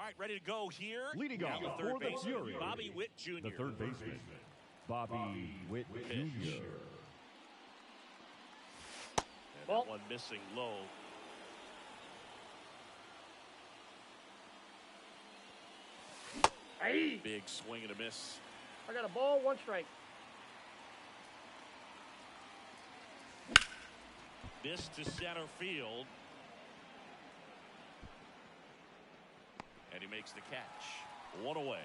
right, ready to go here. Leading off the for third the baseman, Fury, Bobby Witt Jr. the third baseman, Bobby Witt Jr. And that one missing low. Hey. Big swing and a miss. I got a ball, 1 strike. This to center field. And he makes the catch. 1 away.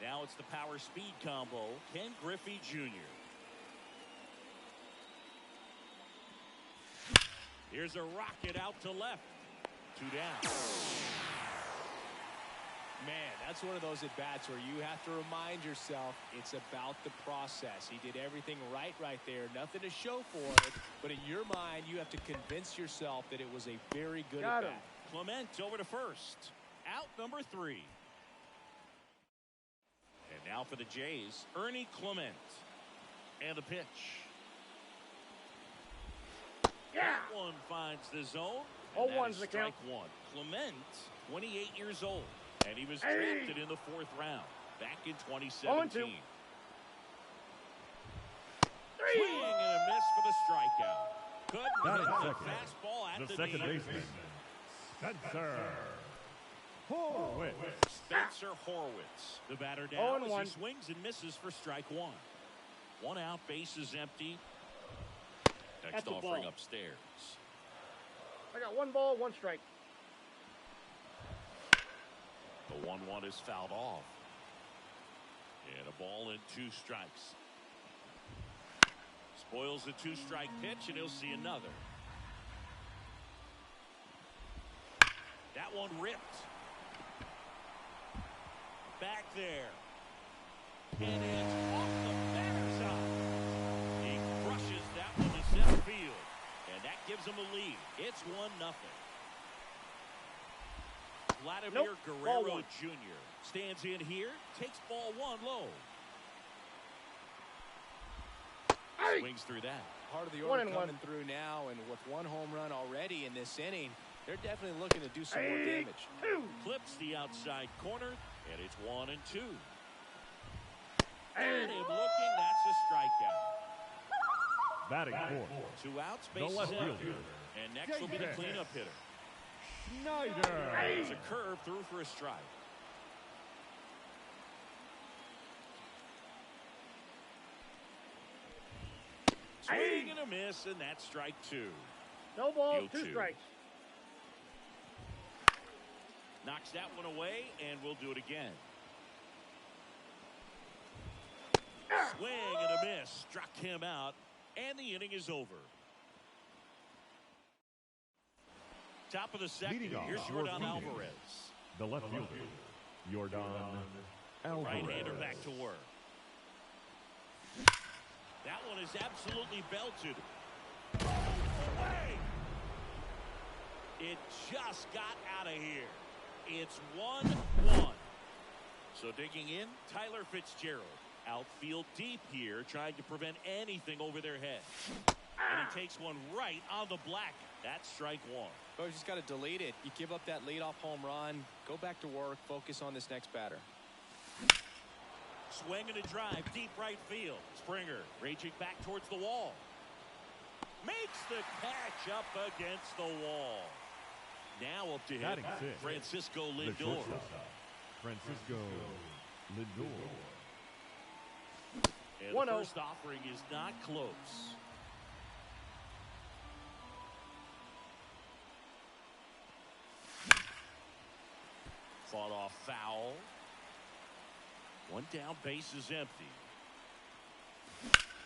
Now it's the power speed combo. Ken Griffey Jr. Here's a rocket out to left. 2 down. Man, that's one of those at-bats where you have to remind yourself it's about the process. He did everything right there. Nothing to show for it. But in your mind, you have to convince yourself that it was a very good at-bat. Clement over to first. Out number 3. And now for the Jays, Ernie Clement. And the pitch. Yeah. That one finds the zone. Oh, And one's that is the count. strike 1. Clement, 28 years old. And he was drafted in the 4th round back in 2017. Swing and a miss for the strikeout. Couldn't hit the fastball at the second knee. baseman, Spencer Horwitz. Spencer Horwitz, the batter down as 0-1. he swings and misses for strike 1. 1 out, bases empty. Next That's a offering ball. upstairs. I got 1 ball, 1 strike. The 1-1 is fouled off. And a ball and 2 strikes. Spoils the 2-strike pitch, and he'll see another. That one ripped. Back there. And it's off the batter's eye. He crushes that one to center field. And that gives him a lead. It's 1-0. Vladimir Guerrero Jr. stands in here, takes ball 1 low. Swings through that. Part of the order coming through now, and with 1 home run already in this inning, they're definitely looking to do some more damage. Clips the outside corner, and it's 1 and 2. And him looking, that's a strikeout. Batting fourth, 2 outs, the bases left empty. fielder, And next will be the cleanup hitter. Schneider. It's a curve through for a strike. Swing and a miss, and that's strike 2. No ball, Deal 2 2. strikes. Knocks that one away, and we'll do it again. Swing and a miss. Struck him out, and the inning is over. Top of the second. Leading off Here's for Jordan Phoenix, Alvarez. the left fielder, Jordan Alvarez. Right-hander back to work. That one is absolutely belted. Away. It just got out of here. It's 1-1. So digging in, Tyler Fitzgerald. Outfield deep here, trying to prevent anything over their head. And he takes one right on the black. That's strike 1. Oh, you just got to delete it. You give up that leadoff home run, go back to work, focus on this next batter. Swing and a drive, deep right field. Springer reaching back towards the wall. Makes the catch up against the wall. Now up to him, Batting sixth, Francisco the Lindor. shortstop, Francisco Lindor. And the first offering is not close. Fought off foul. 1 down, base is empty.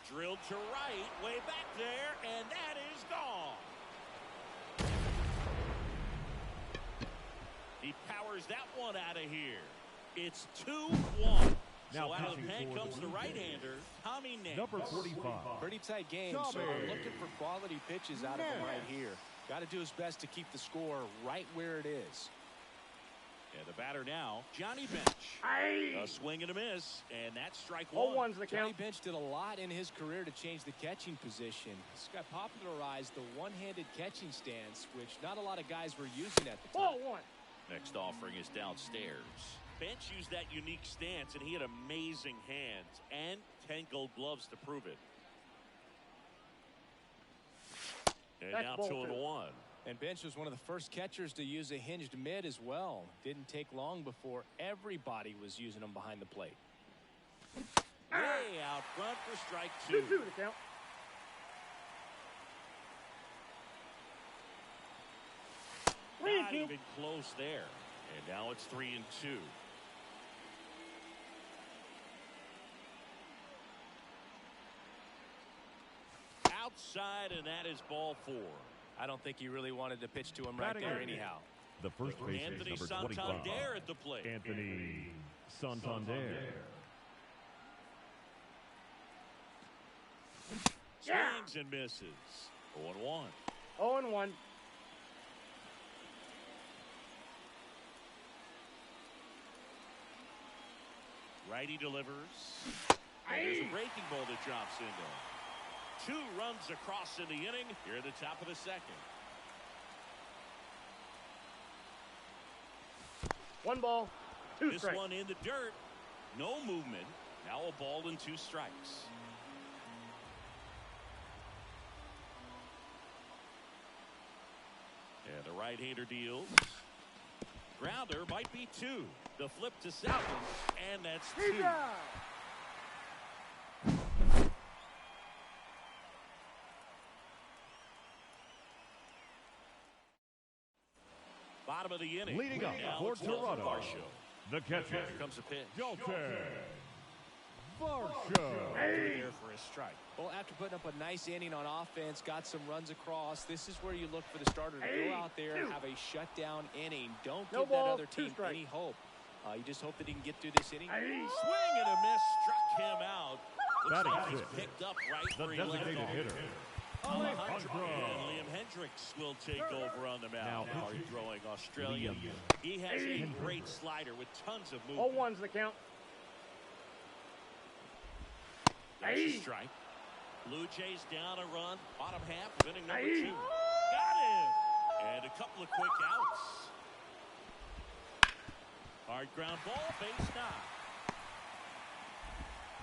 Drilled to right, way back there, and that is gone. He powers that one out of here. It's 2-1. Now so out of the pen pitching for comes the the Blue right-hander, Tommy Nance. Number 45. Pretty tight game, so we're looking for quality pitches out of him right here. Got to do his best to keep the score right where it is. And the batter now, Johnny Bench. A swing and a miss, and that's strike 1. 0-1's the Johnny count. Bench did a lot in his career to change the catching position. This guy popularized the one-handed catching stance, which not a lot of guys were using at the time. Ball 1. Next offering is downstairs. Bench used that unique stance, and he had amazing hands and 10 gold gloves to prove it. And That's now ball 2-1. And Bench was one of the first catchers to use a hinged mid as well. Didn't take long before everybody was using them behind the plate. Way out front for strike 2. 2-2 to count. Not even close there. And now it's 3-2. Outside, and that is ball 4. I don't think he really wanted to pitch to him right there anyhow. The first baseman Anthony is number 25. Santander at the plate. Anthony Santander. Swings and misses. 0-1. 0-1. Righty delivers. And there's a breaking ball that drops into. 2 runs across in the inning here at the top of the second. 1 ball, 2 This strikes. one in the dirt. No movement. Now a ball and 2 strikes. And the right-hander deals. Grounder might be 2. The flip to second, and that's 2. Bottom of the inning. Leading up Now for it's Dalton Toronto, Varsho. the catcher, Here comes a pitch. Dalton Varsho. There for a strike. Well, after putting up a nice inning on offense, got some runs across, this is where you look for the starter to go out there and have a shutdown inning. Don't No give ball, that other 2 team strikes. any hope. You just hope that he can get through this inning. Swing and a miss, struck him out. Looks Batting like he's fifth, picked up right the where he left designated off. hitter, Alejandro. And Liam Hendricks will take over on the mound. Now he's throwing Australian. He has a great slider with tons of movement. 0-1's the count. That's a strike. Blue Jays down a run. Bottom half of inning number 2. Got him. And a couple of quick outs. Hard ground ball, base knock.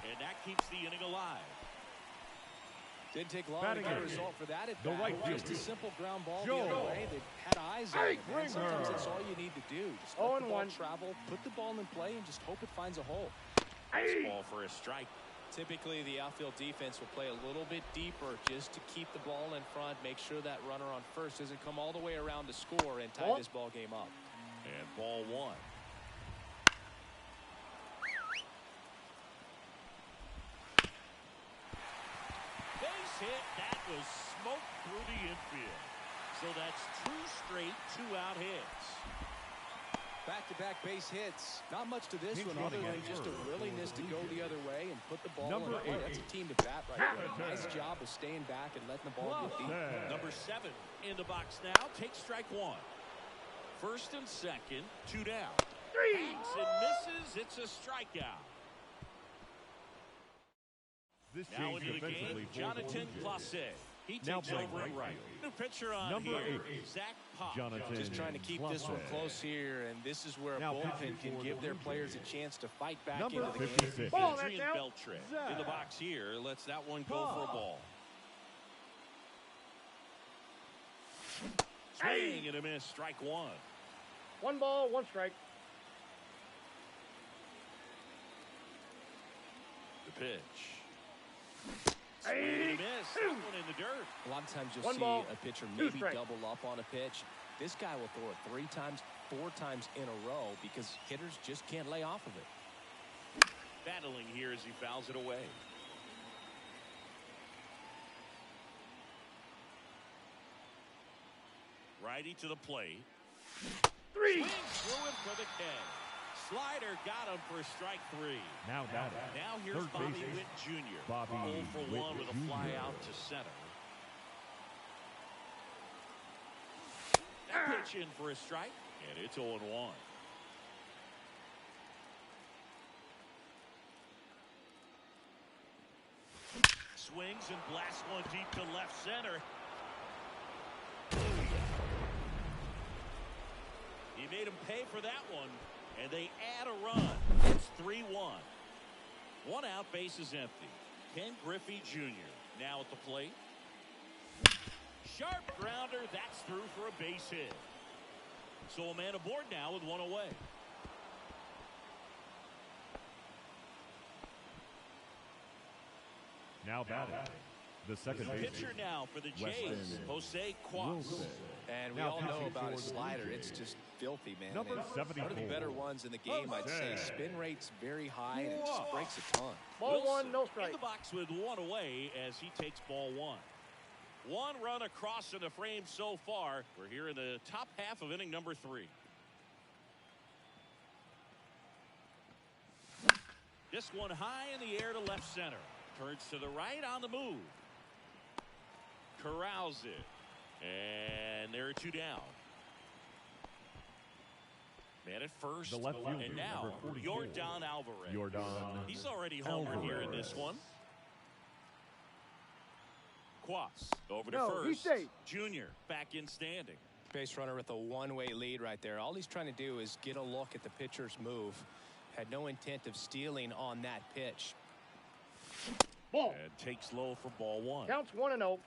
And that keeps the inning alive. Didn't take long Batting to get a eighth, result for that at the bat. right Just a fielder, simple ground ball Joe. the other way. They had eyes on it. Bring And sometimes her. that's all you need to do. Just let the ball 0-1. travel, put the ball in play, and just hope it finds a hole. This ball for a strike. Typically, the outfield defense will play a little bit deeper just to keep the ball in front, make sure that runner on first doesn't come all the way around to score and tie this ball game up. And ball 1. Base hit. That was smoked through the infield. So that's 2 straight 2-out hits. Back-to-back base hits. Not much to this He's one other running than at just a first. willingness to go the other way and put the ball Number in play. 8. That's a team to bat right there. Nice job of staying back and letting the ball get deep. Number 7 in the box now. Takes strike 1. First and second, 2 down. Hangs and misses. It's a strikeout. This Now change into the eventually game, Jonathan Place. He Now takes playing over at right right. field. New pitcher on Number here, 8, Zach Pop. Jonathan Just trying to keep this one close here, and this is where a Now bullpen pitching can for give the their Blue players a Jays. chance to fight back Number into the game. 56. Ball, that's Adrian out. Beltre in the box here. Lets that one go for a ball. Swing and a miss. Strike 1. 1 ball, 1 strike. The pitch. Swing and a miss. That one in the dirt. A lot of times you'll 1 see ball, a pitcher 2 maybe strikes. double up on a pitch. This guy will throw it 3 times, 4 times in a row because hitters just can't lay off of it. Battling here as he fouls it away. Righty to the plate. 3. Swings through him for the K. Slider got him for strike 3. Now batting. Now here's Third Bobby baseman, Witt Jr. Bobby 0 for 1 Witt with a fly Jr. out to center. That pitch in for a strike, and it's 0-1. Swings and blasts one deep to left center. He made him pay pay for that one, and they add a run. It's 3-1. One out, base is empty. Ken Griffey Jr. now at the plate. Sharp grounder, that's through for a base hit. So a man aboard now with one away. Now batting, the second baseman. Pitcher now for the Jays, Jose Quas. And we all know about his slider. It's just filthy, man. Number And 74. one of the better ones in the game, I'd say. Spin rate's very high, and it just breaks a ton. Ball Wilson one, no strike. in the box with one away as he takes ball one. One run across in the frame so far. We're here in the top half of inning number 3. This one high in the air to left center. Turns to the right on the move. Corrals it. And there are 2 down. Man at first. The left fielder, and now, number 44. Yordan Alvarez. Yordan He's already homered here in this one. Quas over to he's first. safe. Junior back in standing. Base runner with a one-way lead right there. All he's trying to do is get a look at the pitcher's move. Had no intent of stealing on that pitch. Ball. And takes low for ball one. Counts 1-0.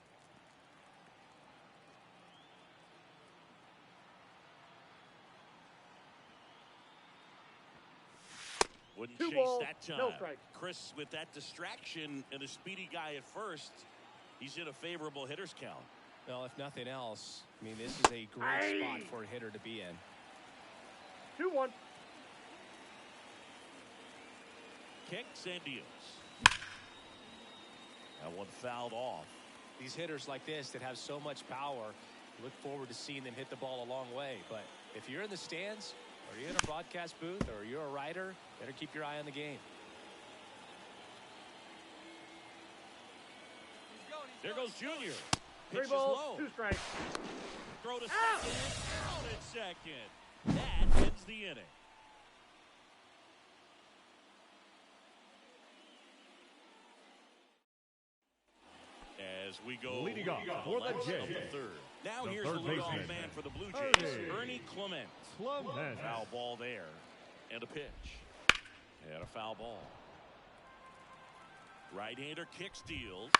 Wouldn't 2 chase balls, that time. no strikes. Chris, with that distraction and a speedy guy at first, he's in a favorable hitter's count. Well, if nothing else, I mean, this is a great spot for a hitter to be in. 2-1. Kicks and deals. That one fouled off. These hitters like this that have so much power, look forward to seeing them hit the ball a long way. But if you're in the stands, or you're in a broadcast booth, or you're a writer, better keep your eye on the game. There goes Junior. 3 Pitch is balls, low. 2 strikes. Throw to second. Out at second. That ends the inning. As we go Leading off to for the left of Jays. the third. Now The here's the third leadoff baseman. man for the Blue Jays, Ernie Clement. Clement. Foul ball there. And a pitch. And a foul ball. Right-hander kicks, deals.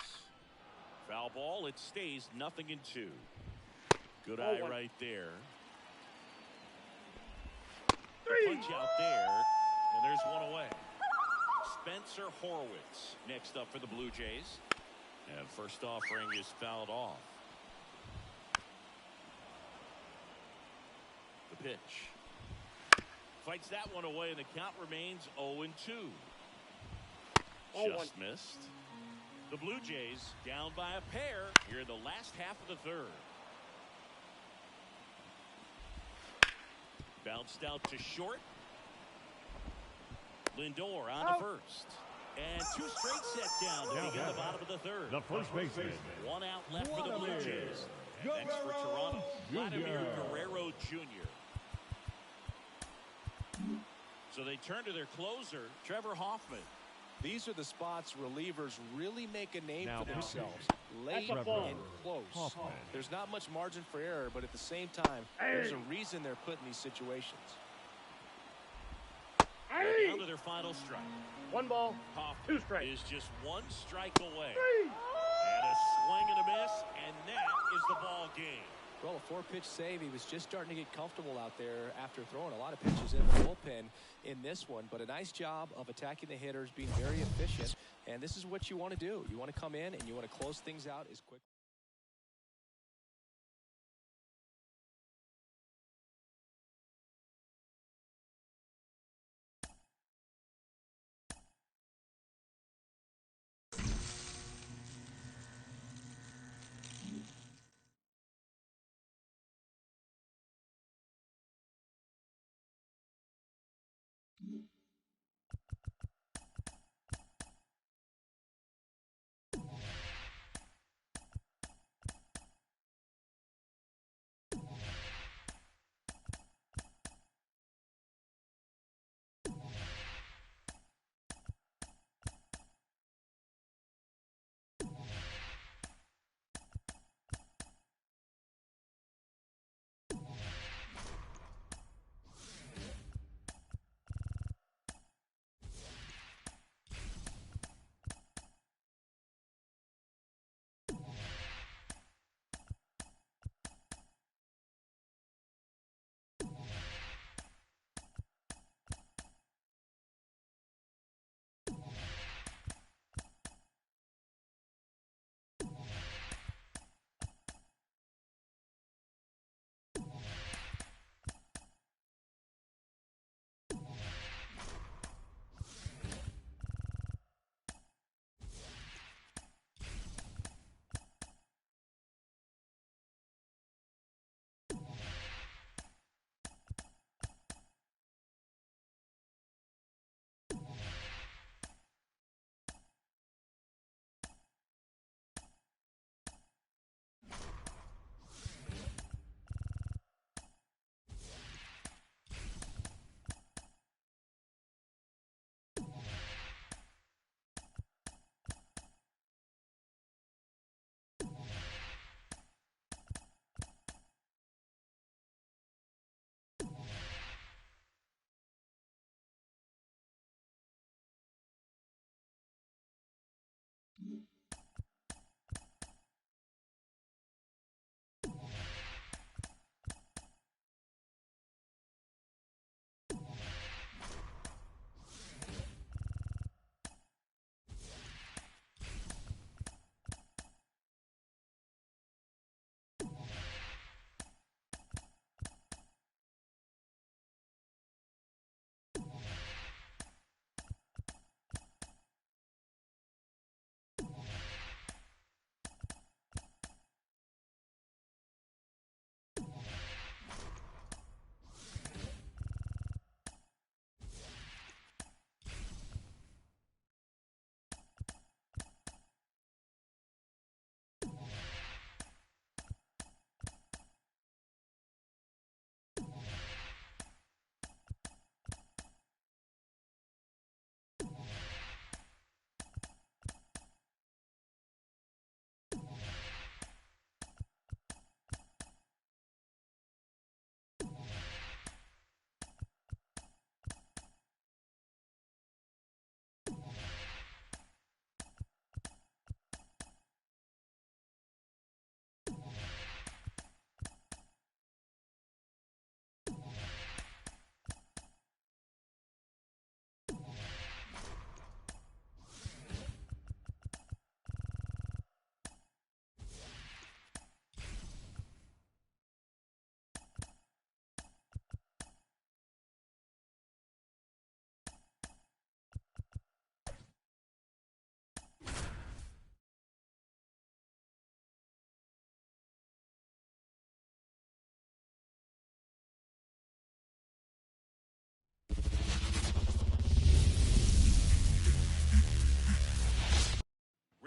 Foul ball. It stays 0-2. Good eye right there. 3. Punch out there. And there's one away. Spencer Horwitz next up for the Blue Jays. And first offering is fouled off. The pitch. Fights that one away, and the count remains 0-2. Just missed. The Blue Jays down by a pair here in the last half of the third. Bounced out to short. Lindor on to first. And 2 straight set down to begin the bottom of the third. The first baseman. 1 out left for the Blue Jays. And next for Toronto, Vladimir Guerrero Jr. So they turn to their closer, Trevor Hoffman. These are the spots relievers really make a name for themselves. Late That's a ball. and close. Hoffman. There's not much margin for error, but at the same time, there's a reason they're put in these situations. Down to their final strike. 1 ball, Hoffman 2 strikes. is just 1 strike away. 3. And a swing and a miss, and that is the ball game. Well, a 4-pitch save. He was just starting to get comfortable out there after throwing a lot of pitches in the bullpen in this one. But a nice job of attacking the hitters, being very efficient. And this is what you want to do. You want to come in and you want to close things out as quick.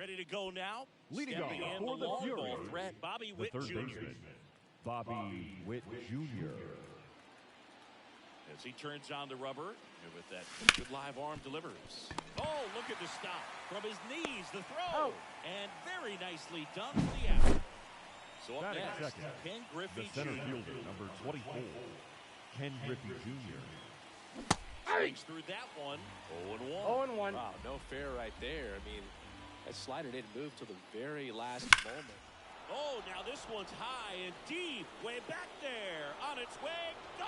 Ready to go now. Leading Stepping off in for the long Fury, ball threat, Bobby the Witt third Jr. baseman, Bobby Witt Jr. As he turns on the rubber, and with that good live arm delivers. Oh, look at the stop. From his knees, the throw. Oh. And very nicely done for the out. So up Batting next, second, Ken the Griffey center Jr. fielder, number 24, Ken Griffey Jr. Swings through that one. 0-1. 0-1. Wow, no fair right there. I mean, that slider didn't move till the very last moment. Oh, now this one's high and deep. Way back there. On its way. Go!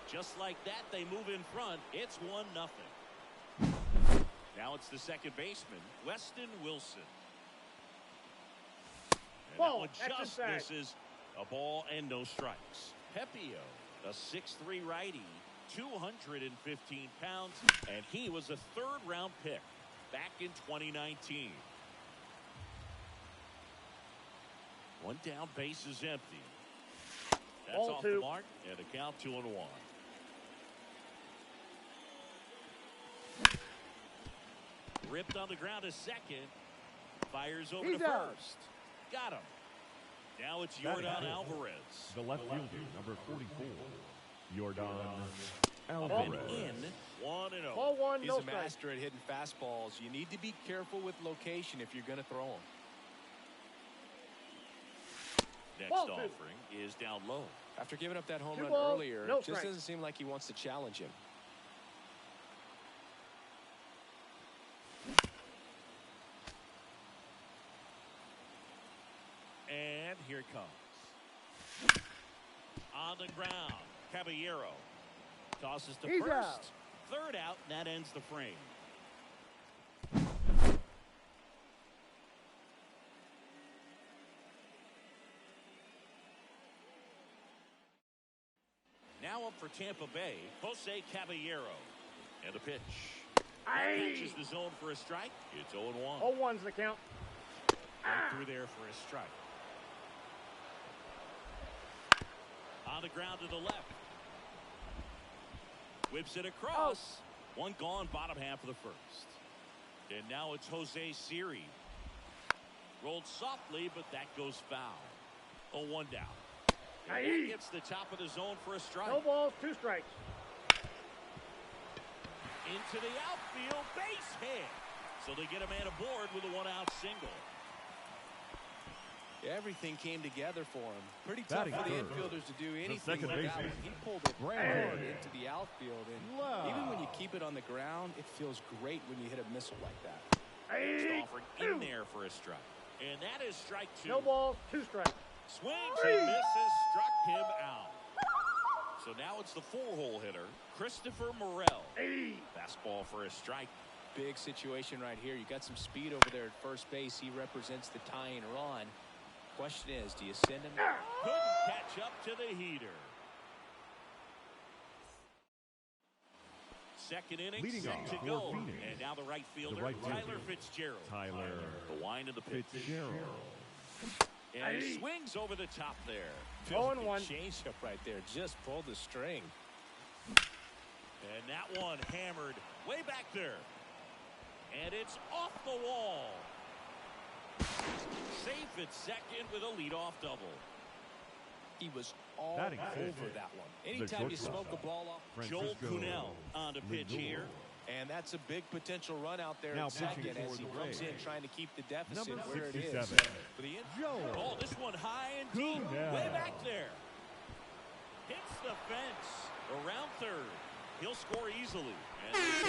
Just like that, they move in front. It's 1-0. Now it's the second baseman, Weston Wilson. And Ball, that one extra just sack. misses. A ball and no strikes. Pepio, a 6'3" righty, 215 pounds, and he was a third-round pick back in 2019. One down, base is empty. That's Ball off two. the mark, and a count 2-1. Ripped on the ground a second. Fires over He's to out. first. Got him. Now it's Batting Yordan fifth, Alvarez. the left fielder, number 44, Yordan Been Alvarez. in 1-0. Ball one, He's no a strike. master at hitting fastballs. You need to be careful with location if you're going to throw them. Next Ball two. offering is down low. After giving up that home Two run balls, earlier, no it just strike. doesn't seem like he wants to challenge him. And here it comes. On the ground, Caballero tosses to He's first. out. Third out, and that ends the frame. Now up for Tampa Bay, Jose Caballero. And the pitch. Catches the zone for a strike. It's 0-1. 0-1's the count. Right through there for a strike. On the ground to the left. Whips it across. One gone, bottom half of the first. And now it's Jose Siri. Rolled softly, but that goes foul. 0-1 down. And that gets the top of the zone for a strike. No balls, 2 strikes. Into the outfield, base hit. So they get a man aboard with a 1-out single. Everything came together for him. Pretty tough Batting for the third, infielders to do anything second like that. baseman, He pulled it Brandon hard into the outfield. And Wow. even when you keep it on the ground, it feels great when you hit a missile like that. Offering in there for a strike. And that is strike 2. No balls, 2 strikes. Swings and misses, struck him out. So now it's the 4-hole hitter, Christopher Morel. Fastball for a strike. Big situation right here. You got some speed over there at first base. He represents the tying run. Question is, do you send him? Couldn't catch up to the heater. Second inning, Leading set off to for go. Phoenix, And now the right fielder, right fielder, Tyler Fitzgerald. Tyler The wind of the pitch. Fitzgerald. And he swings over the top there. 0-1. Changeup right there. Just pulled the string. And that one hammered way back there. And it's off the wall. Safe at second with a leadoff double. He was all Batting over fifth, that one. Anytime you smoke a ball off. Joel Francisco Cunell on the pitch Lindor. here. And that's a big potential run out there Now at second pitching as for he the comes in Rays, trying to keep the deficit number where it is. 67, For the Joel Oh, this one high and deep. Cunell. Way back there. Hits the fence. Around third. He'll score easily. And That's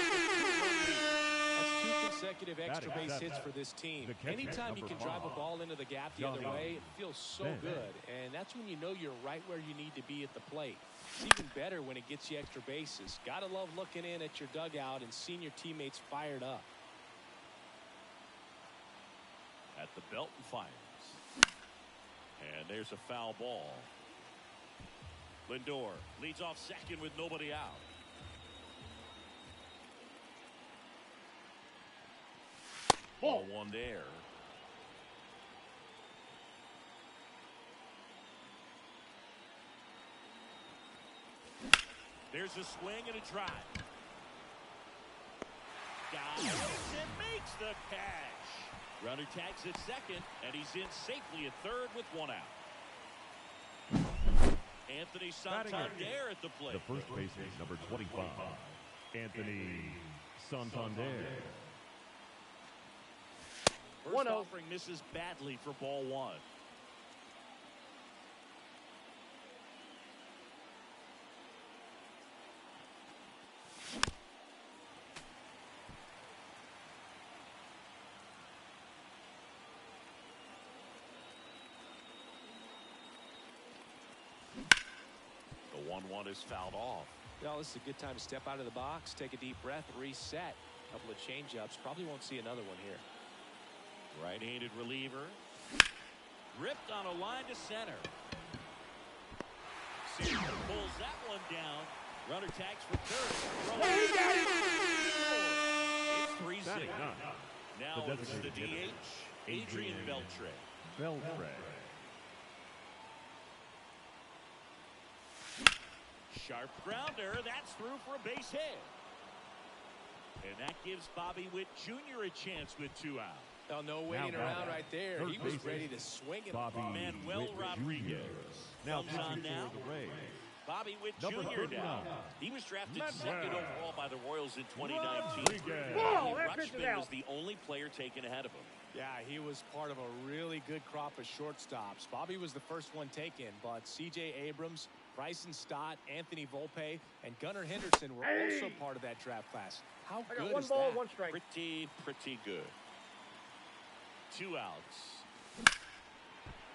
2 consecutive extra Batting base hits seventh, for this team. the catcher, Anytime you number can drive a 5, ball into the gap the Johnny other way, it feels so Bench. good. And that's when you know you're right where you need to be at the plate. It's even better when it gets you extra bases. Gotta love looking in at your dugout and seeing your teammates fired up. at the belt and fires. And there's a foul ball. Lindor leads off second with nobody out. Ball one there. There's a swing and a drive. Got it the catch. Runner tags at second, and he's in safely at third with one out. Anthony Santander at the plate. The first baseman, number 25, Anthony Santander. First 1-0. offering misses badly for ball one. The 1-1 is fouled off. Well, this is a good time to step out of the box, take a deep breath, reset. A couple of changeups. Probably won't see another one here. Right-handed reliever. Ripped on a line to center. Sears pulls that one down. Runner tags for third. It's 3-0. Now it's the DH, Adrian Beltre. Sharp grounder. That's through for a base hit. And that gives Bobby Witt Jr. a chance with 2 out. Oh, no waiting around right there. He was ready to swing it. Manuel Rodriguez comes on now. Bobby Witt Jr. now. He was drafted second overall by the Royals in 2019. Whoa, that pitch is Rutschman out. was the only player taken ahead of him. Yeah, he was part of a really good crop of shortstops. Bobby was the first one taken, but C.J. Abrams, Bryson Stott, Anthony Volpe, and Gunnar Henderson were also part of that draft class. How I good got 1 is ball, that? 1 strike. Pretty good. 2 outs.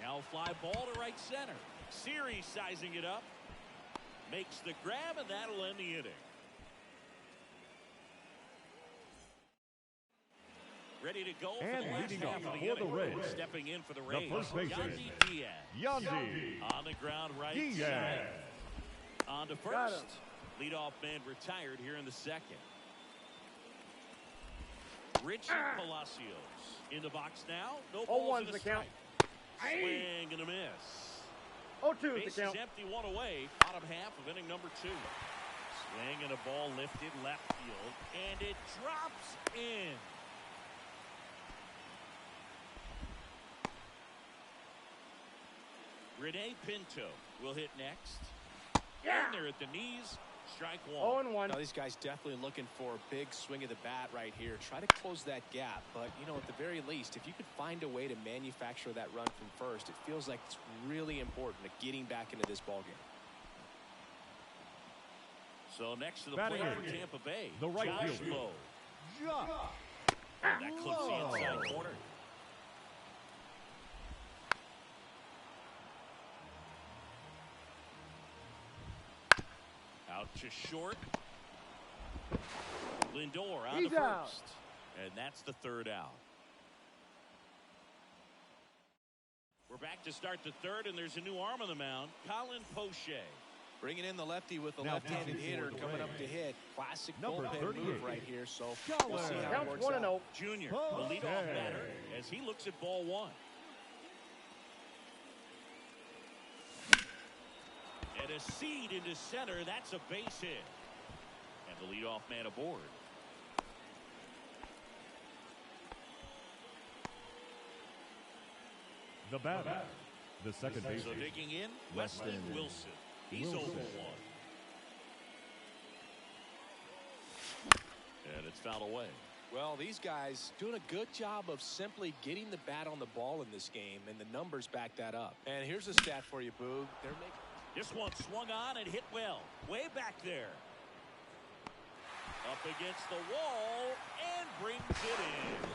Now fly ball to right center. Series sizing it up. Makes the grab, and that'll end the inning. Ready to go for the last half of the inning. Stepping in for the Rays, first baseman, Yandy Diaz. Yandy On the ground right Diaz. side. On to first. Leadoff man retired here in the second. Richie Palacios in the box now. No balls and a the count. strike. Swing and a miss. 0-2 is Base the is count. empty, 1 away. Bottom half of inning number 2. Swing and a ball lifted left field, and it drops in. Rene Pinto will hit next. Yeah. And they're at the knees. Strike 1. 0-1. Now, these guys definitely looking for a big swing of the bat right here. Try to close that gap. But, you know, at the very least, if you could find a way to manufacture that run from first, it feels like it's really important to getting back into this ballgame. So next to the Batting plate in. for Tampa Bay, The right Josh fielder. Lowe. Josh And that clips the inside corner. Out to short. Lindor on He's to out. first. And that's the 3rd out. We're back to start the 3rd, and there's a new arm on the mound, Colin Poche. Bringing in the lefty with a Now left-handed pitching for hitter the coming up Rays. to hit. Classic Number bullpen 38. move right here. So we'll see how it Counts works 1-0. out. Junior, the leadoff batter, as he looks at ball 1. And a seed into center. That's a base hit. And the leadoff man aboard. The batter, the second So baseman, digging in, Weston Wilson. He's 0-1. And it's fouled away. Well, these guys doing a good job of simply getting the bat on the ball in this game, and the numbers back that up. And here's a stat for you, Boog. They're making This one swung on and hit well. Way back there. Up against the wall and brings it in.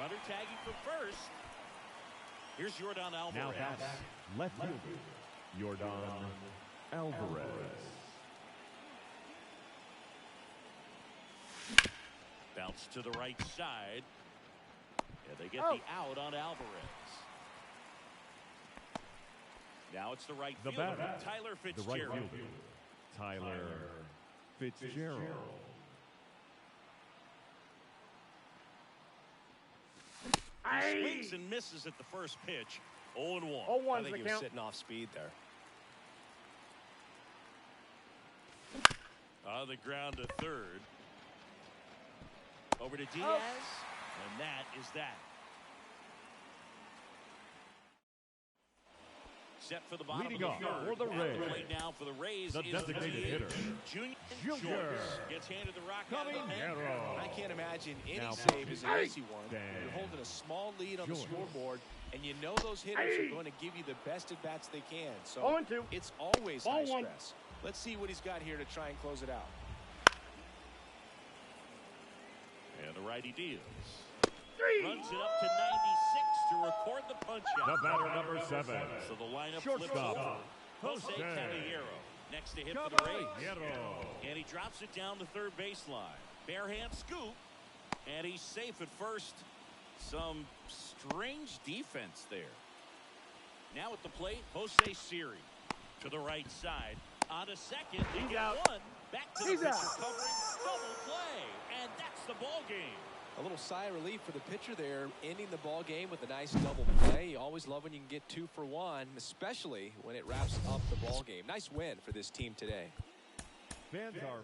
Runner tagging for first. Here's Yordan Alvarez. now bats, left fielder, Yordan Alvarez. Bounce to the right side. And they get the out on Alvarez. Now it's the right The fielder, batter, Tyler the right Fitzgerald. fielder, Tyler Fitzgerald. He swings and misses at the first pitch. 0-1. 0-1 I is think the he was count. sitting off speed there. On the ground to third. Over to Diaz. And that is that. Set for the bottom Leading of off the third. for the Rays. Right now for the Rays The is designated hitter, Junior Junior gets handed the rock out of the pen. Caballero. I can't imagine any Now save is an pitching. easy one. Dan You're holding a small lead on the Junior. scoreboard, and you know those hitters are going to give you the best at-bats they can. So 0-2. it's always Ball high one. stress. Let's see what he's got here to try and close it out. And the righty deals. 3. Runs it up to 96 to record the punch The out. batter, number 7. So the lineup Shortstop. flips over. Jose Jose Caballero next to hit for the Rays. Caballero. And he drops it down the third baseline. Bare hand scoop. And he's safe at first. Some strange defense there. Now at the plate, Jose Siri to the right side. On a second, they He's get out. one. Back to the He's pitcher out. covering. Double play. And that's the ball game. A little sigh of relief for the pitcher there, ending the ball game with a nice double play. You always love when you can get 2 for 1, especially when it wraps up the ball game. Nice win for this team today. Fans are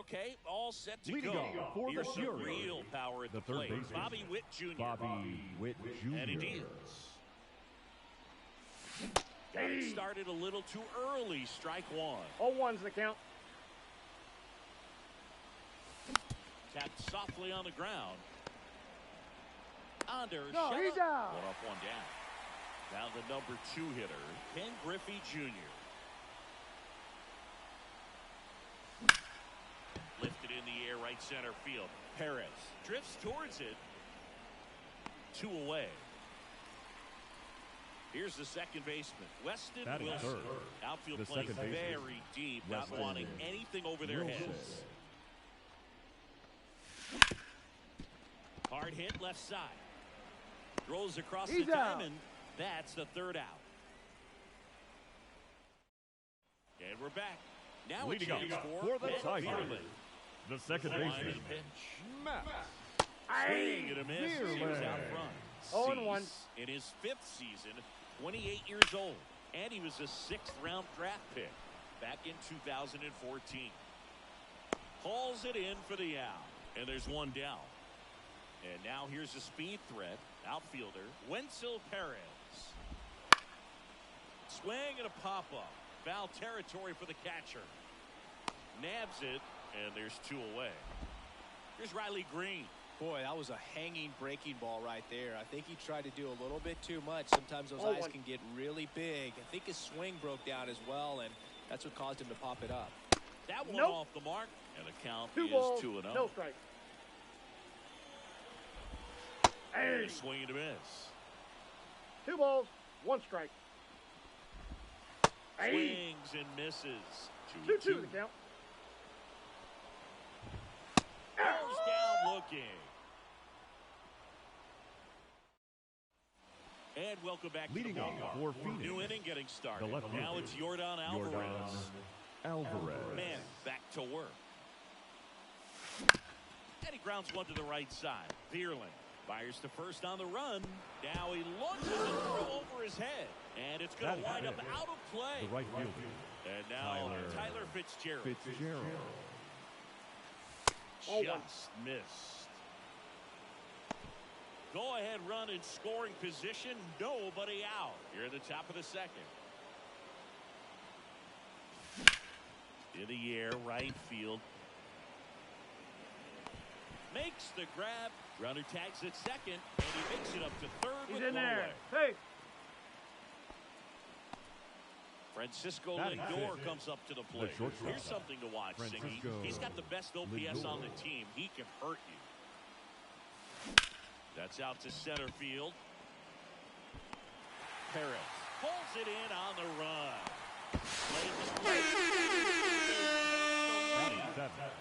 Okay, all set to Leading go. off for Here's the some Fury, real power at the the third plate. baseman, Bobby Witt Jr. Bobby Witt Jr. And he deals. Got it started a little too early. Strike one. 0-1's the count. Tapped softly on the ground. Under. No, he's out. One up, one down. Now the number 2 hitter, Ken Griffey Jr. Lifted in the air, right center field. Perez drifts towards it. 2 away. Here's the second baseman, Weston Batting Wilson. third. Outfield The plays second baseman, very deep, not Weston wanting anything over their Wilson. heads. Hard hit left side. Throws across He's the out. diamond. That's the third out. And we're back. Now Leading a chance up for for the Ben Tigers, Bierman. the second Line baseman, and pitch. Matt Swing and a miss. He was Bierman. out front. 0-1. Cease in his 5th season, 28 years old. And he was a 6th-round draft pick back in 2014. Calls it in for the out. And there's one down. And now here's a speed threat. Outfielder, Wenzel Perez. Swing and a pop-up. Foul territory for the catcher. Nabs it, and there's 2 away. Here's Riley Green. Boy, that was a hanging breaking ball right there. I think he tried to do a little bit too much. Sometimes those eyes can get really big. I think his swing broke down as well, and that's what caused him to pop it up. That one Nope. off the mark, and the count 2 is balls, 2-0. no strike. Hey. Swing and a miss. 2 balls, 1 strike. Hey. Swings and misses. 2-2 the count. Goes down looking. And welcome back leading to the up ballpark. for Phoenix, New inning getting started. the left Now fielder, it's Yordan Alvarez. Alvarez. Man, back to work. And he grounds one to the right side. Deerling fires to first on the run. Now he launches a throw over his head. And it's going to That wind up hit. out of play. The right fielder, And now Tyler Fitzgerald. Fitzgerald. Just missed. Go ahead run in scoring position. Nobody out. Here at the top of the second. In the air, right field. Makes the grab. Runner tags at second. And he makes it up to third He's with in one there. away. Hey. Francisco Batting Lindor fifth, comes up to the plate. shortstop. Here's something to watch, Singy. Francisco He's got the best OPS on the Lindor. team. He can hurt you. That's out to center field. Perez pulls it in on the run. Batting seven,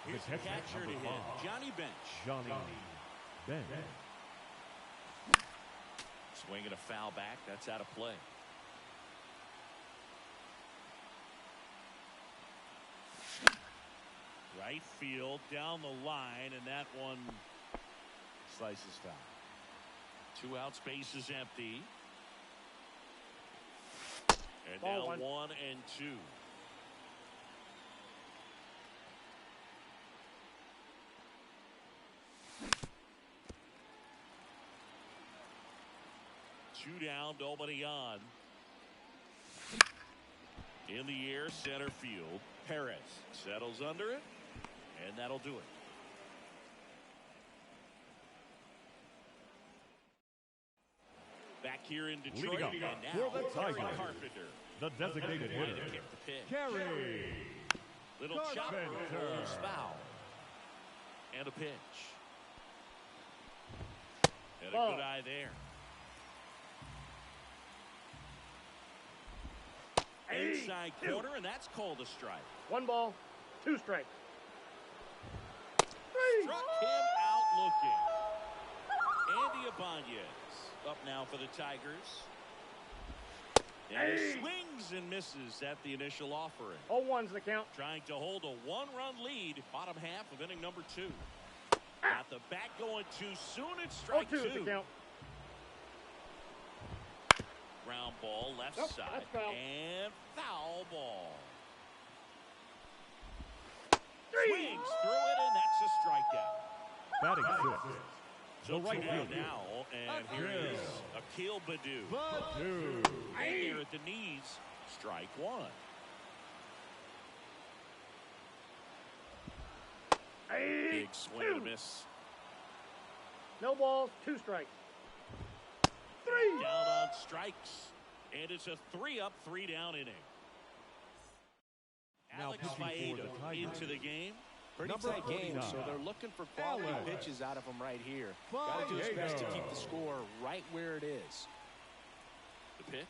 Here's the catcher to hit. Johnny Bench. Johnny Bench. Swinging a foul back. That's out of play. Right field down the line, and that one slices foul. 2 out, space is empty. And Ball now one. 1 and 2. Two down, nobody on. In the air, center field. Perez settles under it, and that'll do it. Back here in Detroit, Leading up and now for the Terry Tigers, Carpenter. the designated Trying to hitter, kick the pitch. Carey. Little chopper Carpenter. rolls foul. And a pitch. And a Ball. good eye there. Hey. Inside corner, and that's called a strike. 1 ball, 2 strikes. 3. Struck him out looking. Andy Ibanez up now for the Tigers. And he swings and misses at the initial offering. 0-1's the count. Trying to hold a 1-run lead, bottom half of inning number 2. Got the bat going too soon. It's strike 0-2's 2. the count. Ground ball left Nope, side that's foul. and foul ball. Swings through it, and that's a strikeout. Batting six. So The right two out fielder. now, and here is Akil Baddoo. Baddoo. And here at the knees, strike one. Big swing and a miss. No balls, 2 strikes. Down on strikes. And it's a 3-up, 3-down inning. Now Alex pitching for Faedo the Tigers. into the game. Pretty Number tight game, 49. so they're looking for quality pitches out of him right here. Got to do his best to keep the score right where it is. The pitch.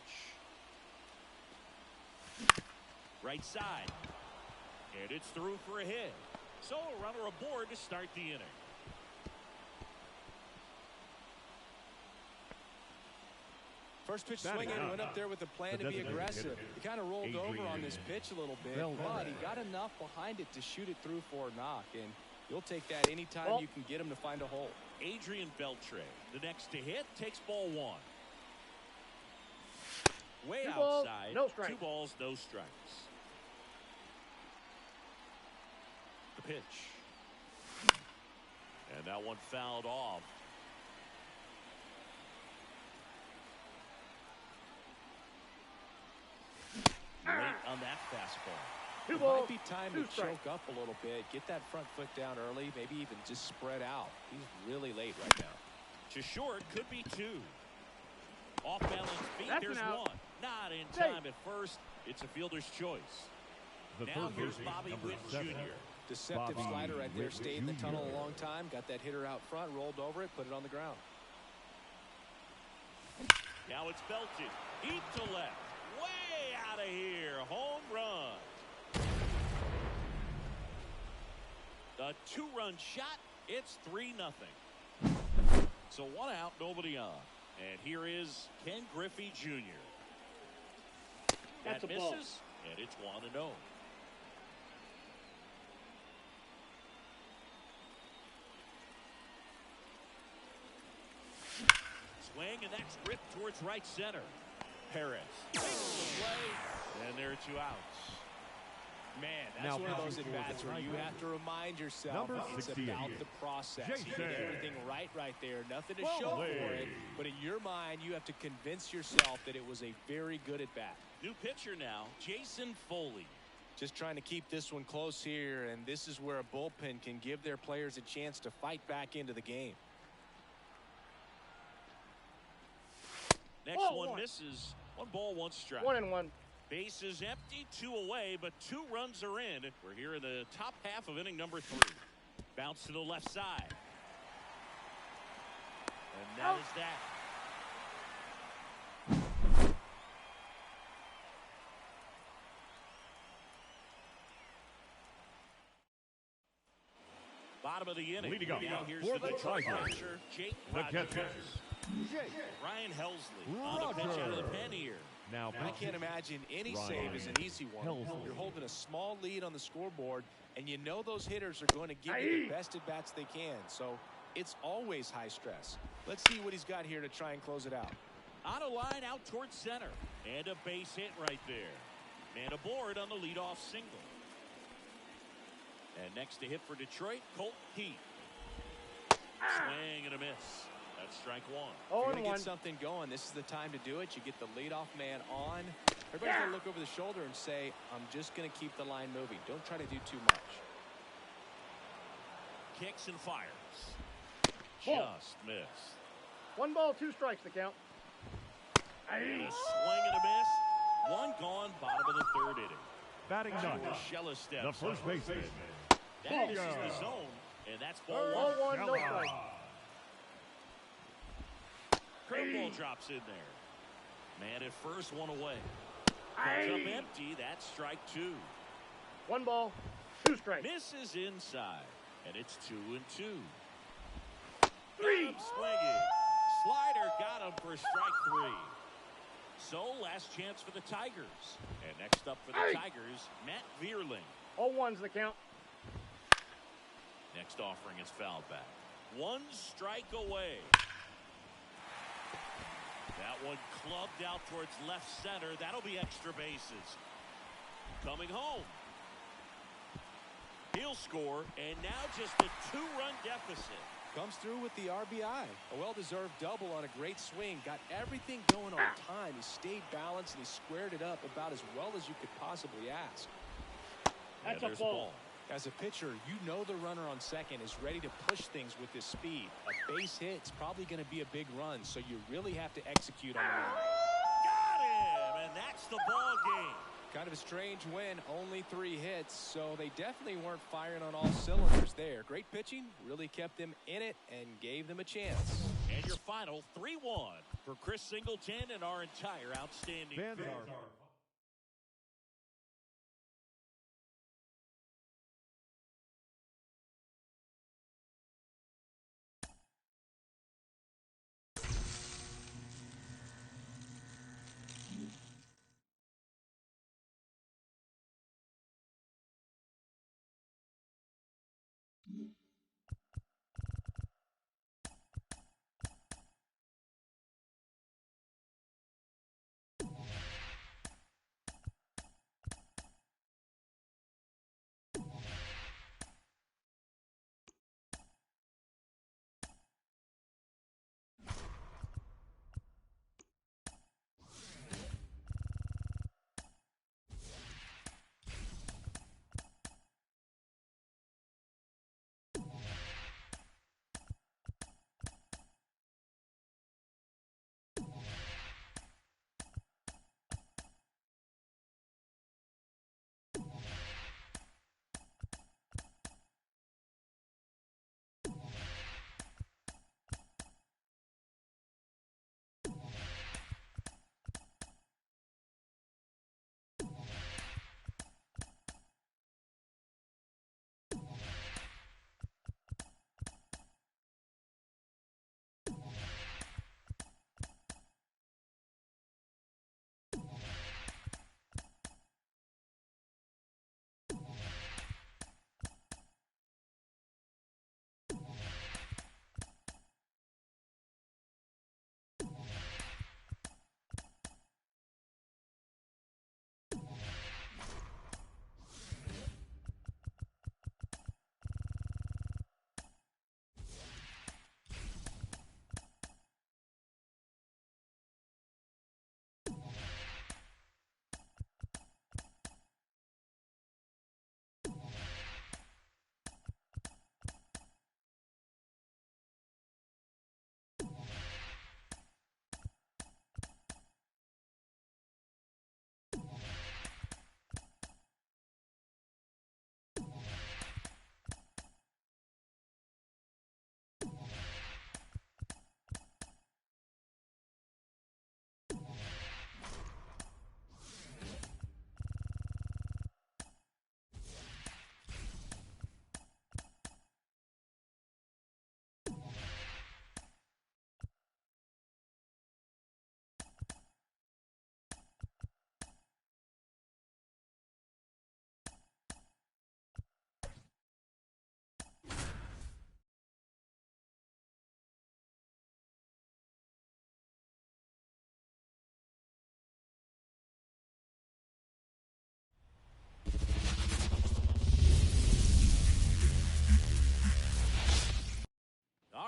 Right side. And it's through for a hit. So a runner aboard to start the inning. First pitch swinging, went up there with a plan to be aggressive. He kind of rolled over on this pitch a little bit, but he got enough behind it to shoot it through for a knock, and you'll take that anytime you can get him to find a hole. Adrian Beltre, the next to hit, takes ball one. Way 2 balls, outside. no strikes. 2 balls, no strikes. The pitch. And that one fouled off. Late on that fastball. 2 It balls, might be time 2 to strikes. choke up a little bit, get that front foot down early, maybe even just spread out. He's really late right now. To short, could be 2. Off balance feet, That's there's an out. 1. Not in time at first. It's a fielder's choice. The Now third here's baseman, Bobby number Witt 7. Jr. Deceptive Bobby slider right there, Witt stayed in the Jr. tunnel a long time, got that hitter out front, rolled over it, put it on the ground. Now it's belted. Deep to left. Way out of here. Home run. The 2-run shot. It's 3-0. So 1 out, nobody on. And here is Ken Griffey Jr. That's That a ball. misses, and it's 1-0. Swing, and that's ripped towards right center. Perez makes the play, and there are 2 outs. Man, that's Now one of those pitching for the at-bats where you Tigers. have to remind yourself Number it's 68. about the process. He did Jason. everything right there. Nothing to Well show for played. it. But in your mind, you have to convince yourself that it was a very good at-bat. New pitcher now, Jason Foley. Just trying to keep this one close here, and this is where a bullpen can give their players a chance to fight back into the game. Next Ball one 1. misses. 1 ball, 1 strike. 1-1. Base is empty, 2 away, but 2 runs are in. We're here in the top half of inning number 3. Bounce to the left side. And that is that. Bottom of the inning. Leading up Now here's for the the Detroit Tigers. catcher, Jake The Rogers. catcher. Ryan Helsley on the pitch out of the pen here. Now I can't imagine any save is an easy one. Helsley. You're holding a small lead on the scoreboard, and you know those hitters are going to give you the best at-bats they can. So it's always high stress. Let's see what he's got here to try and close it out. On a line out towards center. And a base hit right there. Man aboard on the leadoff single. And next to hit for Detroit, Colt Heath. Swing and a miss. That's strike 1. If you're going to 0-1. get something going, this is the time to do it. You get the leadoff man on. Everybody's going to look over the shoulder and say, I'm just going to keep the line moving. Don't try to do too much. Kicks and fires. Ball. Just missed. 1 ball, 2 strikes to count. And a swing and a miss. 1 gone, bottom of the 3rd inning. batting ninth. Urshela steps. The first baseman. That misses the zone, and that's ball 1. Ball 1, no strike. Curveball drops in there. Man at first, 1 away. Comes up empty. That's strike 2. 1 ball, 2 strikes. Misses inside, and it's 2-2. 3. Got him swinging. Slider got him for strike 3. So last chance for the Tigers. And next up for the Tigers, Matt Vierling. 0-1's the count. Next offering is fouled back. 1 strike away. That one clubbed out towards left center. That'll be extra bases. Coming home. He'll score, and now just a 2-run deficit. Comes through with the RBI. A well-deserved double on a great swing. Got everything going on time. He stayed balanced, and he squared it up about as well as you could possibly ask. That's a ball. As a pitcher, you know the runner on second is ready to push things with his speed. A base hit's probably going to be a big run, so you really have to execute on the run. Got him, and that's the ball game. Kind of a strange win, only 3 hits, so they definitely weren't firing on all cylinders there. Great pitching, really kept them in it and gave them a chance. And your final 3-1 for Chris Singleton and our entire outstanding Fans crew.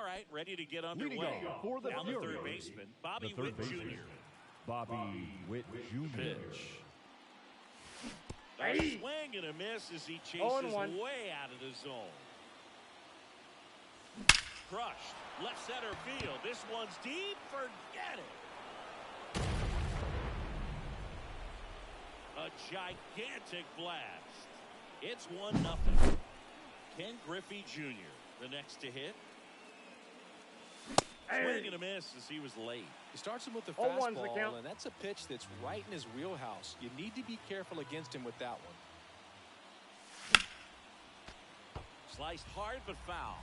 are ready to get underway. For the Down the Fury, third baseman, Bobby the third Witt baseman, Jr. Bobby Witt Jr. Pitch. A swing and a miss as he chases 0-1. way out of the zone. Crushed. Left center field. This one's deep. Forget it. A gigantic blast. It's 1-0. Ken Griffey Jr. the next to hit. Swing and a miss as he was late. He starts him with the 0-1's the fastball, count. and that's a pitch that's right in his wheelhouse. You need to be careful against him with that one. Sliced hard but foul.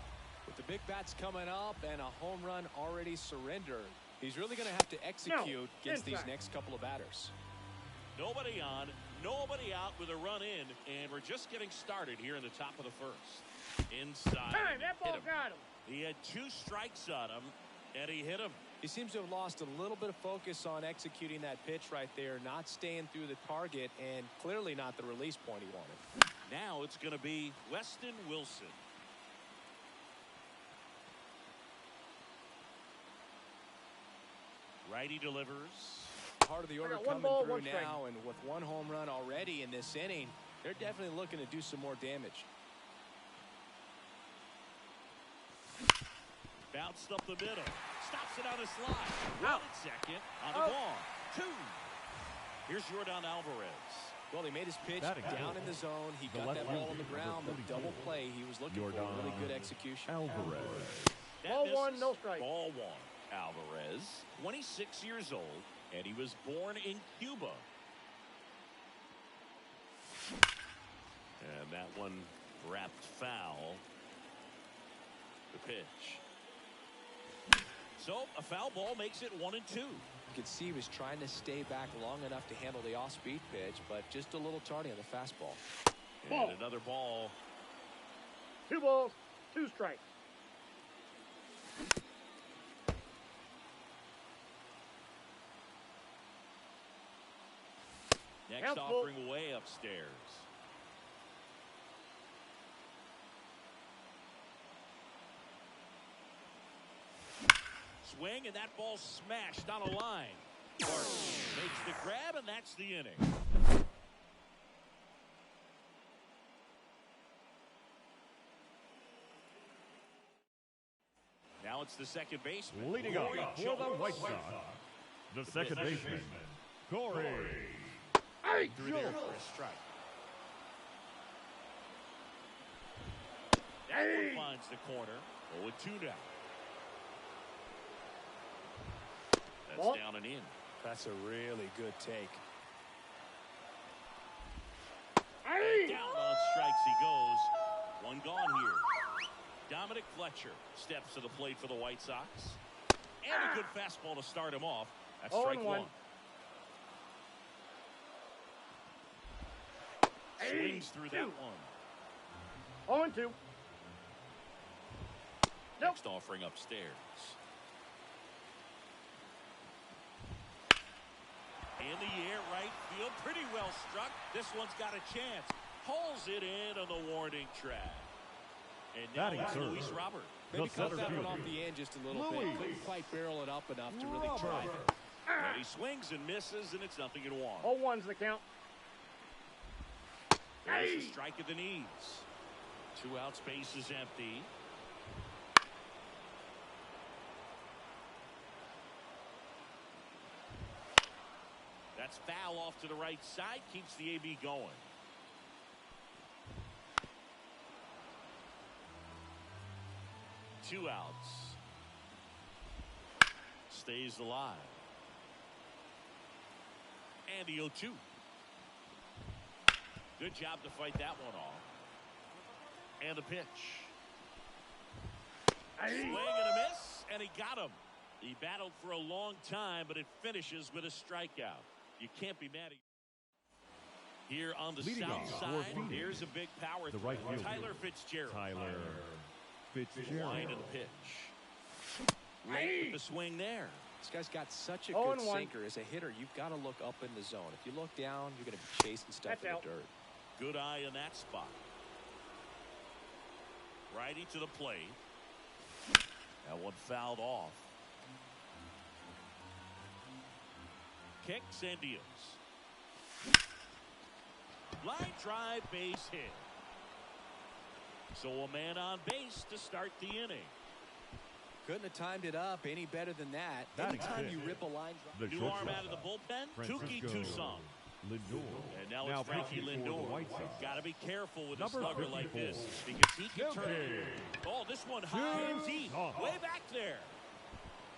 With the big bats coming up and a home run already surrendered, he's really going to have to execute against these next couple of batters. Nobody on, nobody out with a run in, and we're just getting started here in the top of the first. Inside. Hey, that ball hit him. got him. He had 2 strikes on him, and he hit him. He seems to have lost a little bit of focus on executing that pitch right there, not staying through the target, and clearly not the release point he wanted. Now it's going to be Weston Wilson. Righty delivers. Part of the order coming through now, and with one home run already in this inning, they're definitely looking to do some more damage. Bounced up the middle. Stops it on a slide. Out at second. On the ball. 2. Here's Yordan Alvarez. Well, he made his pitch down in the zone. He got that ball on the ground. The double play he was looking for. Really good execution. Alvarez. Ball 1, no strike. Ball 1. Alvarez, 26 years old, and he was born in Cuba. And that one wrapped foul. The pitch. So a foul ball makes it 1-2. You could see he was trying to stay back long enough to handle the off-speed pitch, but just a little tardy on the fastball. And another ball. 2 balls, 2 strikes. Next offering way upstairs. Swing, and that ball smashed on a line. Barkley makes the grab, and that's the inning. Now it's the second baseman. Leading off for the White Sox, the second baseman, Corey. Through there for a strike. That one finds the corner. 0-2 now. That's down and in. That's a really good take. Down on strikes he goes. One gone here. Dominic Fletcher steps to the plate for the White Sox. And a good fastball to start him off. That's strike 1. Swings through that one. 0-2. Next offering upstairs. In the air, right field. Pretty well struck. This one's got a chance. Pulls it in on the warning track. And now it's Luis Robert. Maybe cut that one off the end just a little bit. Couldn't quite barrel it up enough to really drive it. And he swings and misses, and it's 0-1. 0-1's the count. There's a strike at the knees. 2 outs, base is empty. That's foul off to the right side. Keeps the AB going. Two outs. Stays alive. And the 0-2. Good job to fight that one off. And the pitch. Swing and a miss, and he got him. He battled for a long time, but it finishes with a strikeout. You can't be mad at him. Here on the south side, here's a big power throw. Right Tyler Fitzgerald. Line of the pitch. Late with the swing there. This guy's got such a good sinker. As a hitter, you've got to look up in the zone. If you look down, you're going to be chasing stuff in the dirt. Good eye in that spot. Righty to the plate. That one fouled off. Kicks and deals. Line drive, base hit. So a man on base to start the inning. Couldn't have timed it up any better than that. Anytime you rip a line drive. New arm out of the bullpen, Tuki Tucson. Lindor. And now it's Frankie Lindor. Got to be careful with a slugger like this because he can turn it. Oh, this one high and deep. Way back there.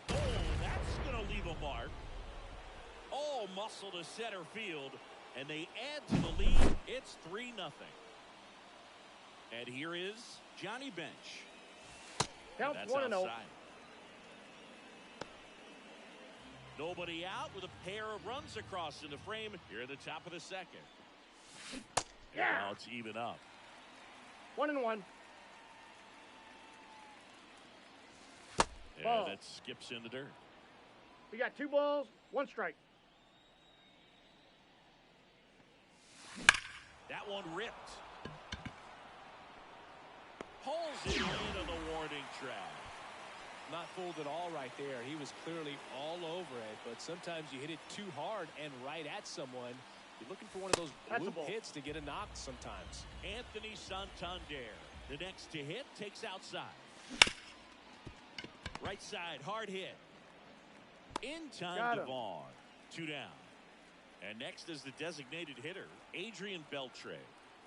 Oh, that's going to leave a mark. Oh, muscle to center field. And they add to the lead. It's 3-0. And here is Johnny Bench. Counts 1-0. Nobody out with a pair of runs across in the frame here at the top of the second. Yeah. Now it's even up. 1-1. Yeah, that skips in the dirt. We got 2 balls, 1 strike. That one ripped. Pulls it in on the warning track. Not fooled at all right there. He was clearly all over it, but sometimes you hit it too hard and right at someone. You're looking for one of those bloop hits to get a knock sometimes. Anthony Santander, the next to hit, takes outside. Right side, hard hit. In time to Vaughn. 2 down. And next is the designated hitter, Adrian Beltre.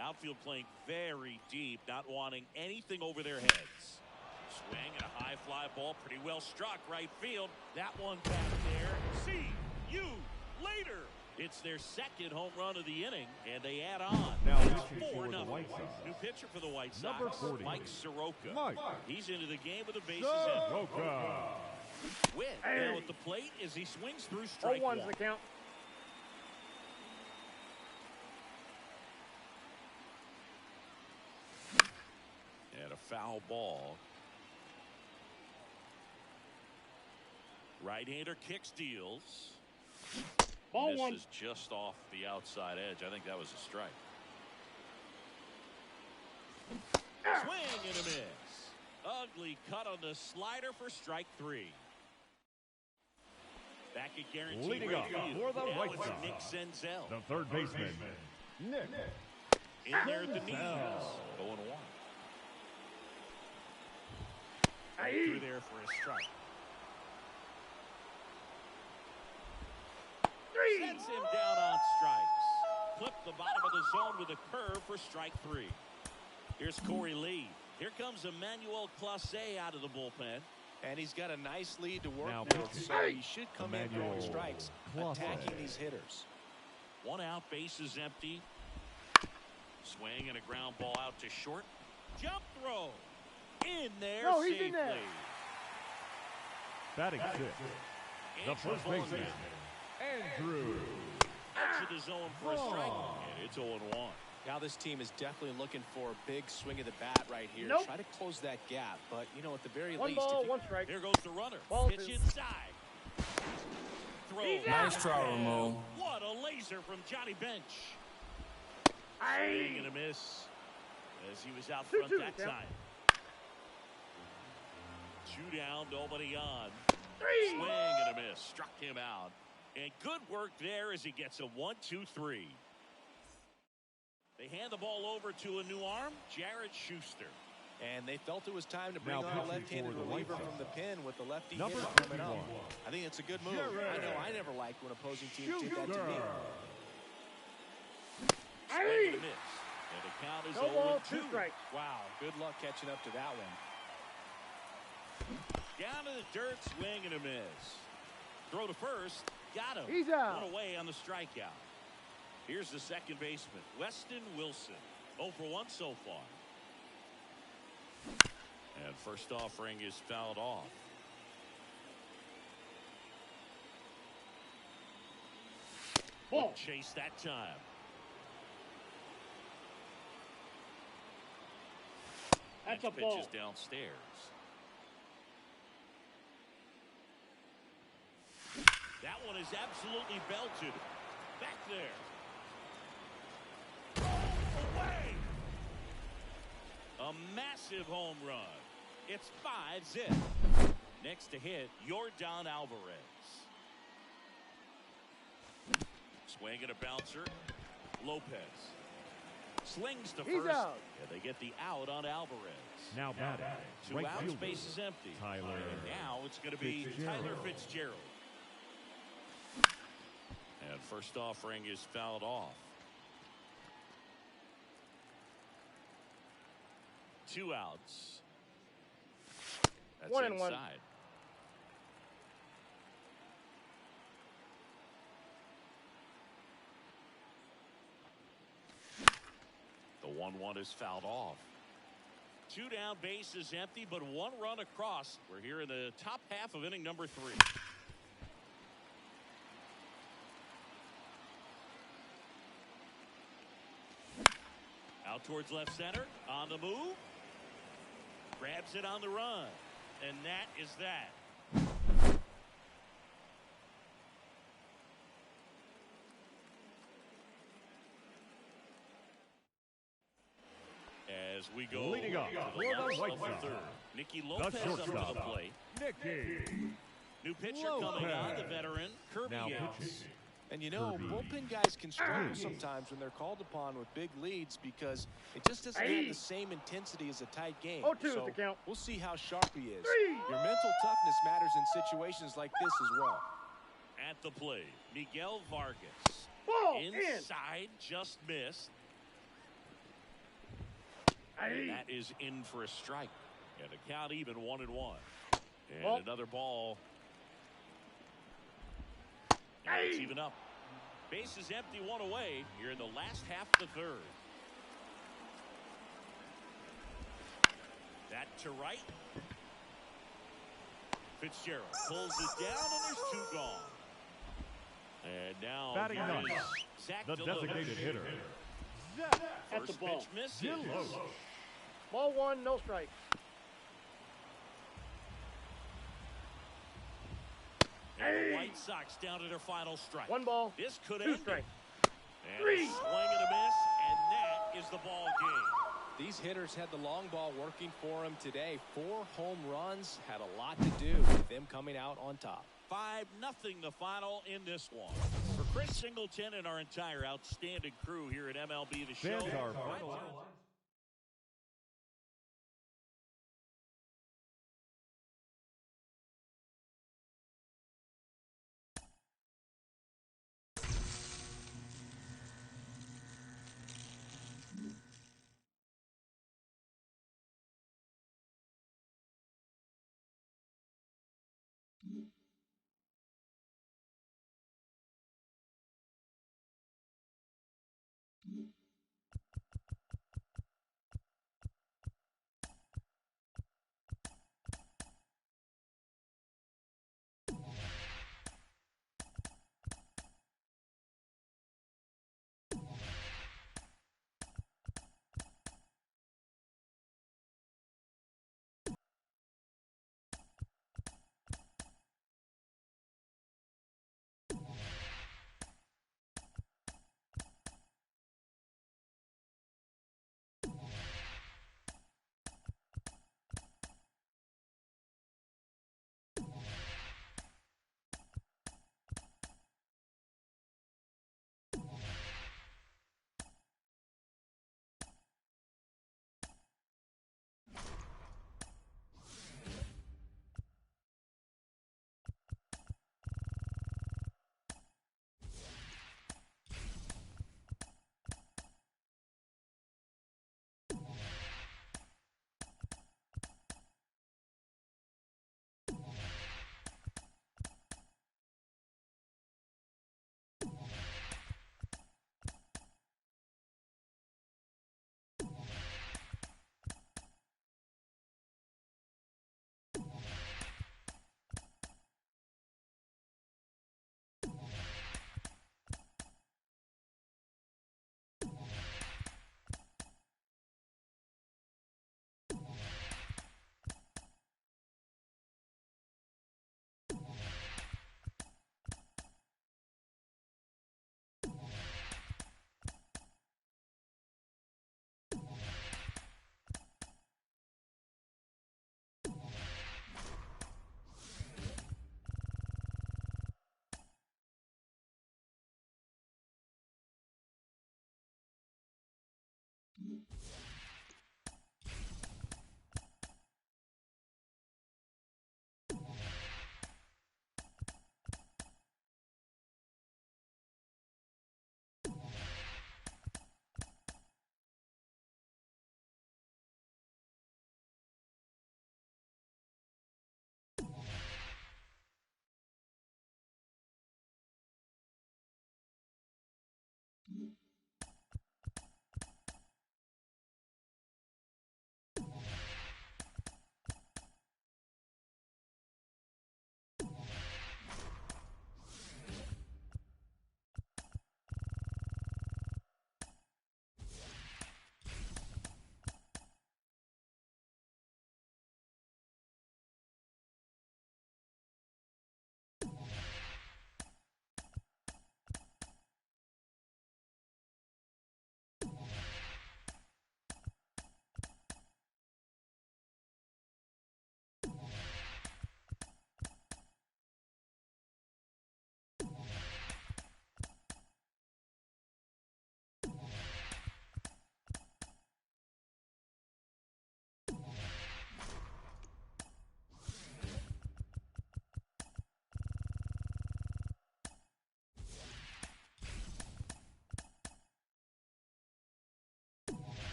Outfield playing very deep, not wanting anything over their heads. Swing and a high fly ball, pretty well struck right field. That one back there. See you later. It's their second home run of the inning, and they add on. Now It's pitching for 4-0. the White Sox. New pitcher for the White Sox, Number 40. Mike Soroka. Mike. He's into the game with the bases empty. Soroka. Witt now at the plate as he swings through strike 0-1's one. the count. And a foul ball. Right-hander kicks, deals. Ball one. Misses just off the outside edge. I think that was a strike. Swing and a miss. Ugly cut on the slider for strike 3. Back at guaranteed Leading up for the White Sox, Nick Senzel. the third baseman, Nick. In there at the knees. 0-1. Through there for a strike. Sets him down on strikes. Clip the bottom of the zone with a curve for strike 3. Here's Corey Lee. Here comes Emmanuel Clase out of the bullpen. And he's got a nice lead to work Now with, pitching. so he should come in throwing Emmanuel strikes, Clase. attacking these hitters. 1 out, bases empty. Swing and a ground ball out to short. Jump throw. In there No, he's safely. in there. Batting 6, the first baseman, Andrew. Exit the zone for a strike. And it's 0-1. Now this team is definitely looking for a big swing of the bat right here. Nope. Try to close that gap, but you know, at the very 1 least, ball, if you 1 strike. Here goes the runner. Ball Pitch 2. inside. Throw. Nice try, Ramon. What a laser from Johnny Bench. Aye. Swing and a miss as he was out 2-2 front that the count. time. 2 down, nobody on. 3. Swing and a miss. Struck him out. And good work there as he gets a 1-2-3. They hand the ball over to a new arm, Jared Schuster. and they felt it was time to bring Now on a pitching left-handed for the White reliever Sox, from the pen with the lefty number hitter coming up. 51. I think it's a good move. Jared I know I never liked when opposing teams did that to me. Swing and a miss. And the count is No ball, 0-2. 2 strikes. Wow, good luck catching up to that one. Down to the dirt, swing and a miss. Throw to first, got him. He's out. One away on the strikeout. Here's the second baseman, Weston Wilson. 0 for 1 so far. And first offering is fouled off. Ball. Chase that time. That's Next a ball. pitch is downstairs. That one is absolutely belted. Back there. Oh, away. A massive home run. It's 5-zip. Next to hit, Yordan Alvarez. Swing and a bouncer. Lopez. Slings to He's first. out. And they get the out on Alvarez. Now batting, 2 right outs, fielder, base is empty. Tyler And now it's going to be Fitzgerald. Tyler Fitzgerald. And first offering is fouled off. 2 outs. That's 1-1. inside. The 1-1 is fouled off. 2 down, base is empty, but 1 run across. We're here in the top half of inning number 3. Out towards left center, on the move. Grabs it on the run. And that is that. as we go Leading up to the for the last White of the Sox, third. Nicky Lopez up to shortstop, the plate. Nicky New pitcher coming on, the veteran, Kirby now Yates. pitching. And you know, Kirby. bullpen guys can struggle sometimes when they're called upon with big leads because it just doesn't have the same intensity as a tight game. 0-2 is So the count. we'll see how sharp he is. 3. Your mental toughness matters in situations like this as well. At the plate, Miguel Vargas. Ball Inside, just missed. And that is in for a strike. And a count even 1-1. And Ball. another ball. And it's even up. Base is empty, one away here in the last half of the third. That to right. Fitzgerald pulls it down, and there's 2 gone. And now Batting here ninth, is Zach the Deloach. designated hitter. At the First ball. pitch misses. Deloach. Ball 1, no strike. And the White Sox down to their final strike. 1 ball, This could 2 end it. strike. And 3. a swing and a miss, and that is the ball game. These hitters had the long ball working for them today. 4 home runs had a lot to do with them coming out on top. 5-0 the final in this one. For Chris Singleton and our entire outstanding crew here at MLB The Show. Fans are final.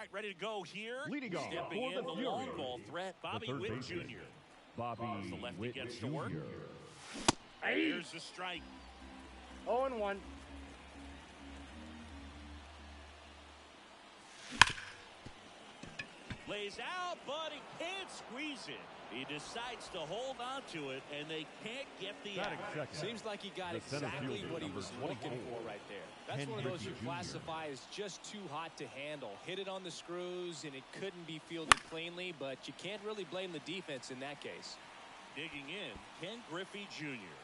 right, ready to go here. Leading off Stepping for in the the long Fury, ball threat, Bobby third Witt baseman, Jr. Bobby The lefty Witt gets Jr. to work. Hey. Here's the strike. 0-1. Lays out, but he can't squeeze it. He decides to hold on to it, and they can't get the Batting out. second. Seems like he got The center exactly fielder, what he number was looking 24, for right there. That's one of those you Jr. classify as just too hot to handle. Hit it on the screws, and it couldn't be fielded cleanly, but you can't really blame the defense in that case. Digging in, Ken Griffey Jr.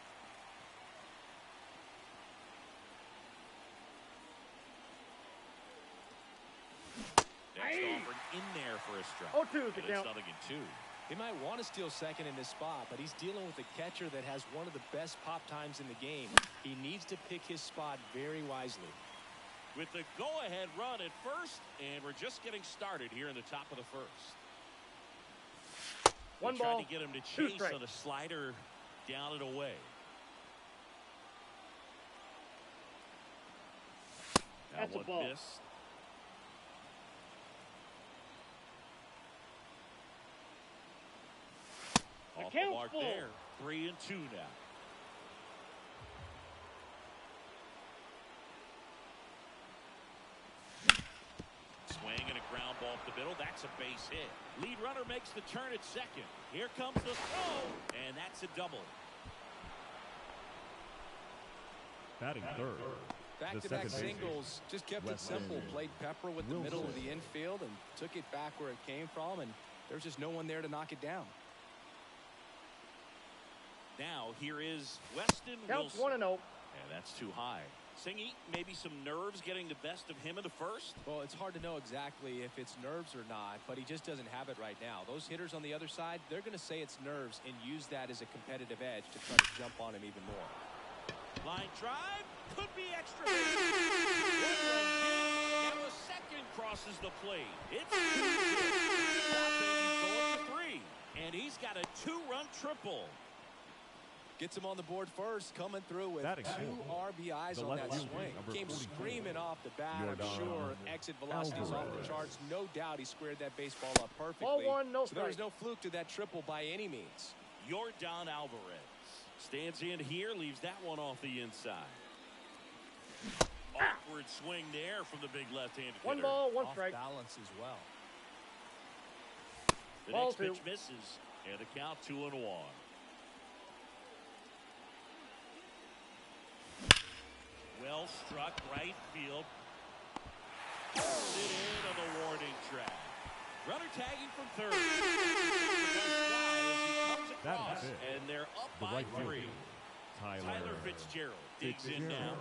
Next offering in there for a strike. 0-2 is the And it's count. 0-2. He might want to steal second in this spot, but he's dealing with a catcher that has one of the best pop times in the game. He needs to pick his spot very wisely. With the go-ahead run at first, and we're just getting started here in the top of the first. One They tried ball, to get him to 2 chase strikes. on a slider down and away. Now That's a one ball. missed. Off the count's mark full. there. 3-2 now. Swing and a ground ball up the middle. That's a base hit. Lead runner makes the turn at second. Here comes the throw, and that's a double. Batting third. Back-to-back second baseman, singles, just kept it Weston simple. Played Pepper with the middle of Wilson. the infield and took it back where it came from, and there's just no one there to knock it down. Now here is Weston Counts Wilson. 1-0. And that's too high. Singy, maybe some nerves getting the best of him in the first. Well, it's hard to know exactly if it's nerves or not, but he just doesn't have it right now. Those hitters on the other side, they're going to say it's nerves and use that as a competitive edge to try to jump on him even more. Line drive, could be extra base. Now a second crosses the plate. It's he's going for 3, and he's got a 2-run triple. Gets him on the board first, coming through with Batting 2 fourth. RBIs The on left that fielder, swing. number Came 44, screaming off the bat, I'm Jordan sure. Exit velocity's off Alvarez. the charts. No doubt he squared that baseball up perfectly. Ball 1, no So there was strike. no fluke to that triple by any means. Jordan Alvarez stands in here, leaves that one off the inside. Awkward swing there from the big left-handed hitter. 1 ball, 1 Off strike. balance as well. The Ball next 2. pitch misses, and the count 2-1. Well struck right field. Sit in on the warning track. Runner tagging from third. That Across, is it. and they're up The by right 3. fielder, Tyler Fitzgerald digs in now.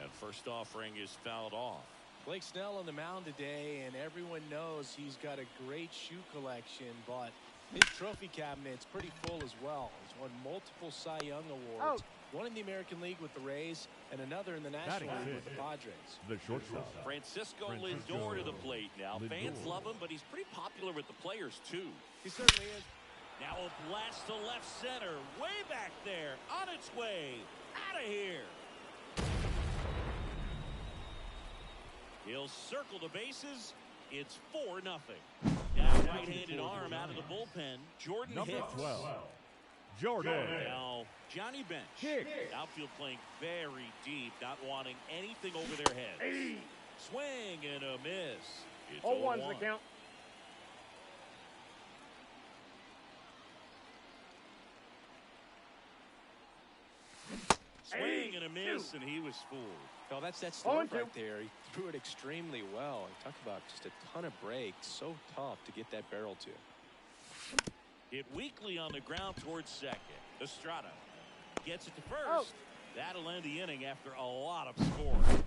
And first offering is fouled off. Blake Snell on the mound today, and everyone knows he's got a great shoe collection, but his trophy cabinet's pretty full as well. He's won multiple Cy Young awards, one in the American League with the Rays, and another in the National League with the Padres. The shortstop. Francisco Lindor to the plate now. Fans Lindor. love him, but he's pretty popular with the players, too. He certainly is. Now a blast to left center. Way back there. On its way. Out of here. He'll circle the bases. It's 4-0. Now right-handed arm out of the bullpen. Jordan Number Hicks. 12. Jordan. Now Johnny Bench. Hicks. Outfield playing very deep, not wanting anything over their heads. Swing and a miss. It's 0-1's 0-1. the count. Swing and a miss, and he was fooled. Well, that's that stuff 0-2. right there. He threw it extremely well. Talk about just a ton of breaks. So tough to get that barrel to. Hit weakly on the ground towards second. Estrada gets it to first. Oh. That'll end the inning after a lot of scoring.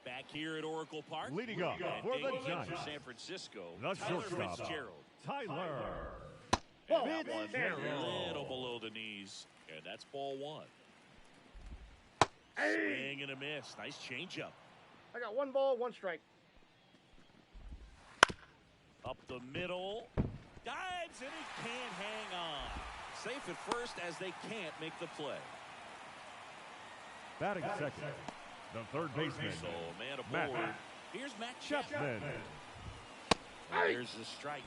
Back here at Oracle Park. Leading up And for the digging in Giants. for San Francisco. The Tyler shortstop, Fitzgerald. Tyler. Ball. And that one Fitzgerald. a little below the knees. And that's ball 1. Hey. Swing and a miss. Nice changeup. I got 1 ball, 1 strike. Up the middle. Dives and he can't hang on. safe at first as they can't make the play. Batting second, the third baseman. So man aboard. Here's Matt Chapman. There's the strike.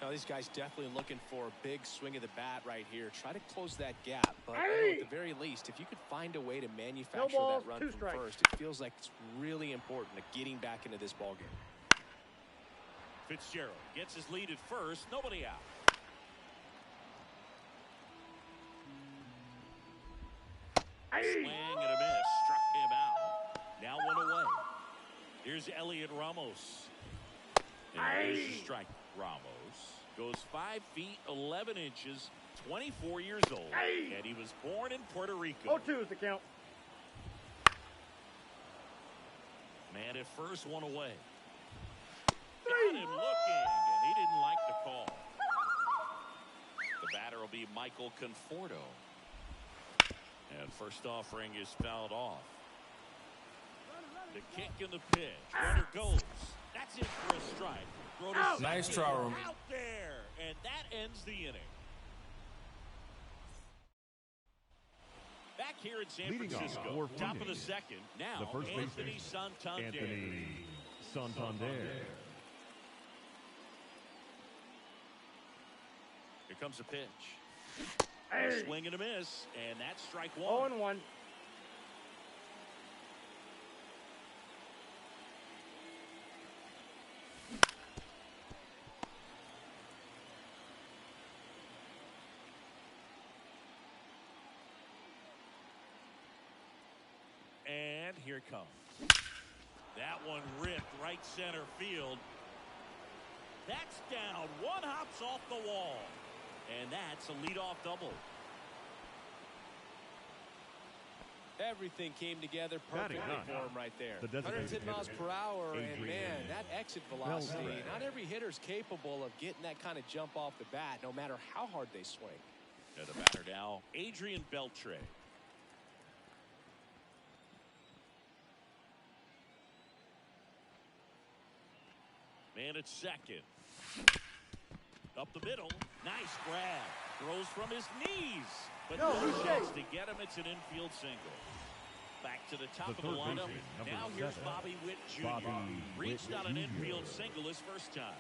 Now, these guys definitely looking for a big swing of the bat right here. Try to close that gap. But at the very least, if you could find a way to manufacture that run from first, it feels like it's really important to getting back into this ballgame. Fitzgerald gets his lead at first. Nobody out. Swing and a miss. Struck him out. Now 1 away. Here's Elliot Ramos. And there's the strike. Ramos goes 5 feet 11 inches, 24 years old, and he was born in Puerto Rico. 0-2 is the count. Man at first, 1 away. Got him looking, and he didn't like the call. The batter will be Michael Conforto. And first offering is fouled off. The kick and the pitch. Runner goes. That's it for a strike. Nice try, room. Out there, and that ends the inning. Back here in San Francisco, top of the second. Now, the first Anthony Santander. Here comes a pitch. A swing and a miss, and that's strike 1. 0-1. And here it comes. That one ripped right center field. That's down. One hops off the wall. And that's a leadoff double. Everything came together perfectly for him right there. 110 miles per hour, and man, that exit velocity, not every hitter's capable of getting that kind of jump off the bat, no matter how hard they swing. And the batter now, Adrian Beltre. Man at second. Up the middle. Nice grab. Throws from his knees. But no chance to get him. It's an infield single. Back to the top of the lineup. Now here's Bobby Witt Jr. Reached on an infield single his first time.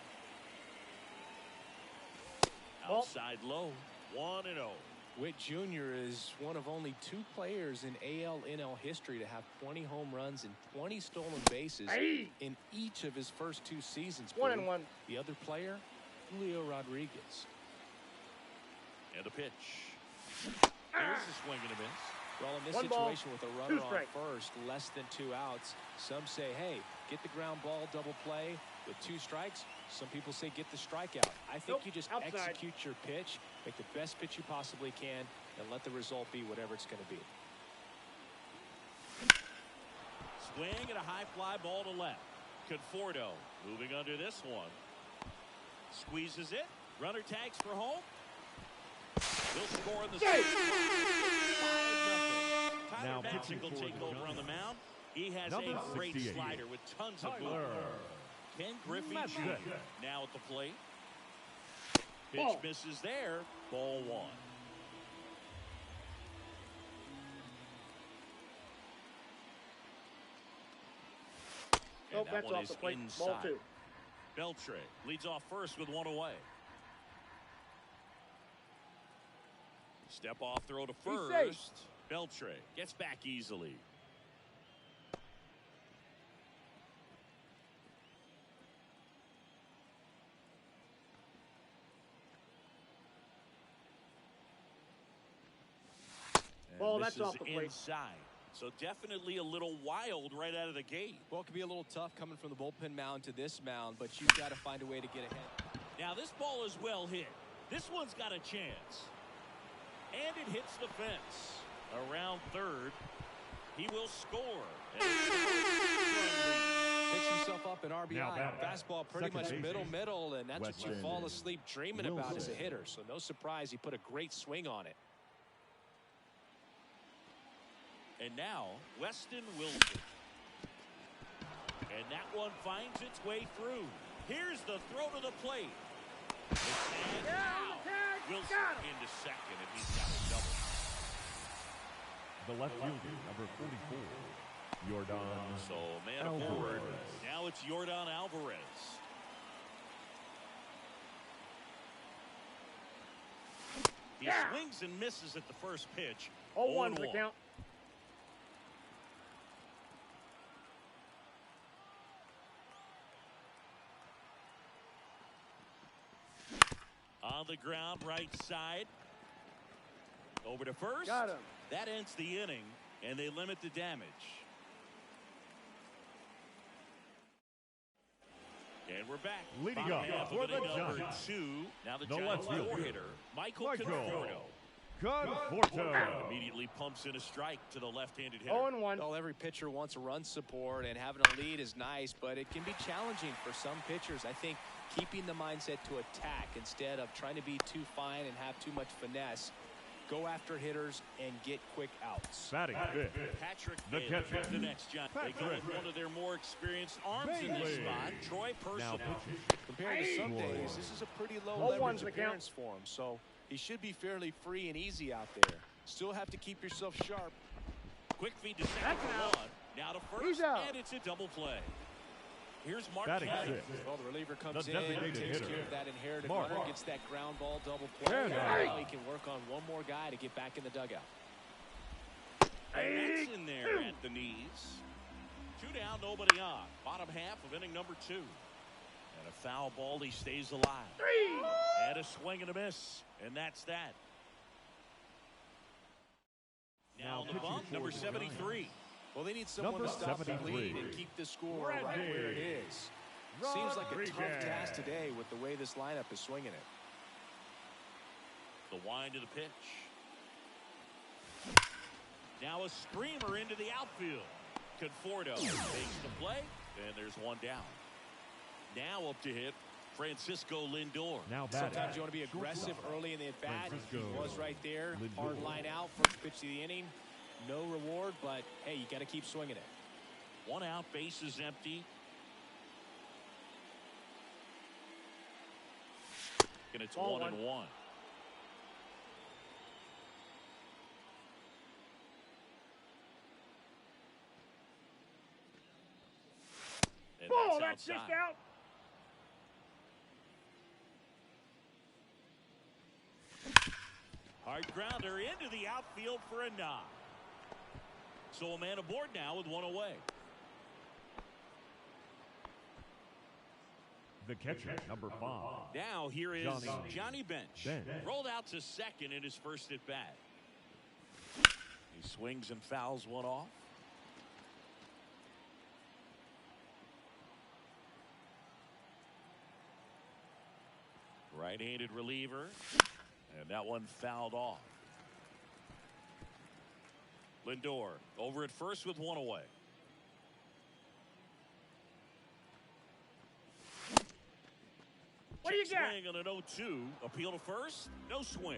Outside low. 1-0. Witt Jr. is one of only 2 players in AL/NL history to have 20 home runs and 20 stolen bases in each of his first 2 seasons. 1-1. The other player, Julio Rodriguez. And a pitch. Here's a swing and a miss. Well, in this situation with a runner on first, less than 2 outs, some say, hey, get the ground ball, double play. With 2 strikes, some people say get the strikeout. I think you just execute your pitch, make the best pitch you possibly can, and let the result be whatever it's going to be. Swing and a high fly ball to left. Conforto moving under this one. Squeezes it. Runner tags for home. He'll score in the second. 5-0. Tyler Matzik will take over on the mound. He has a great slider with tons of movement. Ken Griffey Jr. now at the plate. Pitch misses there. Ball 1. And that one is inside. Ball 2. Beltre leads off first with 1 away. Step off throw to first. Beltre gets back easily. Ball, that's off the plate. Inside. So definitely a little wild right out of the gate. Well, it can be a little tough coming from the bullpen mound to this mound, but you've got to find a way to get ahead. Now this ball is well hit. This one's got a chance. And it hits the fence. Around third. He will score. Picks himself up an RBI. Fastball pretty much middle, and that's what you fall asleep dreaming about as a hitter. So no surprise he put a great swing on it. And now, Weston Wilson. And that one finds its way through. Here's the throw to the plate. It's out. Wilson into second, and he's got a double. The left fielder, number 44, Yordan. So man aboard. Now it's Yordan Alvarez. He swings and misses at the first pitch. 0-1 the count. On the ground, right side. Over to first. Got him. That ends the inning, and they limit the damage. And we're back. Leading up for the Giants. Now the The Giants left fielder, four-hitter, Michael Conforto. Conforto. Immediately pumps in a strike to the left-handed hitter. 0-1. Well, every pitcher wants a run support, and having a lead is nice, but it can be challenging for some pitchers. I think keeping the mindset to attack instead of trying to be too fine and have too much finesse. Go after hitters and get quick outs. Batting fifth, Patrick the Bailey, catcher, the next Giant. They go with one of their more experienced arms in this spot, Troy now Personal. pitching. Compared to some days, this is a pretty low 0-1's leverage the count. appearance for him, so he should be fairly free and easy out there. Still have to keep yourself sharp. Quick feed to second That's for out. one. Now to He's first, out. and it's a double play. Here's Mark Batting Kelly. sixth, Well, the reliever comes The in, designated takes hitter, care of that inherited Mark. runner, gets that ground ball double play. Fair And enough. now he can work on one more guy to get back in the dugout. And that's in there at the knees. 2 down, nobody on. Bottom half of inning number 2. And a foul ball, he stays alive. 3. And a swing and a miss. And that's that. Now on the pitching bump, for number the 73. Well, they need someone Number to stop the 73. bleed and keep the score right where it is. Seems like a tough task today with the way this lineup is swinging it. The wind of the pitch. Now a screamer into the outfield. Conforto takes the play, and there's one down. Now up to hit, Francisco Lindor. Now batting. Sometimes you want to be aggressive early in the at-bat. He Francisco was right there. Lindor. Hard line out, first pitch of the inning. No reward, but hey, you got to keep swinging it. 1 out, bases empty. And it's Ball 1-1. And Ball, that's that's just outside. out. Hard grounder into the outfield for a knock. So a man aboard now with 1 away. The catcher, number 5. Now here is Johnny Bench. Bench. Rolled out to second in his first at bat. He swings and fouls one off. Right-handed reliever. And that one fouled off. Lindor over at first with 1 away. What do you got? Swing on an 0-2. Appeal to first. No swing.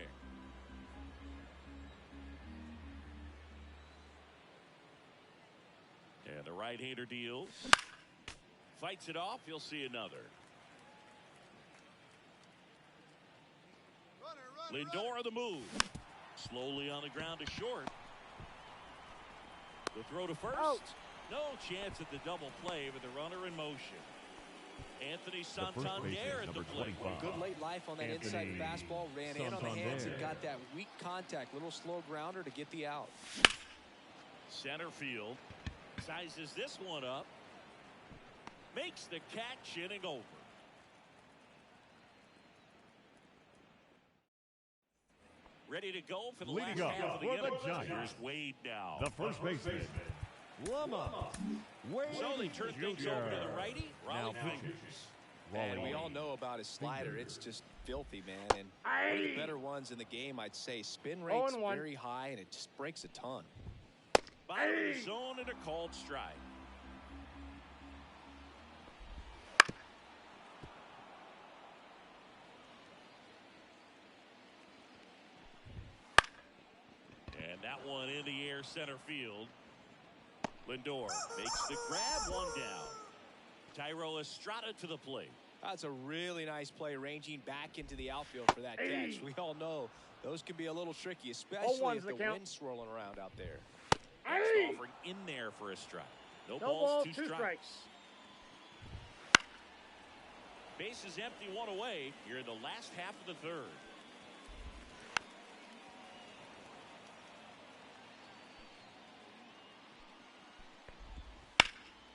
And the right-hander deals. Fights it off. You'll see another. Lindor on the move. Slowly on the ground to short. The throw to first. Out. No chance at the double play with the runner in motion. Anthony The first Santander baseman, at the number plate. 25. Good late life on that inside Anthony fastball. Ran in on the hands and Santander. got that weak contact. Little slow grounder to get the out. Center field. Sizes this one up. Makes the catch, inning over. Ready to go for the Leading last up half of the for the inning. Giants. Here's Wade now. The first baseman, Lama. So they turn things Jr. over to the righty. Now Raleigh pitching. Fingers. And we all know about his slider. It's just filthy, man. And one of the better ones in the game, I'd say. Spin rate's 0-1. very high, and it just breaks a ton. Bottom of the zone and a called strike. And that one in the air center field. Lindor makes the grab, one down. Tyro Estrada to the plate. That's a really nice play, ranging back into the outfield for that catch. We all know those can be a little tricky, especially if the wind's swirling around out there. Next offering in there for a strike. No balls, two strikes. Base is empty, one away. Here in the last half of the third.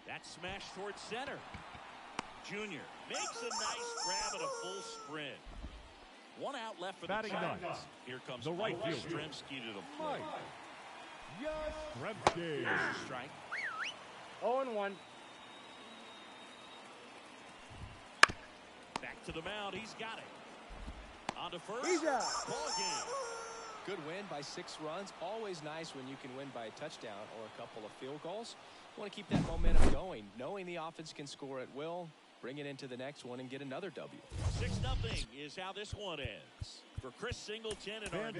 That smash towards center. Junior makes a nice grab at a full sprint. One out left for the Giants. Here comes the right fielder, Yastrzemski to the plate. Yastrzemski. Strike. 0-1. Back to the mound. He's got it. On to first. He's out. Ball game. Good win by 6 runs. Always nice when you can win by a touchdown or a couple of field goals. You want to keep that momentum going, knowing the offense can score at will. Bring it into the next one and get another W. 6-0 is how this one ends. For Chris Singleton and our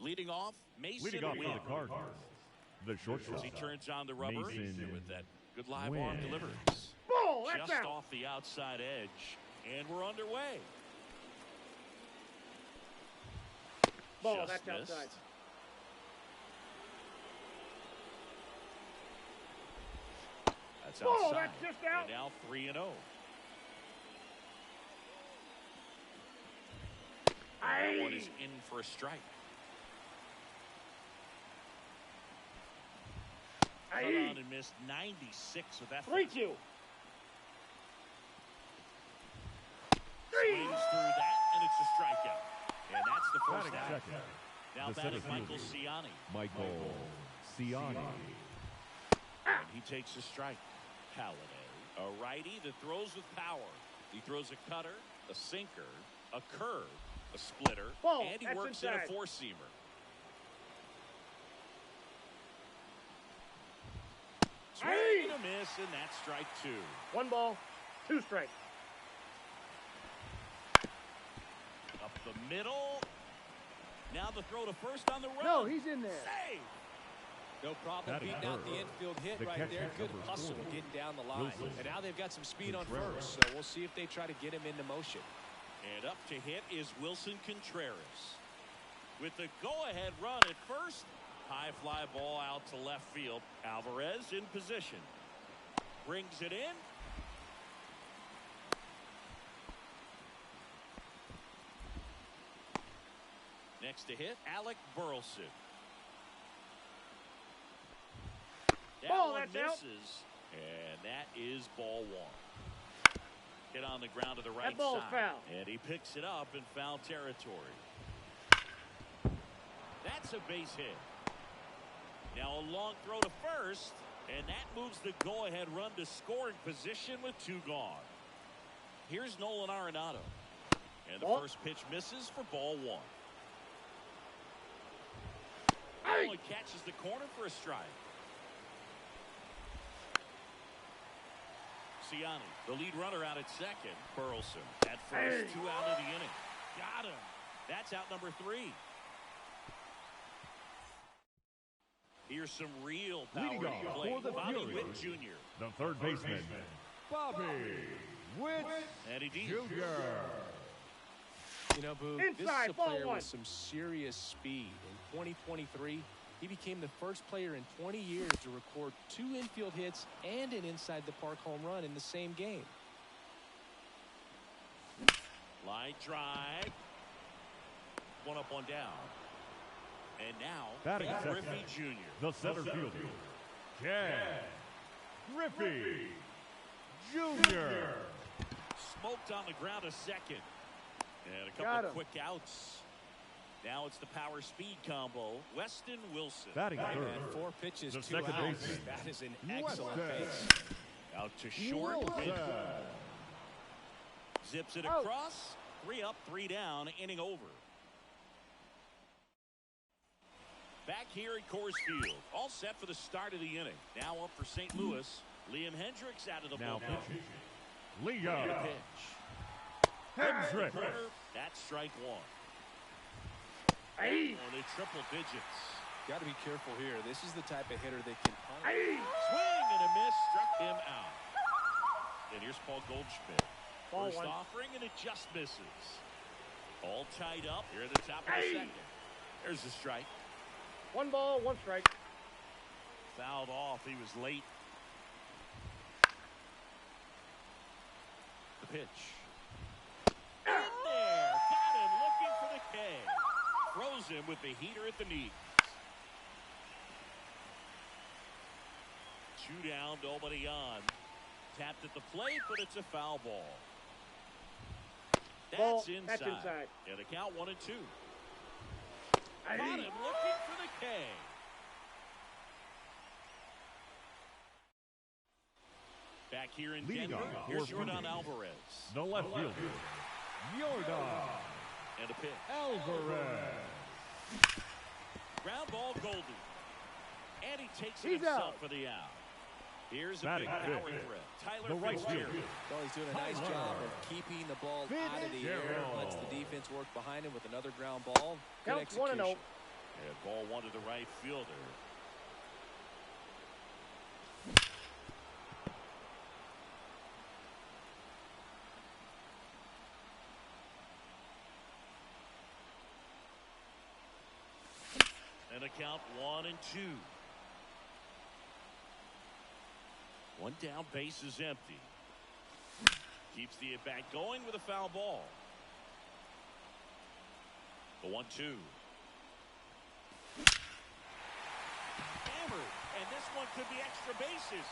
Leading off, Mason Leading off for Wynn. the Cardinals, the shortstop. As he turns on the rubber Mason with that good live Wynn. arm deliveries. Ball, that's Just out. off the outside edge, and we're underway. Ball, Just that's missed. outside. That's Ball, outside. that's just out. And now 3-0. That one is in for a strike. Cut on and missed 96 with that. 3-2. Swings through that, and it's a strikeout. And that's the first Batting out. second, Now the batting center Michael fielder, Ciani. Michael Ciani. And he takes a strike. Halladay, a righty that throws with power. He throws a cutter, a sinker, a curve, a splitter, Ball, and he that's works inside. in a four-seamer. Swing and a miss, and that's strike two. 1 ball, 2 strikes. Up the middle. Now the throw to first on the run. No, he's in there. Save. No problem Batting beating out third. the infield hit The right catcher, there. Good number hustle 40, getting down the line. Wilson. And now they've got some speed on Contreras. first, so we'll see if they try to get him into motion. And up to hit is Wilson Contreras. With the go-ahead run at first. High fly ball out to left field. Alvarez in position. Brings it in. Next to hit, Alec Burleson. That Ball, one that's out. misses, and that is ball one. Hit on the ground to the right That ball's side. foul. And he picks it up in foul territory. That's a base hit. Now a long throw to first, and that moves the go-ahead run to scoring position with 2 gone. Here's Nolan Arenado. And the Ball. first pitch misses for ball one. Only catches the corner for a strike. Ciani, the lead runner out at second. Burleson at first, 2 out of the inning. Got him. That's out number 3. Here's some real power Leading off play. for the Bobby Fury. Witt Jr. The third baseman, Bobby Witt Eddie D. Jr. You know, Boo, Inside, this is a ball player one. with some serious speed. In 2023, he became the first player in 20 years to record 2 infield hits and an inside-the-park home run in the same game. Line drive. 1 up, 1 down. And now, Batting Ken second, Griffey Jr. the center fielder, Ken Griffey Jr. Smoked on the ground a second. And a Got couple him. quick outs. Now it's the power speed combo. Weston Wilson. Batting And third, 4 pitches, the 2 second outs. baseman, That is an excellent Weston base. Out to short. Wilson. Zips it Out. across. 3 up, 3 down. Inning over. Back here at Coors Field. All set for the start of the inning. Now up for St. Louis. Liam Hendricks out of the Now bullpen. pitching, The Liam pitch. Hendricks. Corner. That's strike 1. Hey. On the triple digits. Got to be careful here. This is the type of hitter that can punish. Swing and a miss. Struck him out. And here's Paul Goldschmidt. Ball First 1. offering, and it just misses. All tied up here at the top of the second. There's the strike. 1 ball, 1 strike. Fouled off. He was late. The pitch. In there. Got him looking for the K. Throws him with the heater at the knees. 2 down, nobody on. Tapped at the plate, but it's a foul ball. That's Ball, inside. that's inside. And a count 1 and 2. Got him looking for the K. Back here in Leading Denver, off here's for Jordan Philly. Alvarez. The left fielder, Jordan And a pitch. Alvarez. Ground ball, Goldie. And he takes it He's himself out. for the out. Here's a Batting big power fifth, threat. Tyler the right Fitzgerald. fielder, Well, he's doing a nice Tyler job of keeping the ball out of the air. Fitzgerald. Lets the defense work behind him with another ground ball. Good Counts 1-0. execution. And ball one to the right fielder. And a count 1-2. One down, base is empty. Keeps the at-bat going with a foul ball. The 1-2. Hammered, and this one could be extra bases.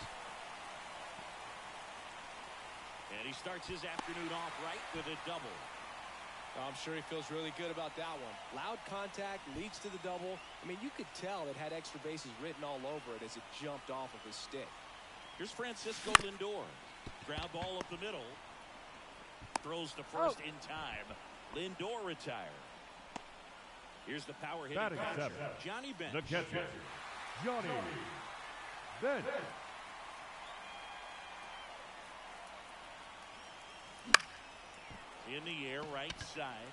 And he starts his afternoon off right with a double. I'm sure he feels really good about that one. Loud contact leads to the double. I mean, you could tell it had extra bases written all over it as it jumped off of his stick. Here's Francisco Lindor. Ground ball up the middle. Throws to first in time. Lindor retired. Here's the power hitting Batting catcher, seven. Johnny Bench. The catcher, Johnny Bench. In the air, right side.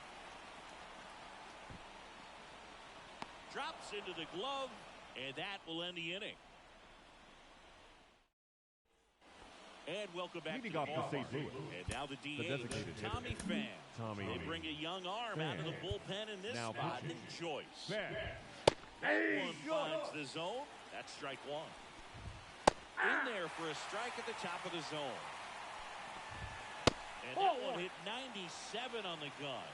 Drops into the glove, and that will end the inning. And welcome back Leading to off the to ballpark. St. Louis, And now the DH, designated hitter, Tommy Pham. Tommy They bring a young arm out of the bullpen in this Now spot, pitching. and Joyce. Bench. That one finds the zone. That's strike one. In there for a strike at the top of the zone. And that one hit 97 on the gun.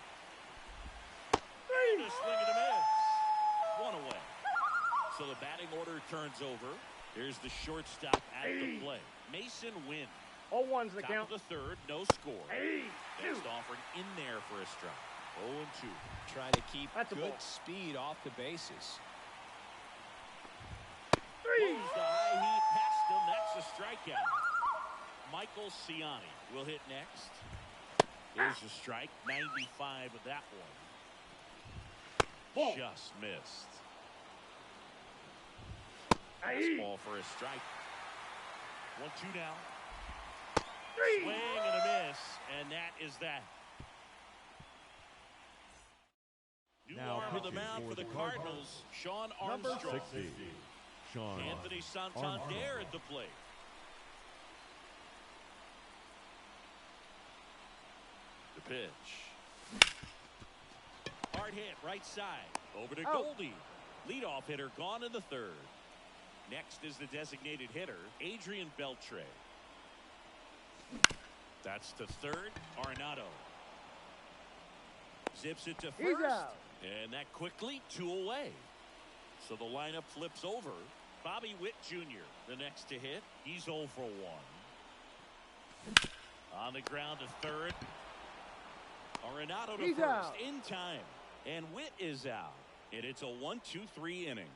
And a swing and a miss. One away. So the batting order turns over. Here's the shortstop at the plate. Mason Wynn. 0-1's the Top count. of the third, no score. Next offered in there for a strike. 0-2. Trying to keep That's a good ball. speed off the bases. Moves the high heat past him. That's a strikeout. Michael Ciani will hit next. There's a strike. 95 of that one. Just missed. Fastball for a strike. 1-2 now. Swing and a miss, and that is that. New Now arm of the pitching mound for for the the Cardinals, Sean Number Armstrong. 60, Sean Anthony Santander Armstrong. at the plate. The pitch. Hard hit, right side. Over to Goldie. Leadoff hitter gone in the third. Next is the designated hitter, Adrian Beltre. That's to third, Arenado. Zips it to He's first. out. And that quickly, 2 away. So the lineup flips over. Bobby Witt Jr., the next to hit. He's 0 for 1. On the ground to third. Arenado to He's first out. in time. And Witt is out. And it's a 1-2-3 inning.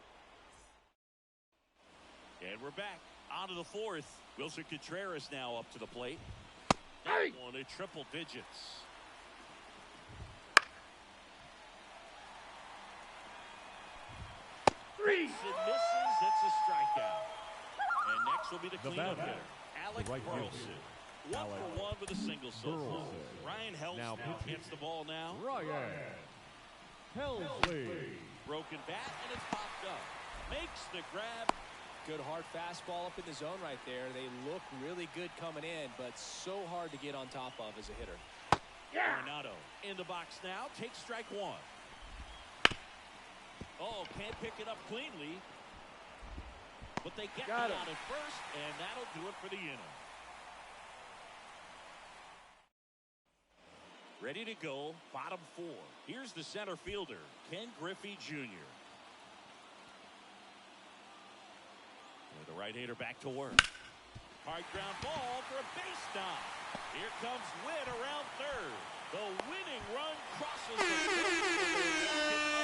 And we're back. On to the fourth. Wilson Contreras now up to the plate. That one at triple digits. It misses. It's a strikeout. And next will be the cleanup batter, hitter, Alec right fielder, Burleson. 1 Alex for 1 with a single so far. Burleson. Ryan Now Helsley pitching. hits the ball now. Ryan Helsley. Broken bat, and it's popped up. Makes the grab. Good hard fastball up in the zone right there. They look really good coming in, but so hard to get on top of as a hitter. Arenado in the box now. Takes strike one. Oh, can't pick it up cleanly. But they get Got it him. out at first, and that'll do it for the inning. Ready to go, bottom 4. Here's the center fielder, Ken Griffey Jr. With the right-hander back to work. Hard ground ball for a base stop. Here comes Witt around third. The winning run crosses the plate.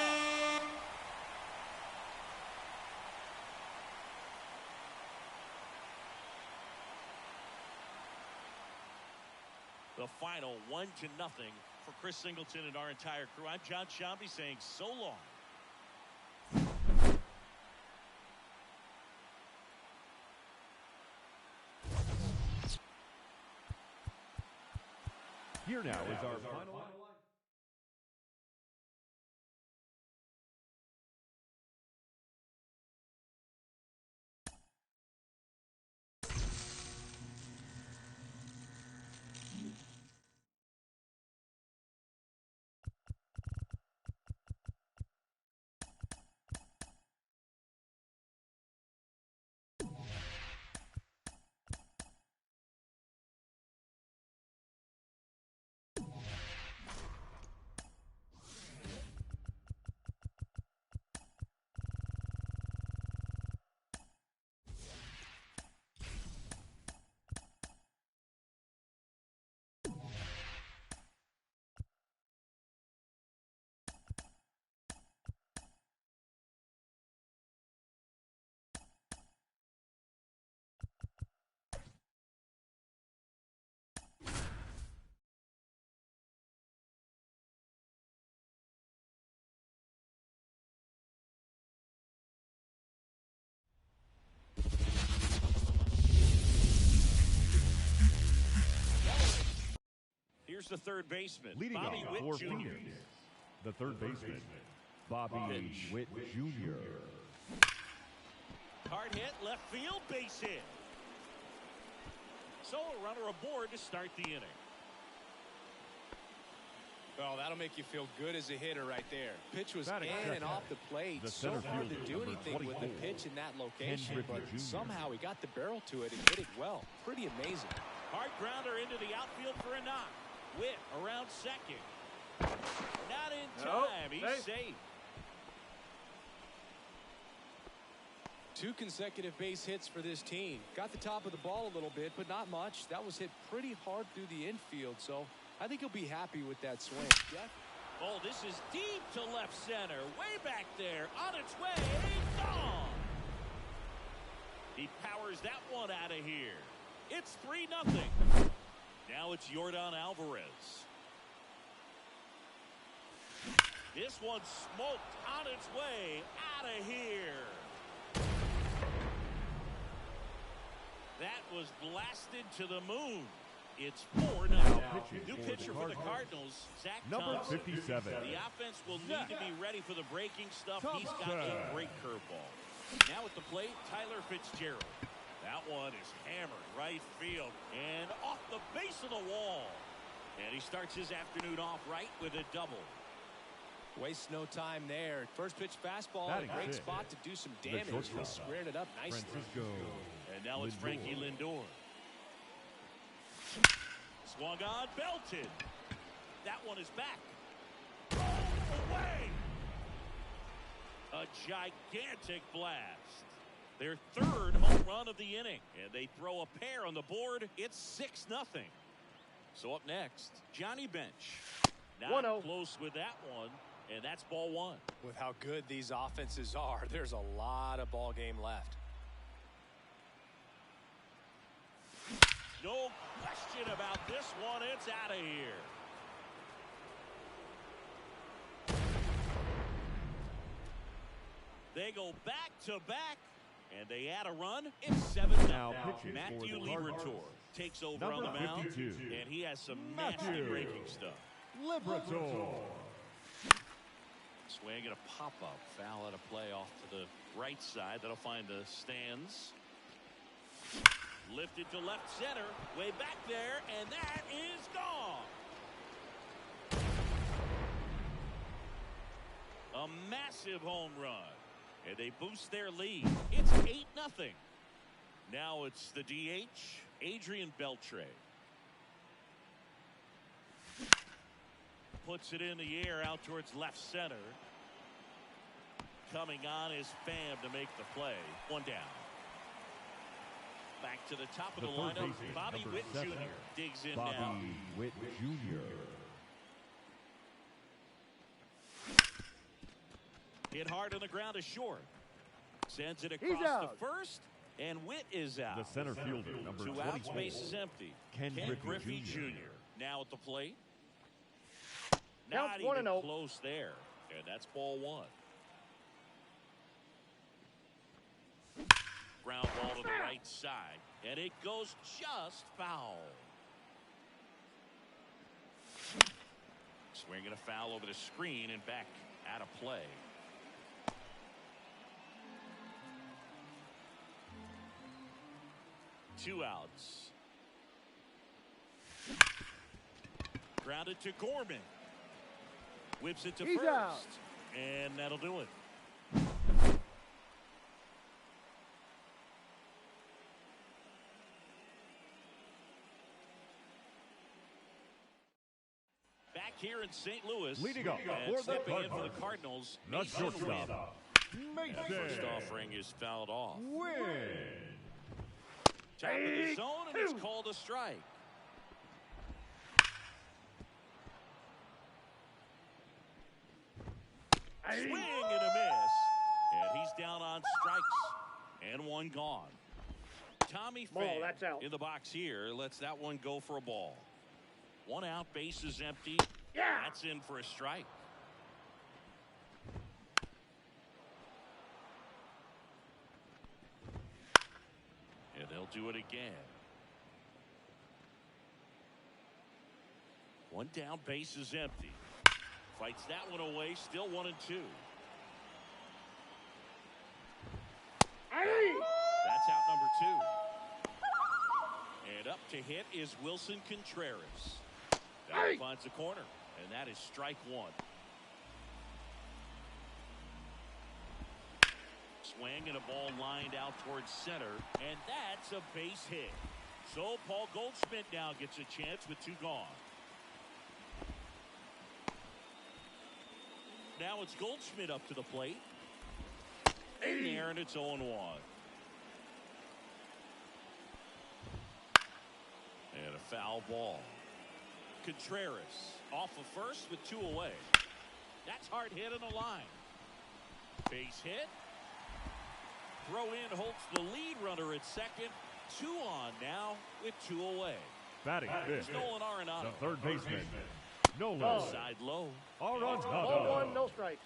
The final 1-0 for Chris Singleton and our entire crew. I'm John Shambi saying so long. Here now is our final Here's the third baseman, Leading Bobby off Witt for Jr. Phoenix, the third baseman, Bobby Witt Jr. Hard hit, left field, base hit. So a runner aboard to start the inning. Well, that'll make you feel good as a hitter right there. Pitch was Batting in and second, off the plate. the So center hard to fielder, do number anything with the 24, pitch in that location, Griffey but Jr. somehow he got the barrel to it and hit it well. Pretty amazing. Hard grounder into the outfield for a knock. Witt around second. Not in time. He's safe. 2 consecutive base hits for this team. Got the top of the ball a little bit, but not much. That was hit pretty hard through the infield, so I think he'll be happy with that swing. Yeah. Oh, this is deep to left center. Way back there. On its way. Gone. He powers that one out of here. It's 3-0. Now it's Yordan Alvarez. This one's smoked on its way out of here. That was blasted to the moon. It's 4-0. New pitcher for the Cardinals, Zach Number Thompson. 57. The offense will need to be ready for the breaking stuff. He's got a great curveball. Now at the plate, Tyler Fitzgerald. That one is hammered right field and off the base of the wall. And he starts his afternoon off right with a double. Wastes no time there. First pitch fastball, a great spot to do some damage. He squared it up nicely. Francisco And now it's Frankie Lindor. Swung on, belted. That one is back. Oh, away! A gigantic blast. Their third home run of the inning. And they throw a pair on the board. It's 6-0. So up next, Johnny Bench. Not 1-0. close with that one. And that's ball 1. With how good these offenses are, there's a lot of ball game left. No question about this one. It's out of here. They go back to back, and they add a run. It's 7-0. Now pitching Matthew for the Cardinals, Liberatore takes over number on the mound, 52, and he has some nasty Matthew breaking stuff. Liberatore. Swing and a pop-up. Foul out of play off to the right side. That'll find the stands. Lifted to left center. Way back there, and that is gone. A massive home run. And they boost their lead. It's 8-0. Now it's the DH, Adrian Beltre. Puts it in the air out towards left center. Coming on is Pham to make the play. One down. Back to the top of the lineup. Bobby Witt Jr. digs in Bobby now. Witt Jr. Hit hard on the ground to short. Sends it He's across out. the first, and Witt is out. The center fielder, number 2 outs, 24, base is empty. Ken Griffey Jr. Jr. now at the plate. Counts Not even 1-0. close there, and that's ball 1. Ground ball to the right side, and it goes just foul. Swinging a foul over the screen and back out of play. Two outs. Grounded to Gorman. Whips it to He's first. out. And that'll do it. Back here in St. Louis. Leading off and for the stepping in for the Cardinals, Cardinals. the Mason Wynn. shortstop, That first Mason offering is fouled off. Wynn. Top of the Take zone, and it's called a strike. Swing and a miss. And he's down on strikes. And one gone. Tommy Ball, Pham that's out. in the box here lets that one go for a ball. One out, base is empty. Yeah. That's in for a strike. And they'll do it again. One down, base is empty. Fights that one away, still 1-2. That's out number 2. And up to hit is Wilson Contreras. That finds the corner, and that is strike 1. Swing and a ball lined out towards center, and that's a base hit. So Paul Goldschmidt now gets a chance with 2 gone. Now it's Goldschmidt up to the plate. In there, and it's 0-1. And a foul ball. Contreras off of first with 2 away. That's hard hit on the line. Base hit. Throw in holds the lead runner at second. 2 on now with 2 away. Batting fifth, Nolan Arenado. the third baseman, Nolan. Side low. Arenado. 1, no strike.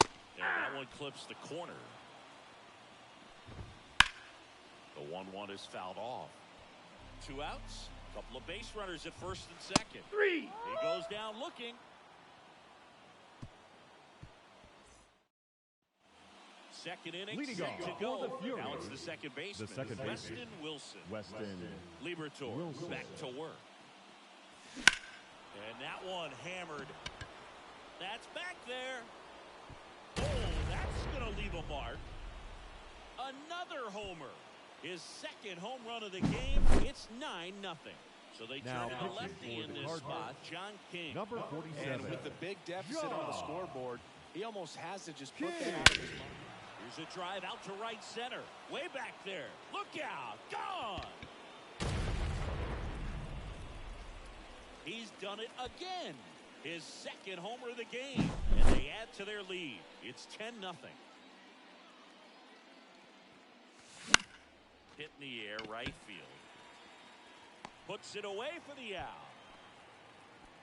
And that one clips the corner. The 1-1 is fouled off. 2 outs. Couple of base runners at first and second. 3. He goes down looking. Second inning, Leading set off to for go. the Fury. Now it's the second baseman, Weston Wilson. Liberatore back to work. And that one hammered. That's back there. Oh, that's going to leave a mark. Another homer. His second home run of the game. It's 9-0. So they turn in a lefty in this spot, John King. Number 47. And with the big deficit on the scoreboard, he almost has to just put that out of his mind. Here's a drive out to right center. Way back there. Look out. Gone. He's done it again. His second homer of the game. And they add to their lead. It's 10-0. Hit in the air, right field. Puts it away for the out.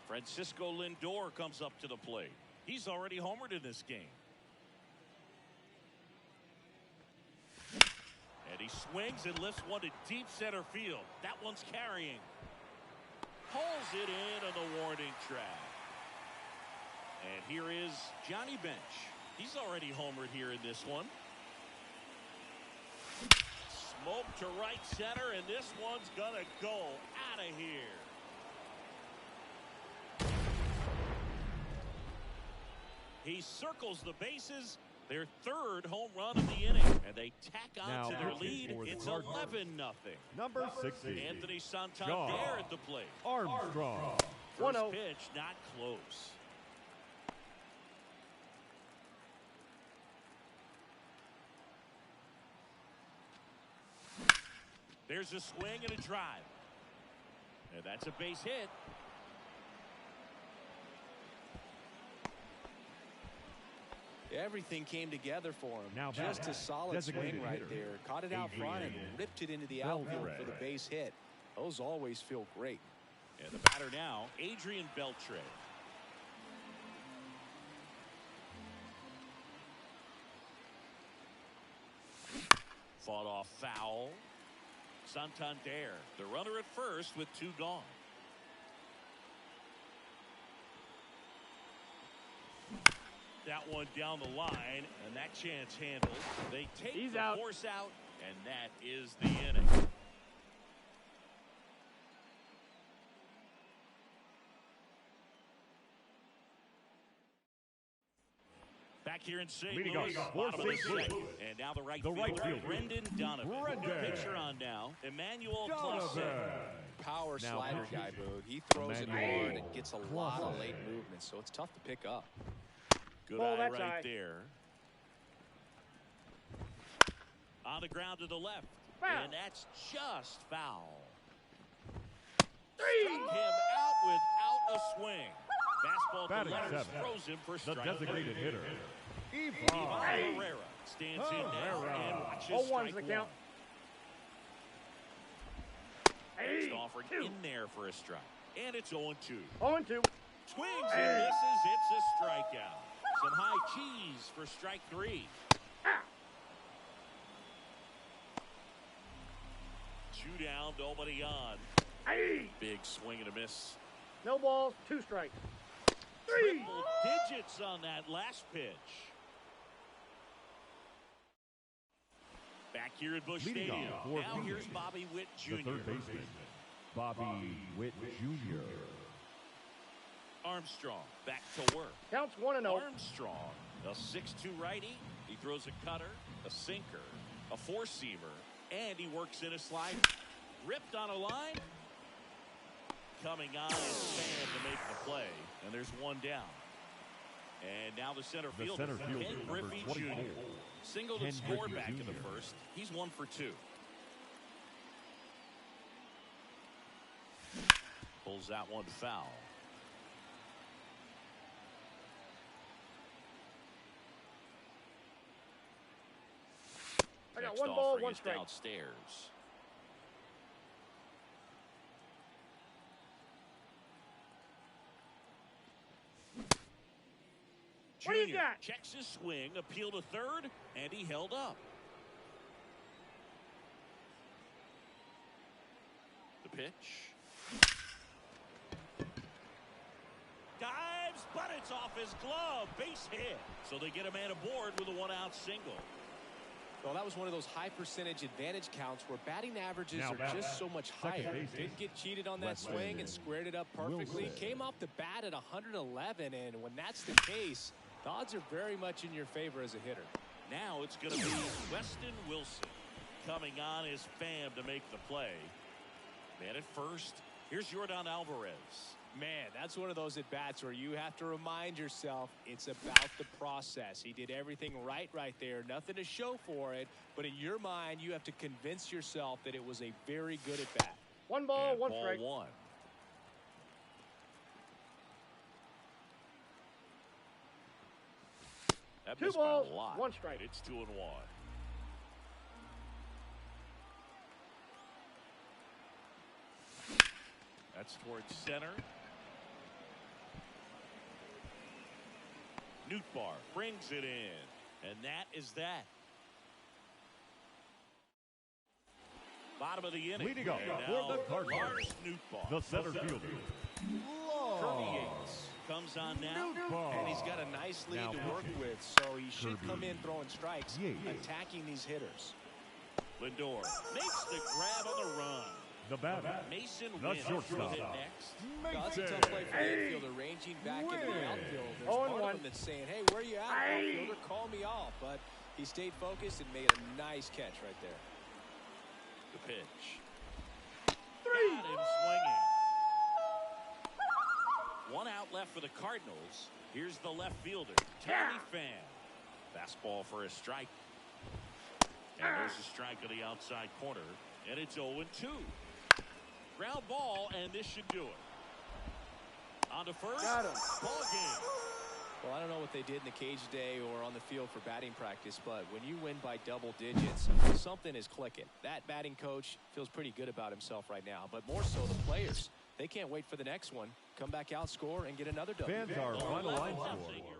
Francisco Lindor comes up to the plate. He's already homered in this game. And he swings and lifts one to deep center field. That one's carrying. Pulls it in on the warning track. And here is Johnny Bench. He's already homered here in this one. Smoke to right center, and this one's gonna go out of here. He circles the bases. Their third home run of the inning, and they tack on to their lead. It's 11-0. Number 60. Anthony Santander at the plate. Armstrong. First pitch, not close. There's a swing and a drive. And that's a base hit. Everything came together for him. Now just a solid swing right there. Caught it out front and ripped it into the outfield for the base hit. Those always feel great. And the batter now, Adrian Beltre. Fought off foul. Santander, the runner at first with 2 gone. That one down the line, and that chance handled. They take the force out, and that is the inning. Back here in St. Louis, bottom of the second. And now the right fielder, Brendan Donovan. Pitcher on now, Emmanuel Clausen. Power slider guy, Boog. He throws it hard and gets a lot of late movement, so it's tough to pick up. Good eye right there. On the ground to the left. And that's just foul. Struck him out without a swing. Fastball to left, throws him for strike. The designated hitter, Ivan Herrera stands in now and watches strike the count. Next offered in there for a strike. And it's 0-2. 0-2. Swings and misses. It's a strikeout. Some high cheese for strike 3. 2 down, nobody on. Big swing and a miss. No balls, 2 strikes. Triple digits on that last pitch. Back here at Busch Leading Stadium. off for Now Phoenix, here's Bobby Witt Jr. The third baseman, Bobby Witt Jr. Armstrong back to work. Counts 1-0. Armstrong, a 6'2 righty. He throws a cutter, a sinker, a 4-seamer, and he works in a slider. Ripped on a line. Coming on is Sam to make the play, and there's one down. And now the center fielder, Ken Griffey Jr. Singled and scored back in the first. He's 1 for 2. Pulls that one foul. I got Next 1 ball, offering 1 is strike. downstairs. What do you Junior got? checks his swing, appeal to third, and he held up. The pitch. Dives, but it's off his glove. Base hit. So they get a man aboard with a 1-out single. Well, that was one of those high percentage advantage counts where batting averages are just so much higher. Didn't get cheated on that swing and squared it up perfectly. Came off the bat at 111, and when that's the case, the odds are very much in your favor as a hitter. Now it's going to be Weston Wilson. Coming on is Pham to make the play. Man at first, here's Yordan Alvarez. Man, that's one of those at-bats where you have to remind yourself it's about the process. He did everything right there. Nothing to show for it. But in your mind, you have to convince yourself that it was a very good at-bat. 1 ball, And 1 ball strike. 1. That 2 missed by balls, a lot. 1 strike. It's 2-1. That's towards center. Nootbaar brings it in, and that is that. Bottom of the inning. Leading up And for now the Cardinals, Lars Nootbaar. the center fielder, Yates comes on now. And he's got a nice lead Now to work pitching. with, so he should come in throwing strikes, Yates. attacking these hitters. Lindor makes the grab on the run. the batter, Mason the Wynn will shortstop, hit next. That's a tough play for the infielder, ranging back into the outfield. There's part of him that's saying, hey, where you at, outfielder? Call me off. But he stayed focused and made a nice catch right there. The pitch. Got him swinging. 1 out left for the Cardinals. Here's the left fielder, Tommy Pham. Fastball for a strike. And there's a strike on the outside corner. And it's 0-2. Ground ball, and this should do it. On to first. Got him. Ball game. Well, I don't know what they did in the cage today or on the field for batting practice, but when you win by double digits, something is clicking. That batting coach feels pretty good about himself right now, but more so the players. They can't wait for the next one. Come back out, score, and get another W. fans are final line 11-0. score.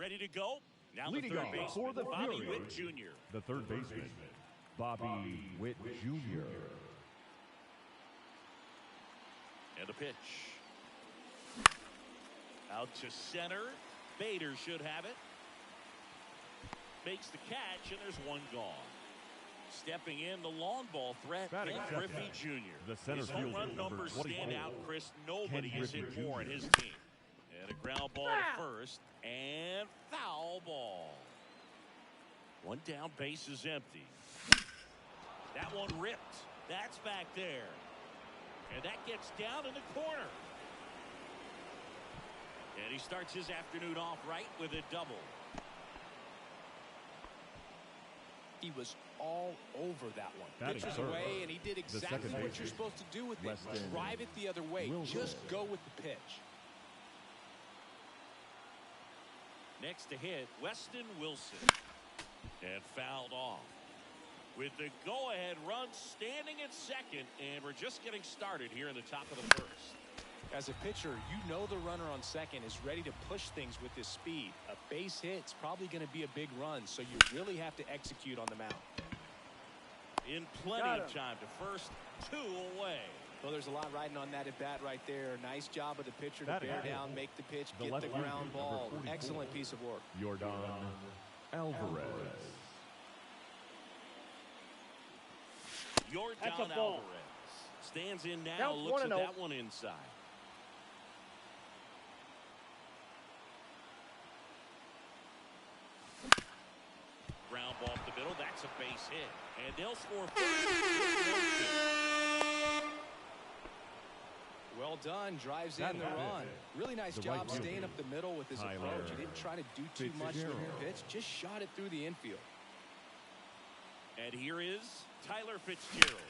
ready to go. Now Leading the third off baseman, for the Bobby Fury. Witt Jr. The third baseman, Bobby Witt Jr. And a pitch. Out to center. Bader should have it. Makes the catch, and there's one gone. Stepping in, the long ball threat, Ken Batting Griffey second. Jr. The center His home fielder, run number numbers 24, stand out, Chris. Nobody Ken has hit Griffey more in Jr. his team. And a ground ball to first, and foul ball. One down, base is empty. That one ripped. That's back there. And that gets down in the corner. And he starts his afternoon off right with a double. He was all over that one. Batting Pitcher's third. away, and he did exactly second what baseman, you're supposed to do with it. Weston Drive it the other way. Wilson. Just go with the pitch. Next to hit, Weston Wilson. And fouled off. With the go-ahead run standing at second, and we're just getting started here in the top of the first. As a pitcher, you know the runner on second is ready to push things with his speed. A base hit's probably going to be a big run, so you really have to execute on the mound. In plenty of time to first, 2 away. Well, there's a lot riding on that at bat right there. Nice job of the pitcher to Batting bear fifth. down, make the pitch, The get left the fielder, ground number ball. 44. Excellent piece of work. Yordan Alvarez. That's a Yordan ball. Alvarez stands in now, Counts looks at 1-0. that one inside. Ground ball up the middle, that's a base hit. And they'll score first. Well done. Drives in Batting the fifth. run. Really nice The job right fielder, staying up the middle with his Tyler approach. He didn't try to do too much with the Fitzgerald. pitch. Just shot it through the infield. And here is Tyler Fitzgerald.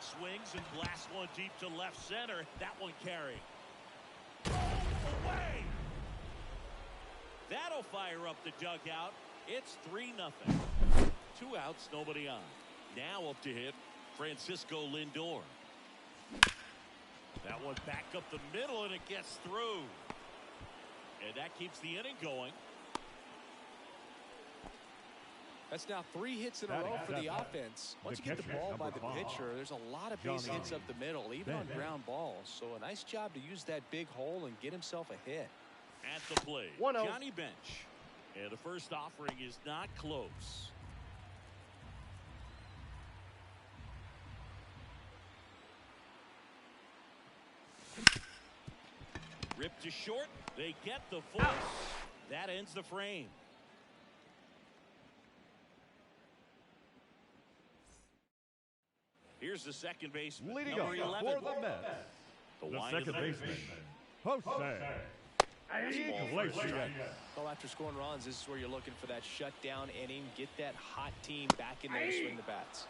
Swings and blasts one deep to left center. That one carrying. Away! That'll fire up the dugout. It's 3-0. 2 outs, nobody on. Now up to hit, Francisco Lindor. That one back up the middle, and it gets through. And that keeps the inning going. That's now 3 hits in a Batting row for the seventh. offense. Once The you get the catcher, ball by number the 5, pitcher, there's a lot of base Johnny hits up the middle, even on Bench. ground balls. So a nice job to use that big hole and get himself a hit. At the plate, 1-0. Johnny Bench. And the first offering is not close. Ripped to short. They get the force. That ends the frame. Here's the second baseman, Leading number off 11. for the Mets, The the wind of second the baseman, Jose Iglesias. Well, after scoring runs, this is where you're looking for that shutdown inning. Get that hot team back in there to swing the bats.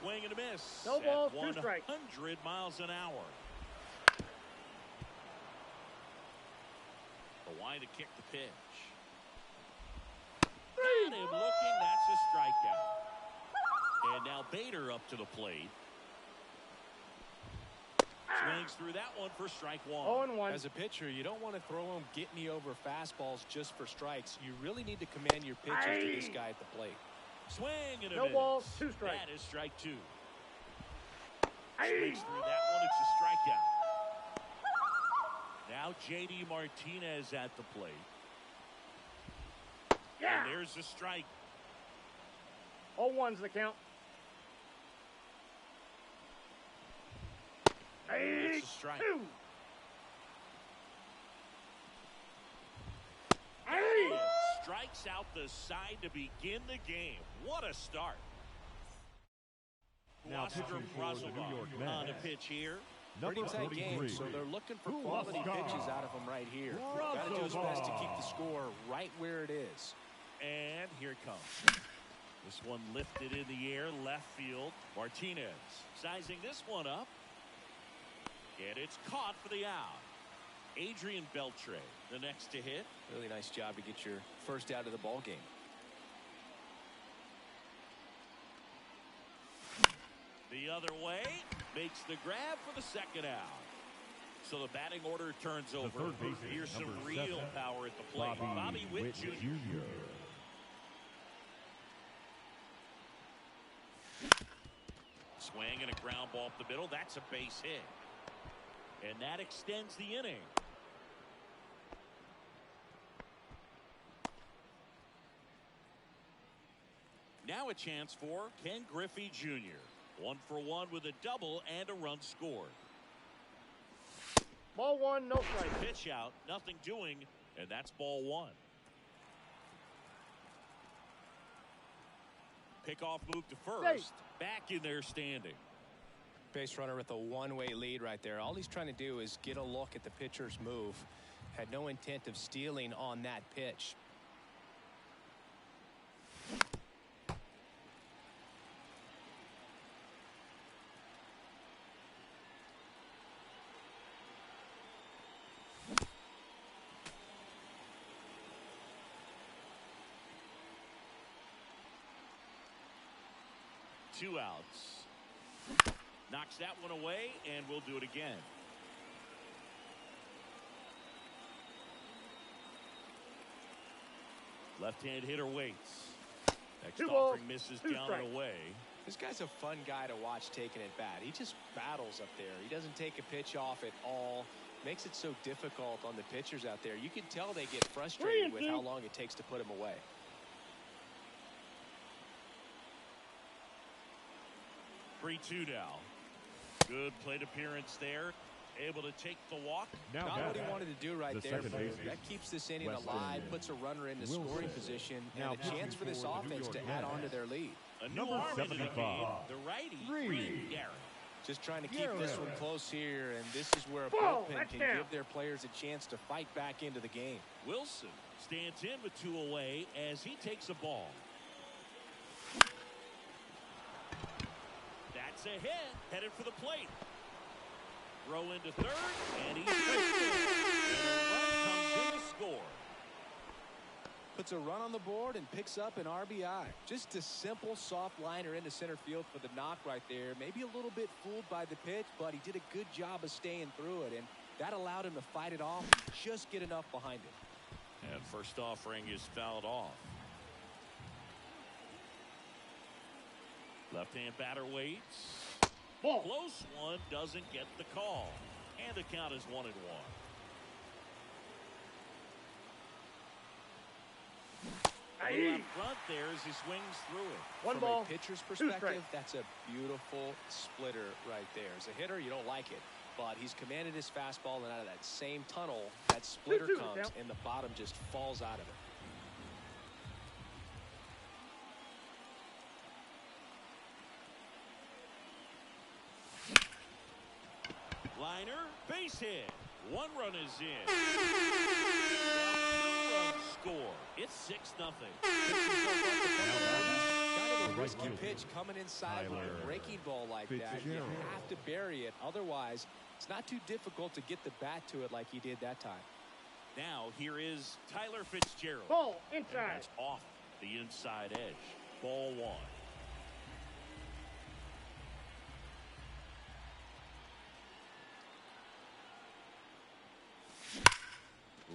Swing and a miss. No at balls, 2 strikes. 100 miles an hour. The wind to kick the pitch. Got him looking. That's a strikeout. And now Bader up to the plate. Swings through that one for strike 1. 0-1. As a pitcher, you don't want to throw him get-me-over fastballs just for strikes. You really need to command your pitches to this guy at the plate. Swing and a No miss. balls, 2 strikes. That is strike 2. Swings through that one. It's a strikeout. Now J.D. Martinez at the plate. Yeah. And there's the strike. 0-1's the count. It's a strike. 2. Strikes out the side to begin the game. What a start. Now Oscar pitching for the New York Brazovar on a Mets, pitch here. Pretty number tight game, 43. so they're looking for Who quality lost pitches God? out of him right here. Got to do his best to keep the score right where it is. And here it comes. This one lifted in the air, left field. Martinez sizing this one up. And it's caught for the out. Adrian Beltre, the next to hit. Really nice job to get your first out of the ball game. The other way, makes the grab for the second out. So the batting order turns over. third baseman, Here's some number real 7, power at the plate. Bobby Witt Jr. Swing and a ground ball up the middle. That's a base hit. And that extends the inning. Now a chance for Ken Griffey Jr. 1 for 1 with a double and a run scored. Ball 1, no strike. Pitch out, nothing doing, and that's ball 1. Pickoff move to first. Back in there standing. Base runner with a one-way lead right there. All he's trying to do is get a look at the pitcher's move. Had no intent of stealing on that pitch. Two outs. Knocks that one away, and we'll do it again. Left-hand hitter waits. Next offering misses down and away. This guy's a fun guy to watch taking at bat. He just battles up there. He doesn't take a pitch off at all. Makes it so difficult on the pitchers out there. You can tell they get frustrated with how long it takes to put him away. 3-2 now. Good plate appearance there. Able to take the walk. Not what he wanted to do right there, but that keeps this inning alive, puts a runner into scoring position, and a chance for this offense to add on to their lead. A new arm into the game, the righty, Reed Garrett. Just trying to keep this one close here, and this is where a bullpen can give their players a chance to fight back into the game. Wilson stands in with 2 away as he takes a ball. That's a hit, headed for the plate. Throw into third, and he's and a run comes in to score. Puts a run on the board and picks up an RBI. Just a simple soft liner into center field for the knock right there. Maybe a little bit fooled by the pitch, but he did a good job of staying through it, and that allowed him to fight it off and just get enough behind it. And first offering is fouled off. Left-hand batter waits. Ball. Close one, doesn't get the call. And the count is 1-1. Up front there as he swings through it. One From ball, a pitcher's perspective, that's a beautiful splitter right there. As a hitter, you don't like it, but he's commanded his fastball, and out of that same tunnel, that splitter comes, and the bottom just falls out of it. Liner, base hit. 1 run is in. 2-run score. It's 6-0. Kind of a risky pitch coming inside with a breaking ball like that. You have to bury it. Otherwise, it's not too difficult to get the bat to it like he did that time. Now here is Tyler Fitzgerald. Ball inside. That's off the inside edge. Ball 1.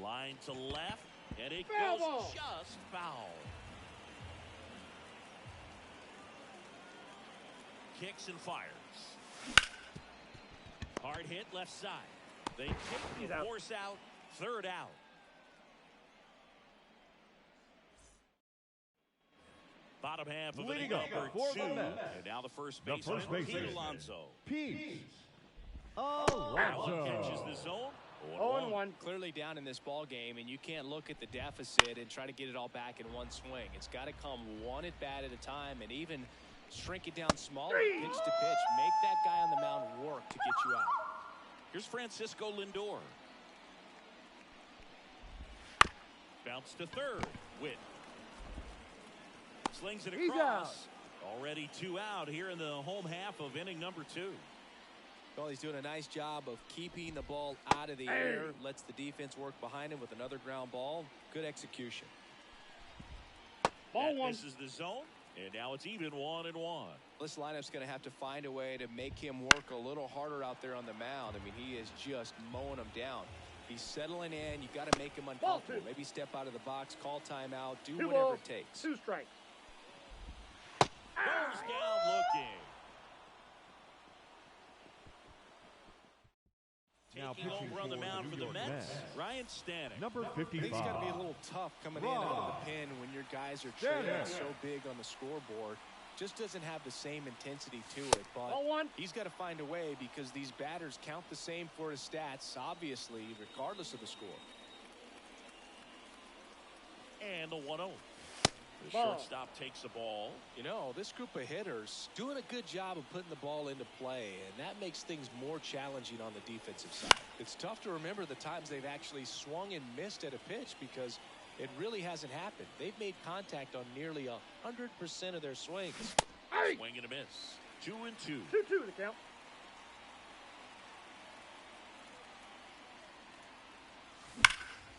Line to left, and it goes just foul. Kicks and fires. Hard hit left side. They kick the force out. 3rd out. Bottom half of inning number 2. And now the first baseman, Pete Alonso. Pete Alonso catches the zone. 0-1. Clearly down in this ball game, and you can't look at the deficit and try to get it all back in one swing. It's got to come one at bat at a time, and even shrink it down smaller, pitch to pitch. Make that guy on the mound work to get you out. Here's Francisco Lindor. Bounce to third. Witt slings it across. Already 2 out here in the home half of inning number 2. Well, he's doing a nice job of keeping the ball out of the air. Lets the defense work behind him with another ground ball. Good execution. Ball 1. This is the zone. And now it's even 1-1. This lineup's going to have to find a way to make him work a little harder out there on the mound. I mean, he is just mowing them down. He's settling in. You got to make him uncomfortable. Maybe step out of the box, call timeout, do whatever it takes. 2 strikes. Goes down looking. Now Taking pitching over on the for mound the for New the York Mets, Mets. Ryan Stanek. Number I think 55. it's got to be a little tough coming in out of the pen when your guys are trailing so big on the scoreboard. Just doesn't have the same intensity to it, but 0-1. he's got to find a way because these batters count the same for his stats, obviously, regardless of the score. And the 1-0. The Ball. shortstop takes the ball. You know, this group of hitters doing a good job of putting the ball into play, and that makes things more challenging on the defensive side. It's tough to remember the times they've actually swung and missed at a pitch because it really hasn't happened. They've made contact on nearly 100% of their swings. Hey! Swing and a miss. 2-2. 2-2 the count.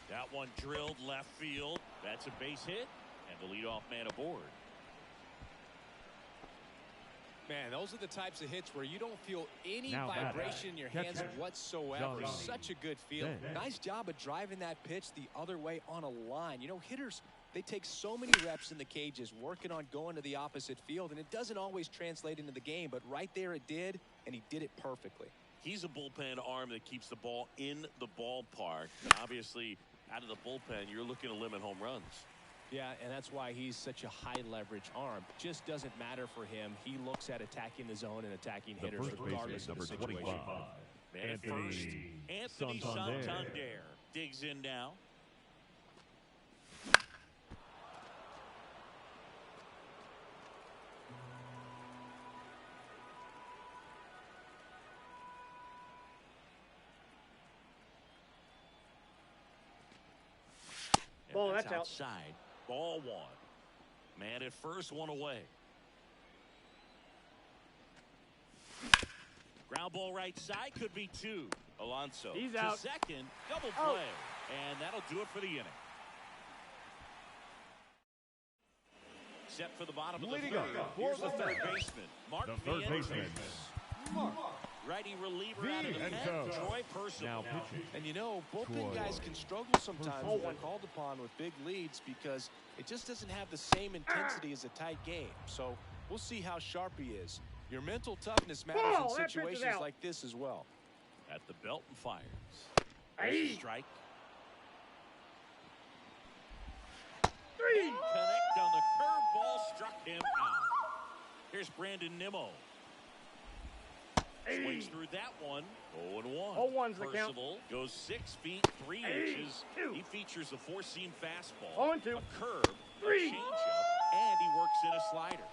That one drilled left field. That's a base hit. And the leadoff man aboard. Man, those are the types of hits where you don't feel any Now vibration in your hands catcher, whatsoever. Johnny Such a good feeling. Ben. Nice job of driving that pitch the other way on a line. You know, hitters, they take so many reps in the cages working on going to the opposite field, and it doesn't always translate into the game, but right there it did, and he did it perfectly. He's a bullpen arm that keeps the ball in the ballpark. And obviously, out of the bullpen, you're looking to limit home runs. Yeah, and that's why he's such a high leverage arm. Just doesn't matter for him. He looks at attacking the zone and attacking The hitters first regardless baseman, of the number situation. 25. Man at first, Anthony Santander digs in now. And Ball, that's out. outside. Ball 1. Man at first, 1 away. Ground ball right side, could be 2. Alonso He's to out. second, double Oh. play, and that'll do it for the inning. Set for the bottom of the Leading third. up Here's for the the third Mets. baseman, Mark The third baseman. Righty reliever out of the and pen, coach. Troy Percival. Now pitching. And you know, bullpen Troy. guys can struggle sometimes when they're called upon with big leads because it just doesn't have the same intensity as a tight game. So we'll see how sharp he is. Your mental toughness matters Ball, in that pitch is situations out. like this as well. At the belt and fires. Hey. Strike. 3. Connect on the curveball, struck him out. Here's Brandon Nimmo. Swings through that one. 0-1. 0-1's the count. Percival goes 6 feet 3 inches. 2. He features a 4-seam fastball, 0-2. a curve, 3. a changeup, and he works in a slider.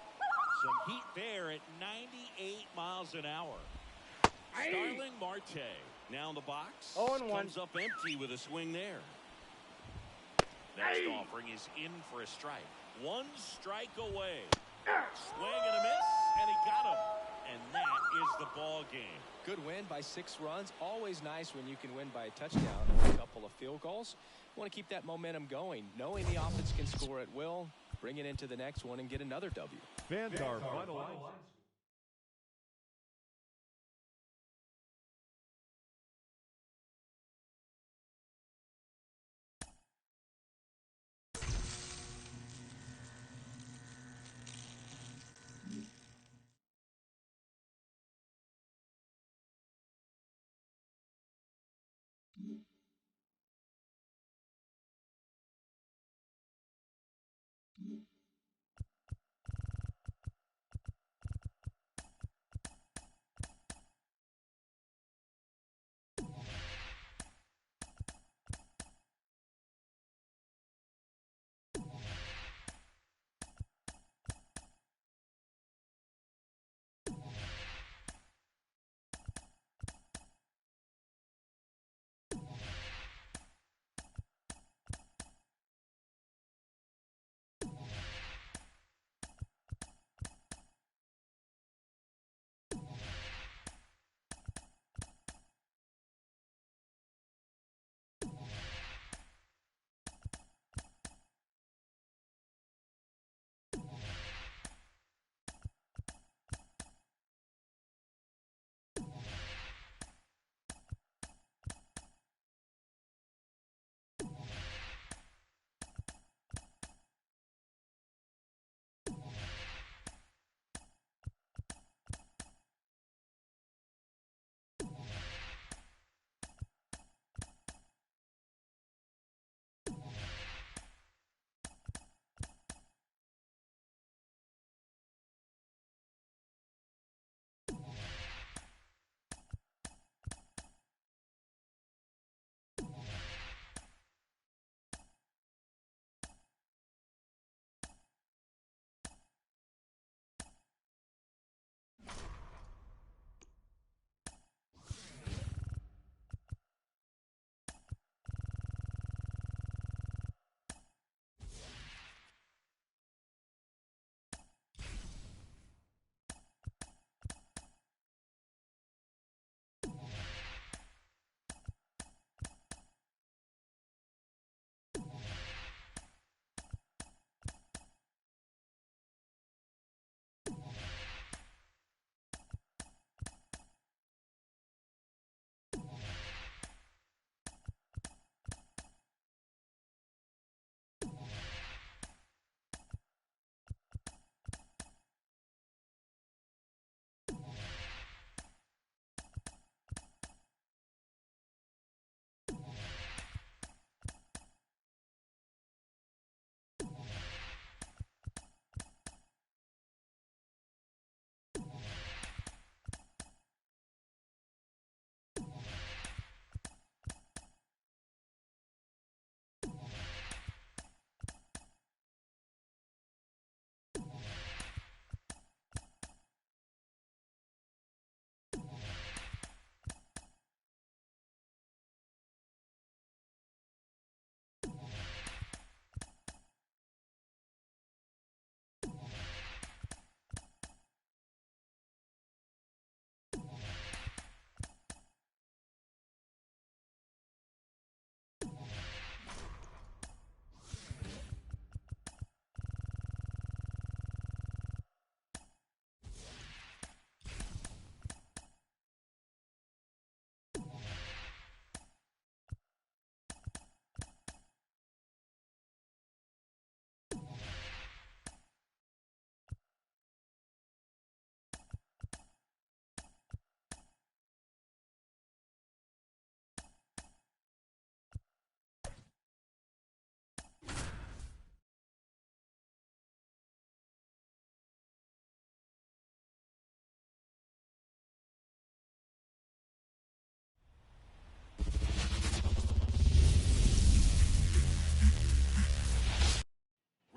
Some heat there at 98 miles an hour. Starling Marte now in the box. 0-1. Comes up empty with a swing there. Next offering is in for a strike. 1 strike away. Swing and a miss, and he got him. And that is the ball game. Good win by 6 runs. Always nice when you can win by a touchdown or a couple of field goals. Want to keep that momentum going, knowing the offense can score at will, bring it into the next one and get another W. Fans are finalizing.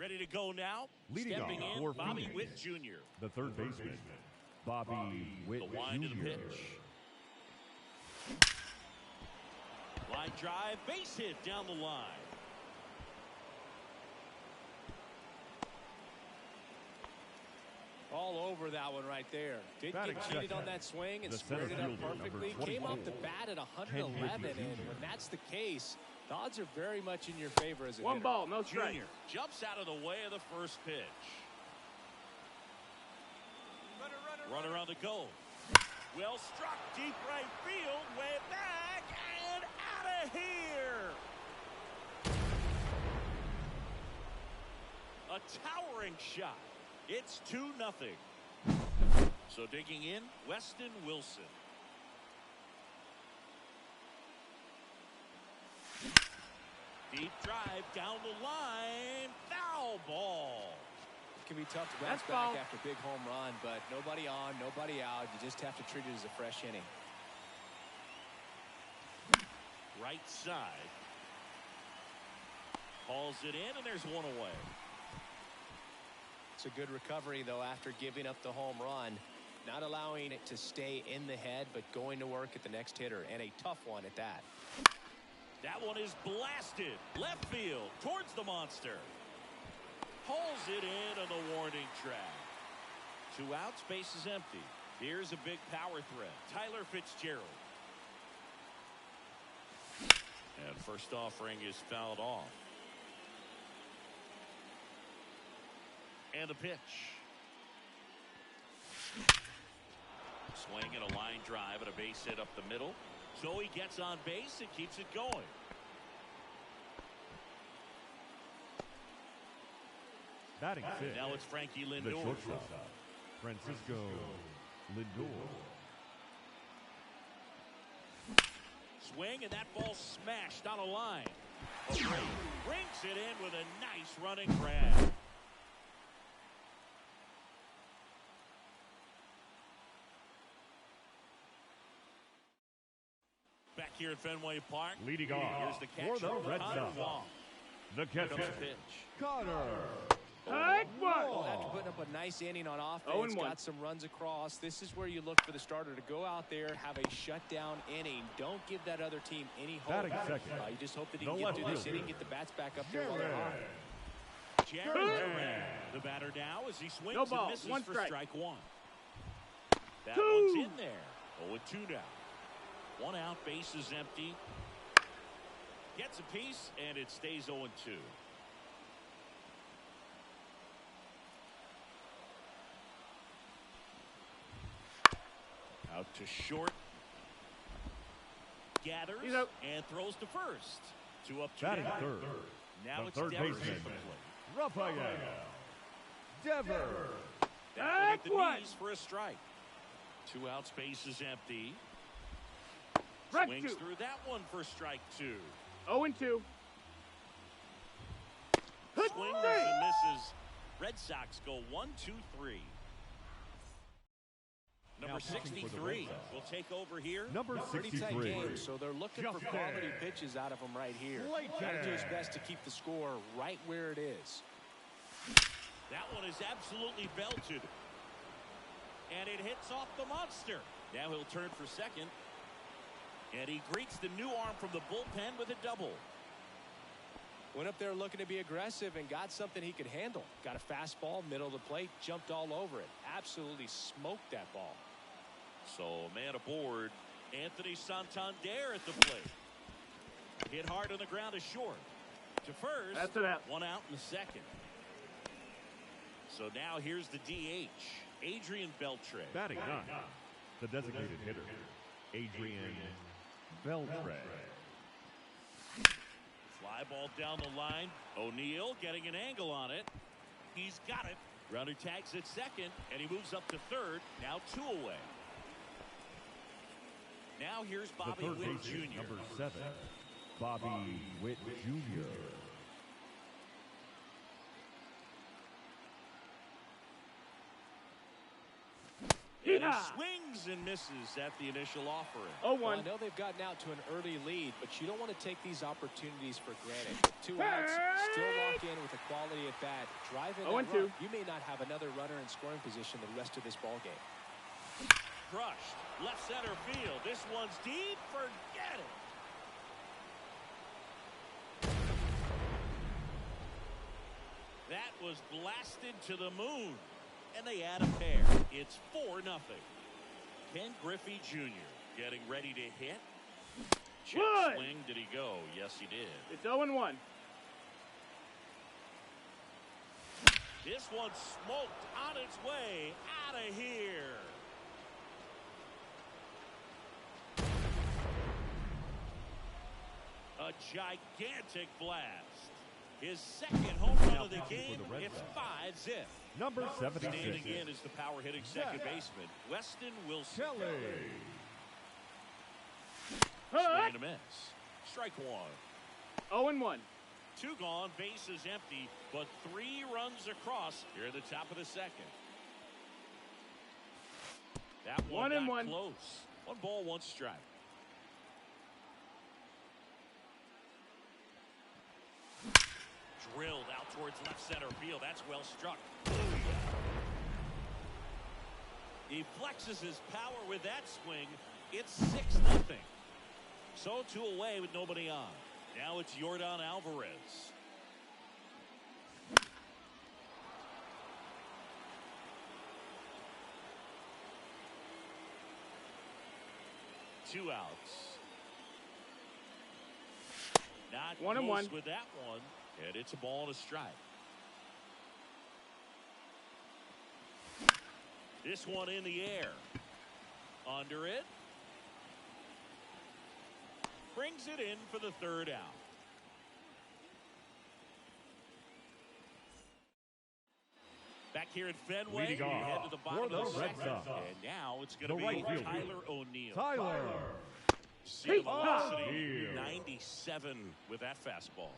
Ready to go now. Leading Stepping off in, for Bobby Phoenix, Witt Jr. the third baseman, Bobby Witt The wind of the Jr. pitch. Line drive, base hit down the line. All over that one right there. Didn't Batting get cheated second, on that swing and the squared it center up fielder, perfectly. number Came off 24, the bat at 111, Ken and Griffey when Jr. that's the case, the odds are very much in your favor as a One hitter. ball, no strike. Junior jumps out of the way of the first pitch. Runner on the go. Well struck, deep right field, way back, and out of here. A towering shot. It's 2-0. So digging in, Weston Wilson. Deep drive down the line, foul ball. It can be tough to bounce That's back foul. after a big home run, but nobody on, nobody out. You just have to treat it as a fresh inning. Right side. Hauls it in, and there's one away. It's a good recovery, though, after giving up the home run. Not allowing it to stay in the head, but going to work at the next hitter, and a tough one at that. That one is blasted. Left field towards the monster. Hauls it in on the warning track. 2 outs, base is empty. Here's a big power threat. Tyler Fitzgerald. And first offering is fouled off. And a pitch. Swing and a line drive and a base hit up the middle. So he gets on base and keeps it going. Batting fifth, Now it's Frankie the Lindor. shortstop, Francisco Lindor. Swing, and that ball smashed on a line. Brings it in with a nice running grab. Back here at Fenway Park. Leading Here's off the for catcher, the Red Connor Sox, Wong. the Here catcher, comes the pitch. Connor. Take one. Well, after putting up a nice inning on offense, 0-1. got some runs across, this is where you look for the starter to go out there, have a shutdown inning. Don't give that other team any hope. Batting second, You just hope that he the can get left through this fielder, inning, get the bats back up there while they're hot. Jared Duran, the batter now as he swings No ball, and misses one for strike. strike one. That Two. one's in there. 0-2 now. 1 out, base is empty. Gets a piece, and it stays 0-2. Out to short. Gathers He's out. and throws to first. 2 up, 2 batting down. third, Now the it's third Devers baseman, at the plate. Rafael Devers. That one at the Take one. knees for a strike. 2 outs, base is empty. Strike Swings two. through that one for strike 2. 0-2. Swings and misses. Red Sox go 1-2-3. Number Now pitching for the 63 Red Sox. will take over here. Number Pretty tight 63, game, so they're looking for quality pitches out of him right here. Got to do his best to keep the score right where it is. That one is absolutely belted. And it hits off the monster. Now he'll turn for second. And he greets the new arm from the bullpen with a double. Went up there looking to be aggressive and got something he could handle. Got a fastball, middle of the plate, jumped all over it. Absolutely smoked that ball. So a man aboard, Anthony Santander at the plate. Hit hard on the ground to short. To first. That's an out. 1 out in the second. So now here's the DH, Adrian Beltre. batting ninth, the designated hitter, Adrian Beltre. Fly ball down the line. O'Neal getting an angle on it. He's got it. Runner tags at second, and he moves up to third. Now 2 away. Now here's The Bobby third Witt baseman, Jr. number 7, Bobby Witt Jr. And He's And he swings and misses at the initial offering. 0-1. Well, I know they've gotten out to an early lead, but you don't want to take these opportunities for granted. 2 outs, still lock in with a quality at bat. Drive in that run. You may not have another runner in scoring position the rest of this ball game. Crushed. Left center field. This one's deep. Forget it. That was blasted to the moon. And they add a pair. It's 4-0. Ken Griffey Jr. getting ready to hit. Check swing. Did he go? Yes, he did. It's 0-1. This one's smoked on its way out of here. A gigantic blast. His second home run of the game. It's 5-zip. Number 76. Standing in is the power hitting second baseman, Weston Wilson. Kelly. Swing and a miss. Strike one. 0-1. 2 gone, bases empty, but 3 runs across here at the top of the second. That one got close. 1 ball, 1 strike. Drilled out towards left center field. That's well struck. He flexes his power with that swing. It's 6-0. So 2 away with nobody on. Now it's Yordan Alvarez. Two outs. Not close with that one. And it's a ball and a strike. This one in the air. Under it. Brings it in for the 3rd out. Back here at Fenway, we head to the bottom of the second. And now it's going to be Tyler O'Neill. See the velocity, 97 with that fastball.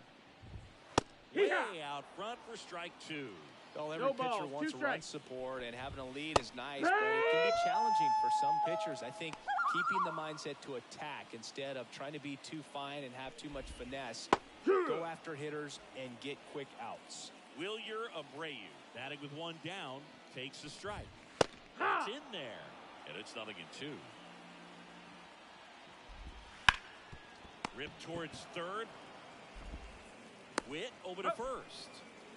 Way out front for strike 2. Well, every pitcher wants run support, and having a lead is nice, but it can be challenging for some pitchers. I think keeping the mindset to attack instead of trying to be too fine and have too much finesse, go after hitters and get quick outs. Wilyer Abreu, batting with 1 down, takes a strike. It's in there, and it's 0-2. Ripped towards 3rd. Witt over to 1st.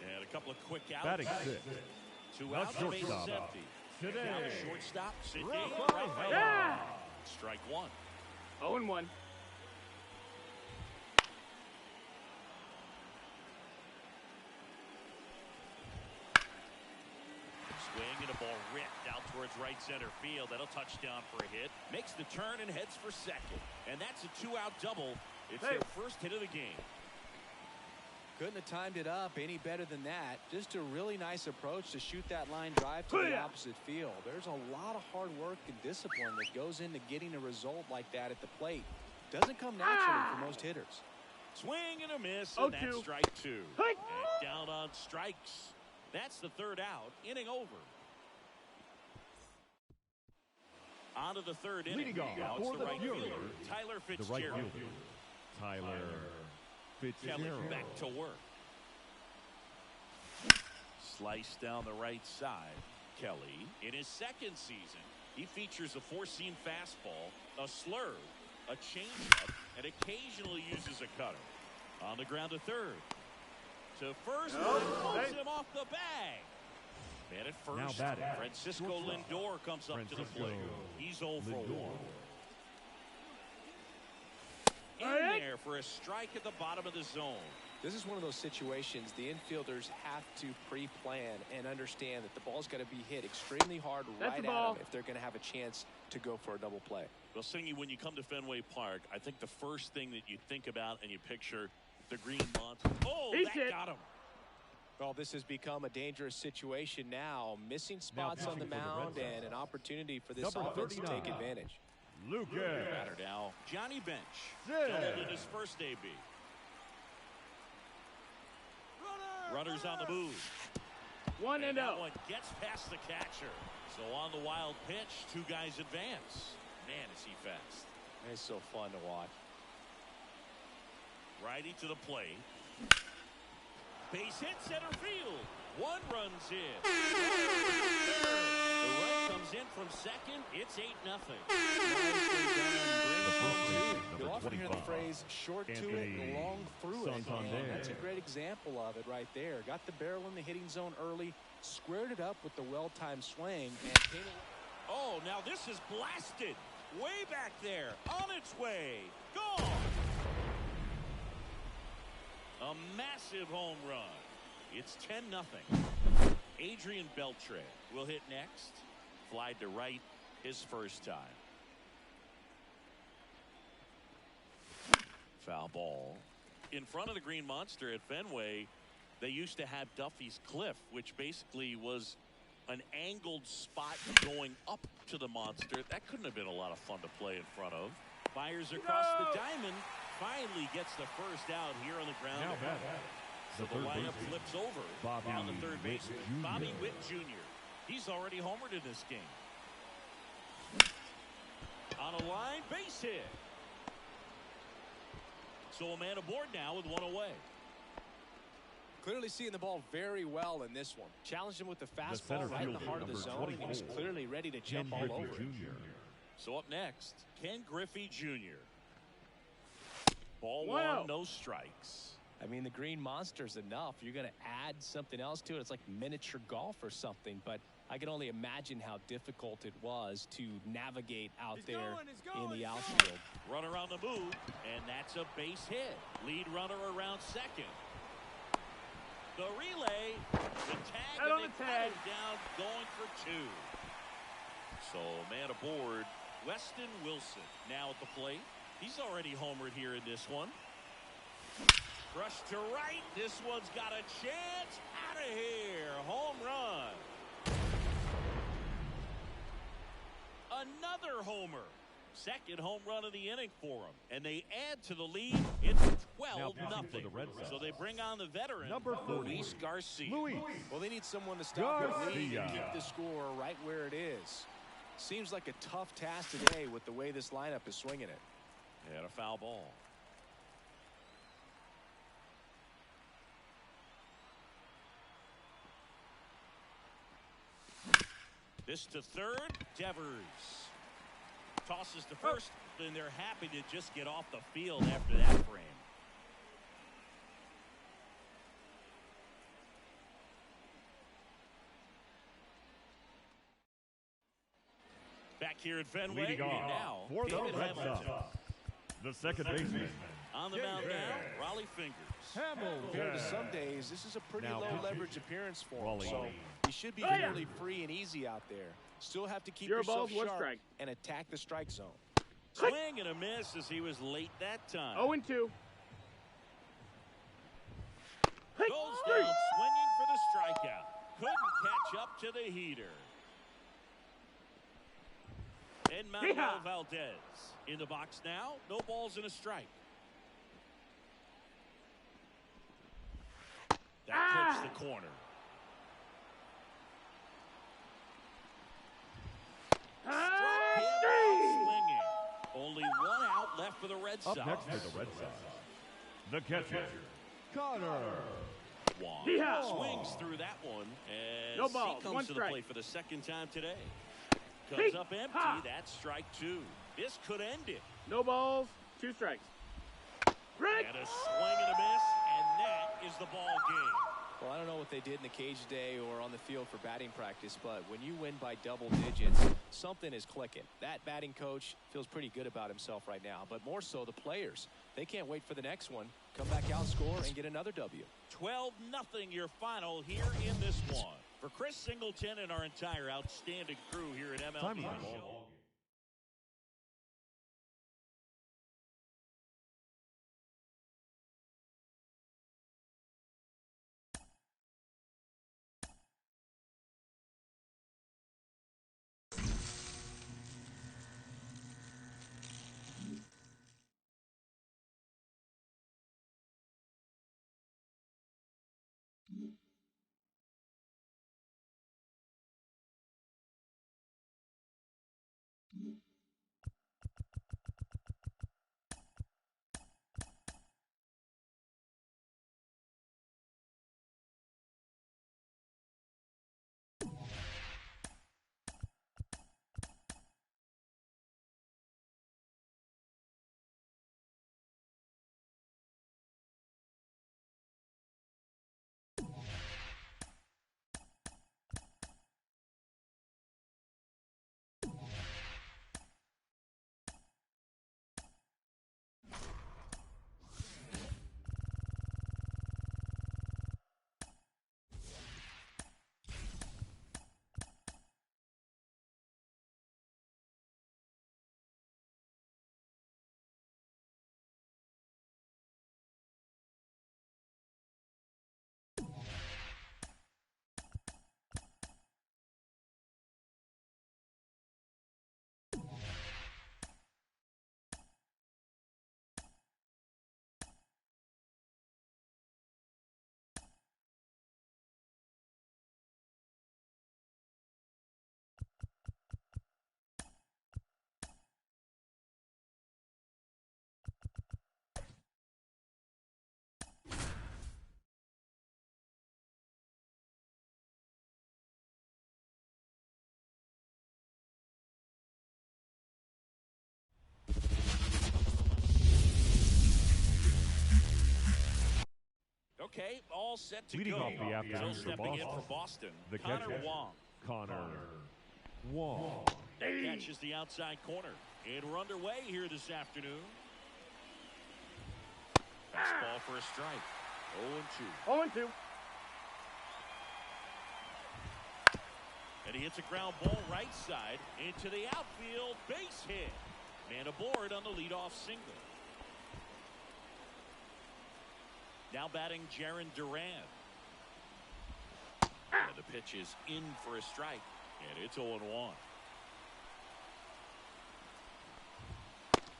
And a couple of quick outs. Batting 6. 2 outs, bases empty. Now the shortstop, Sidney. Strike 1. 0-1. Swing and a ball ripped out towards right center field. That'll touch down for a hit. Makes the turn and heads for second. And that's a 2-out double. It's their first hit of the game. Couldn't have timed it up any better than that. Just a really nice approach to shoot that line drive to the opposite field. There's a lot of hard work and discipline that goes into getting a result like that at the plate. Doesn't come naturally for most hitters. Swing and a miss, and that's strike 2. And down on strikes. That's the 3rd out. Inning over. On to the 3rd inning. Now it's the right fielder, Tyler Fitzgerald. Tyler Fitzgerald. Kelly back to work. Slice down the right side. Kelly, in his 2nd season, he features a 4-seam fastball, a slurve, a changeup, and occasionally uses a cutter. On the ground to 3rd. To 1st, pulls him off the bag. Man at 1st, Francisco Lindor comes up to the plate. He's 0 for 1. In there for a strike at the bottom of the zone. This is one of those situations the infielders have to pre-plan and understand that the ball's got to be hit extremely hard right at them if they're going to have a chance to go for a double play. Well, Singy, when you come to Fenway Park, I think the first thing that you think about and you picture the green monster. Oh, that got him. Well, this has become a dangerous situation now. Missing spots on the mound and an opportunity for this offense to take advantage. Lucas. Batter now, Johnny Bench. Doubled in his first AB. Runners on the move. 1-0. That one gets past the catcher. So on the wild pitch, two guys advance. Man, is he fast. It's so fun to watch. Righty to the plate. Base hit center field. One runs in. The run comes in from second. It's 8-0. You'll often hear the phrase short to it, long through it. And that's a great example of it right there. Got the barrel in the hitting zone early, squared it up with the well-timed swing, and came away. Oh, now this is blasted. Way back there. On its way. Gone. A massive home run. It's 10-0. Adrian Beltre will hit next. Fly to right his first time. Foul ball. In front of the Green Monster at Fenway, they used to have Duffy's Cliff, which basically was an angled spot going up to the monster. That couldn't have been a lot of fun to play in front of. Fires across the diamond. Finally gets the first out here on the ground. So the lineup flips over. Down the third baseman, Bobby Witt Jr. He's already homered in this game. On a line, base hit. So a man aboard now with one away. Clearly seeing the ball very well in this one. Challenged him with the fastball right in the heart of the zone, and he was clearly ready to jump all over it. So up next, Ken Griffey Jr. Ball Wow. one, no strikes. I mean, the Green Monster's enough. You're going to add something else to it. It's like miniature golf or something, but I can only imagine how difficult it was to navigate out there in the outfield. Runner on the move, and that's a base hit. Lead runner around second. The relay, the tag, Out on and the they cut tag. him down, going for two. So man aboard, Weston Wilson now at the plate. He's already homered here in this one. Rush to right. This one's got a chance. Out of here. Home run. Another homer. Second home run of the inning for him. And they add to the lead. It's 12-0. So they bring on the veteran, Number 40, Luis Garcia. Well, they need someone to stop the lead and Garcia. keep the score right where it is. Seems like a tough task today with the way this lineup is swinging it. And a foul ball. This to third. Devers tosses to first, and they're happy to just get off the field after that frame. Back here at Fenway, Leading and off now for the David Red Hamilton. Sox, the second baseman. On the mound now, Raleigh Fingers. Compared to some days, this is a pretty Now low pitching. leverage appearance for him, Raleigh. so he should be fairly free and easy out there. Still have to keep Zero yourself balls, one sharp strike. and attack the strike zone. Swing and a miss as he was late that time. 0-2. Goes down swinging for the strikeout. Couldn't catch up to the heater. And Manuel Valdez in the box now. No balls and a strike. That clips the corner. Struck him out swinging. Only one out left for the Red Sox. Up next for the Red Sox, the catcher, Connor. Wong Yeehaw. swings through that one as No balls, he comes one to the strike. plate for the second time today. Comes up empty. That's strike two. This could end it. No balls, 2 strikes. Right. And a swing and a miss, and that is the ball game. Well, I don't know what they did in the cage today or on the field for batting practice, but when you win by double digits, something is clicking. That batting coach feels pretty good about himself right now, but more so the players. They can't wait for the next one. Come back out, score, and get another W. 12-0 your final here in this one. For Chris Singleton and our entire outstanding crew here at MLB The Show. Okay, all set to Leading go. off the afternoon So for stepping in Boston, for Boston, the Connor catcher, Wong. Connor Wong. Catches the outside corner. And we're underway here this afternoon. Fastball for a strike. 0-2. 0-2. And he hits a ground ball right side into the outfield. Base hit. Man aboard on the leadoff single. Now batting Jarren Duran. And the pitch is in for a strike. And it's 0-1.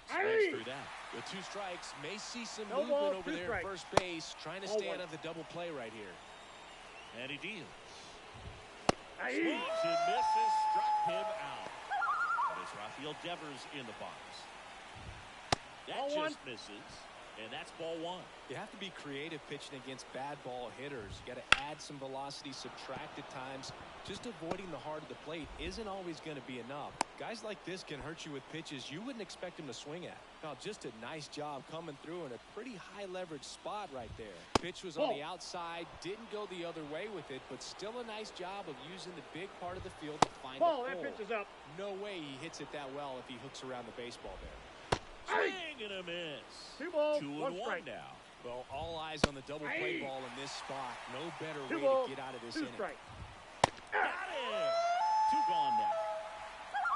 Slides through that. With 2 strikes, may see some No movement ball, over 2 there at strikes. first base, trying to stay out of the double play right here. And he deals. Aye. Swings and misses. Struck him out. And it's Rafael Devers in the box. That Ball just 1. misses. And that's ball 1. You have to be creative pitching against bad ball hitters. You got to add some velocity, subtract at times. Just avoiding the heart of the plate isn't always going to be enough. Guys like this can hurt you with pitches you wouldn't expect them to swing at. Now, just a nice job coming through in a pretty high leverage spot right there. Pitch was on the outside, didn't go the other way with it, but still a nice job of using the big part of the field to find Ball, a that hole. pitch is up. No way he hits it that well if he hooks around the baseball there. Swing and a miss. 2 balls, 2 1 and 1 strike. now. Well, all eyes on the double play ball in this spot. No better 2 way balls, to get out of this 2 inning. strikes. Got it. 2 gone now.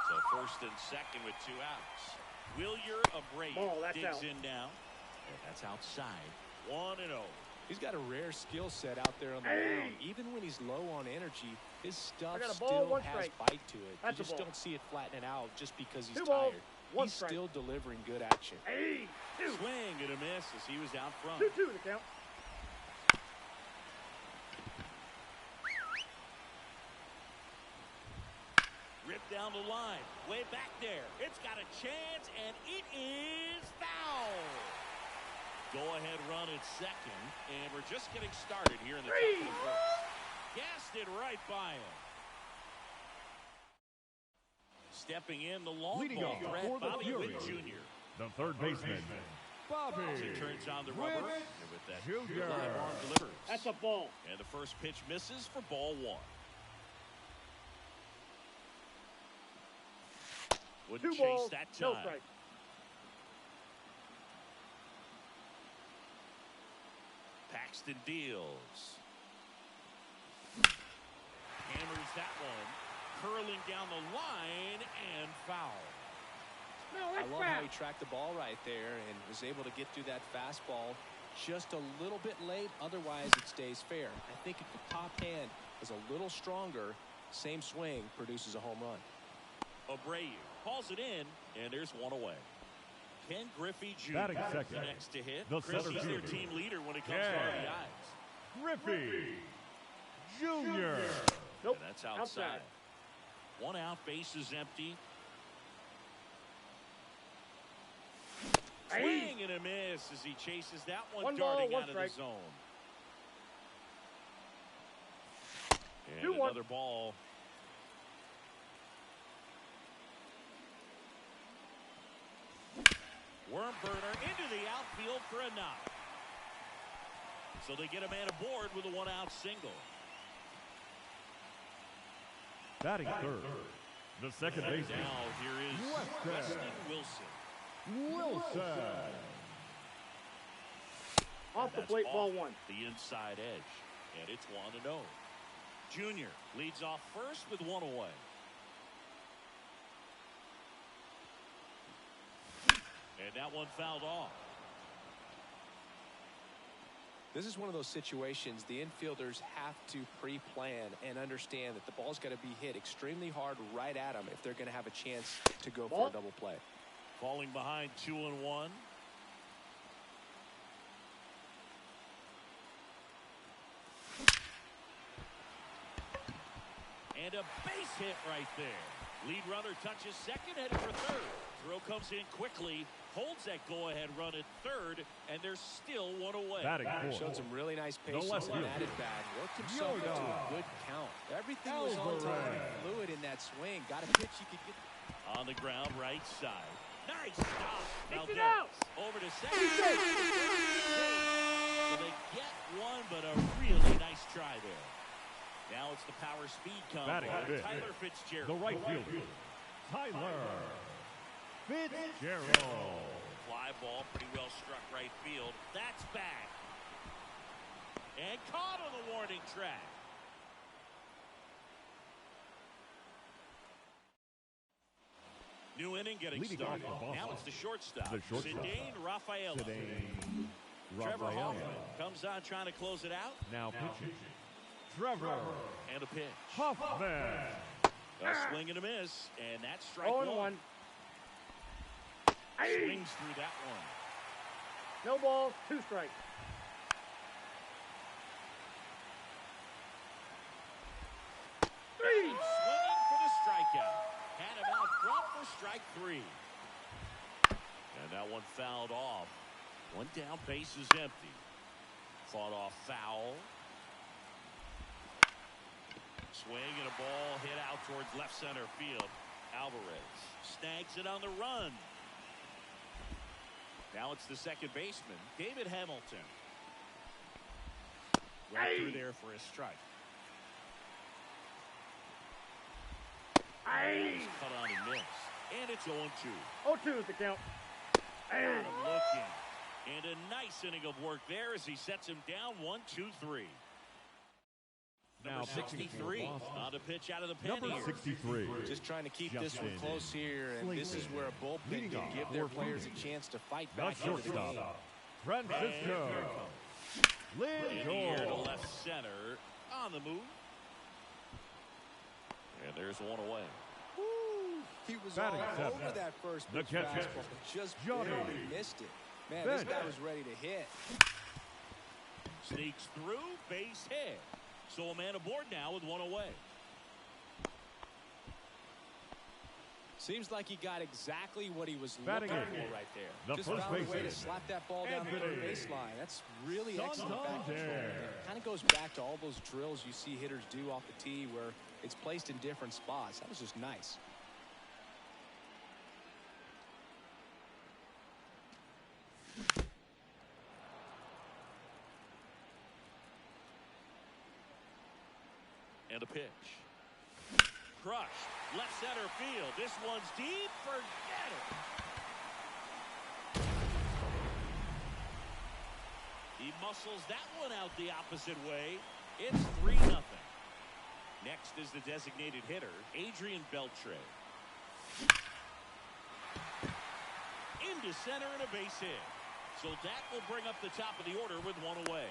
So first and second with 2 outs. Wilyer Abreu Ball, that's digs out. in now. And that's outside. 1-0. He's got a rare skill set out there on the mound. Even when he's low on energy, his stuff got a ball, still 1 has strike. bite to it. That's a You just ball. don't see it flattening out just because he's 2 balls, tired. 1 He's strike. still delivering good action. Hey, 2. Swing and a miss as he was out front. 2-2 the count. Ripped down the line. Way back there. It's got a chance, and it is foul. Go-ahead run at second, and we're just getting started here in the top of the first. Gassed it right by him. Stepping in the long Leading ball off threat, for the Bobby Fury, Witt Jr. the third baseman, Bobby As he turns on the rubber, Witt and with that Jr. live arm delivers. That's a ball. And the first pitch misses for ball 1. 2 Wouldn't chase balls, that no time. strike. Paxton deals. Hammers that one. Curling down the line and foul. No, I that's love how foul. he tracked the ball right there and was able to get through that fastball just a little bit late. Otherwise, it stays fair. I think if the top hand is a little stronger, same swing produces a home run. Abreu hauls it in, and there's 1 away. Ken Griffey Jr. Batting second, the next to hit. the Chris, center he's their fielder. team leader when it comes to RBIs. Griffey Jr. Nope. And that's outside. 1 out, base is empty. Swing and a miss as he chases that one, 1 ball, darting 1 out of strike. the zone. And 2-1. another ball. Worm burner into the outfield for a knock. So they get a man aboard with a 1-out single. Batting third, the second And baseman, now here is Weston Weston Wilson. Wilson. Off the That's plate, off ball 1. the inside edge. And it's 1-0. Junior leads off first with 1 away. And that one fouled off. This is one of those situations the infielders have to pre-plan and understand that the ball's got to be hit extremely hard right at them if they're going to have a chance to go for a double play. Falling behind 2-1. And a base hit right there. Lead runner touches second, headed for third. Throw comes in quickly, holds that go-ahead run at third, and there's still 1 away. Batting Showed fourth, some really nice The patience left on that fielder. at bat. Worked himself Yoda. into a good count. Everything was on Alvarez. time and fluid in that swing. Got a pitch you could get. On the ground, right side. Nice stop. Takes it Valdez out. over to second. So they get one, but a really nice try there. Now it's the power speed combo. Tyler Fitzgerald. The right fielder, Tyler Fitzgerald. Fly ball, pretty well struck right field. That's back. And caught on the warning track. New inning getting started. Now it's the shortstop. Zidane Rafael. Trevor Hoffman comes on trying to close it out. Now pitching, Trevor And a pitch. Hoffman. A swing and a miss. And that's strike 0-1. Swings through that one. No balls, 2 strikes. Swinging for the strikeout. Had him out front for strike 3. And that one fouled off. One down, base is empty. Fought off foul. Swing and a ball hit out towards left center field. Alvarez snags it on the run. Now it's the second baseman, David Hamilton. Right through there for a strike. He's cut on and missed. And it's 0-2. 0-2 is the count. Got him looking. And a nice inning of work there as he sets him down 1-2-3. Number 63 on the pitch out of the pen Number here. 63. Just trying to keep this one close here, and this is where a bullpen can give their players a chance to fight back into the game. Francisco In the air to Lindor. left center. On the move. And there's one away. Woo! He was all Batting seventh. over that first The pitch catcher, fastball, but just Johnny barely missed it. Man, this guy was ready to hit. Sneaks through, base hit. So a man aboard now with one away. Seems like he got exactly what he was Batting looking eighth. for right there. The Just first found a way baseman, to slap that ball down the third Anthony baseline. That's really excellent back control. Santander. Kind of goes back to all those drills you see hitters do off the tee where it's placed in different spots. That was just nice. And a pitch. Crushed. Left center field. This one's deep. Forget it. He muscles that one out the opposite way. It's 3-0. Next is the designated hitter, Adrian Beltre. Into center and a base hit. So that will bring up the top of the order with one away.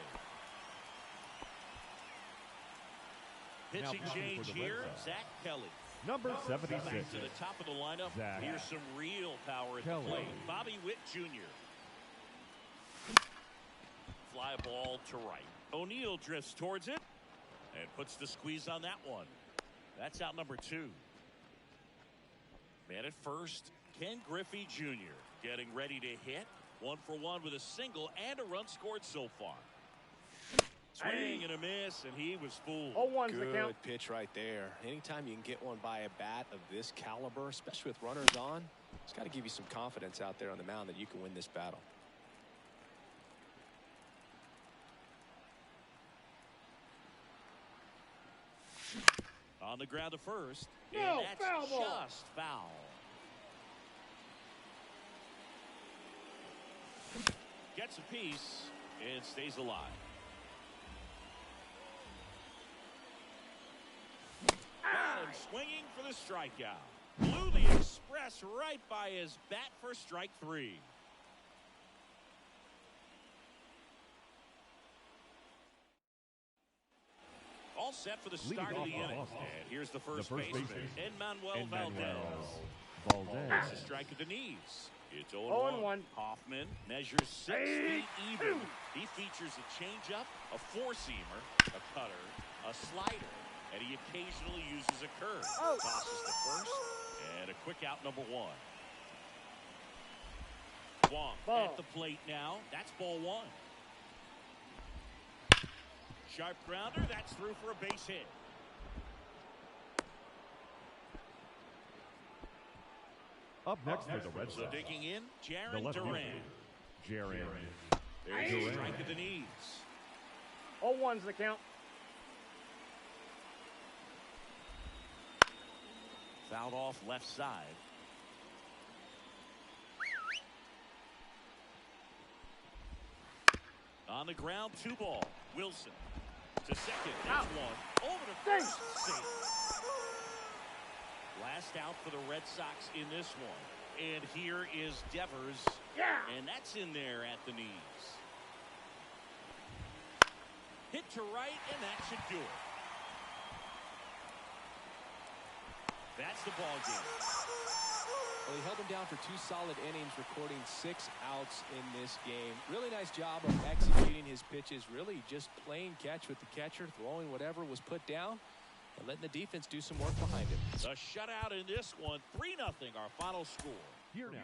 Pitching change here, Zach Kelly. Number 76. Back to the top of the lineup. Zach Here's some real power at Kelly. the plate. Bobby Witt Jr. Fly ball to right. O'Neill drifts towards it and puts the squeeze on that one. That's out number 2. Man at first, Ken Griffey Jr. getting ready to hit. 1 for 1 with a single and a run scored so far. Swing and a miss, and he was fooled. 0-1's the count. Good pitch right there. Anytime you can get one by a bat of this caliber, especially with runners on, it's got to give you some confidence out there on the mound that you can win this battle. On the ground to first. No, and that's foul ball. just foul. Gets a piece and stays alive. Got him swinging for the strikeout. Blew the express right by his bat for strike 3. All set for the start of the inning. And here's the first baseman, Emmanuel Valdez. It's a strike at the knees. It's 0-1. Hoffman measures 6 feet even. He features a changeup, a four-seamer, a cutter, a slider, and he occasionally uses a curve. Tosses the first, and a quick out number 1. Wong at the plate now. That's ball 1. Sharp grounder. That's through for a base hit. Up next for the Red Sox. So digging in, The Jaron left Duran. fielder, Jaron. There's a strike at the knees. 0-1's the count. Fouled off left side. On the ground, 2 ball. Wilson to second. That's one. Over to first. Safe. Last out for the Red Sox in this one. And here is Devers. Yeah. And that's in there at the knees. Hit to right, and that should do it. That's the ball game. Well, he held him down for 2 solid innings, recording 6 outs in this game. Really nice job of executing his pitches. Really just playing catch with the catcher, throwing whatever was put down, and letting the defense do some work behind him. A shutout in this one. 3-0 our final score. Here now.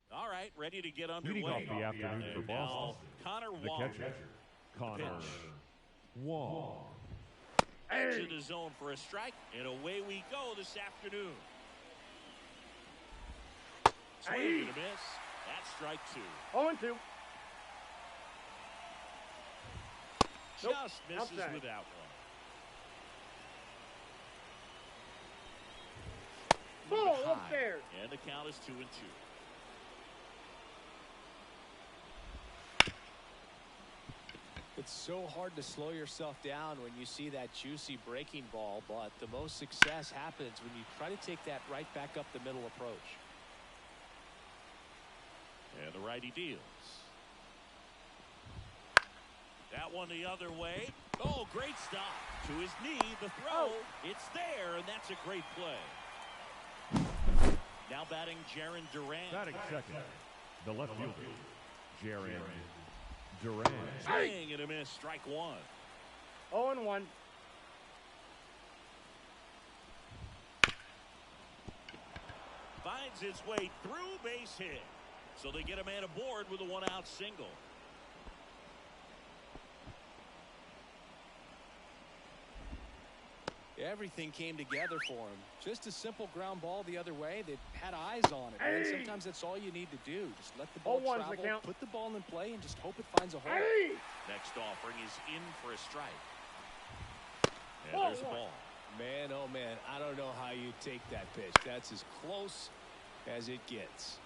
All right, ready to get underway. Leading off the afternoon for And Boston, now, Connor the Wong. catcher, Connor Wong. Into the zone for a strike, and away we go this afternoon. Swing and a miss. That's strike 2. 0-2. Nope. Just misses Outside. with that one. Ball High. upstairs. And the count is 2-2. It's so hard to slow yourself down when you see that juicy breaking ball, but the most success happens when you try to take that right back up the middle approach. And the righty deals. That one the other way. Oh, great stop. To his knee, the throw. It's there, and that's a great play. Now batting Jaron Durant. Batting second, the left fielder, Jaron Durant. Swing and a miss. Strike 1. 0-1. Finds its way through, base hit. So they get a man aboard with a 1-out single. Everything came together for him. Just a simple ground ball the other way. They had eyes on it. And sometimes that's all you need to do. Just let the ball 0-1's travel, the count. put the ball in play, and just hope it finds a hole. Next offering is in for a strike. And Ball there's a one. ball. Man, oh man, I don't know how you take that pitch. That's as close as it gets.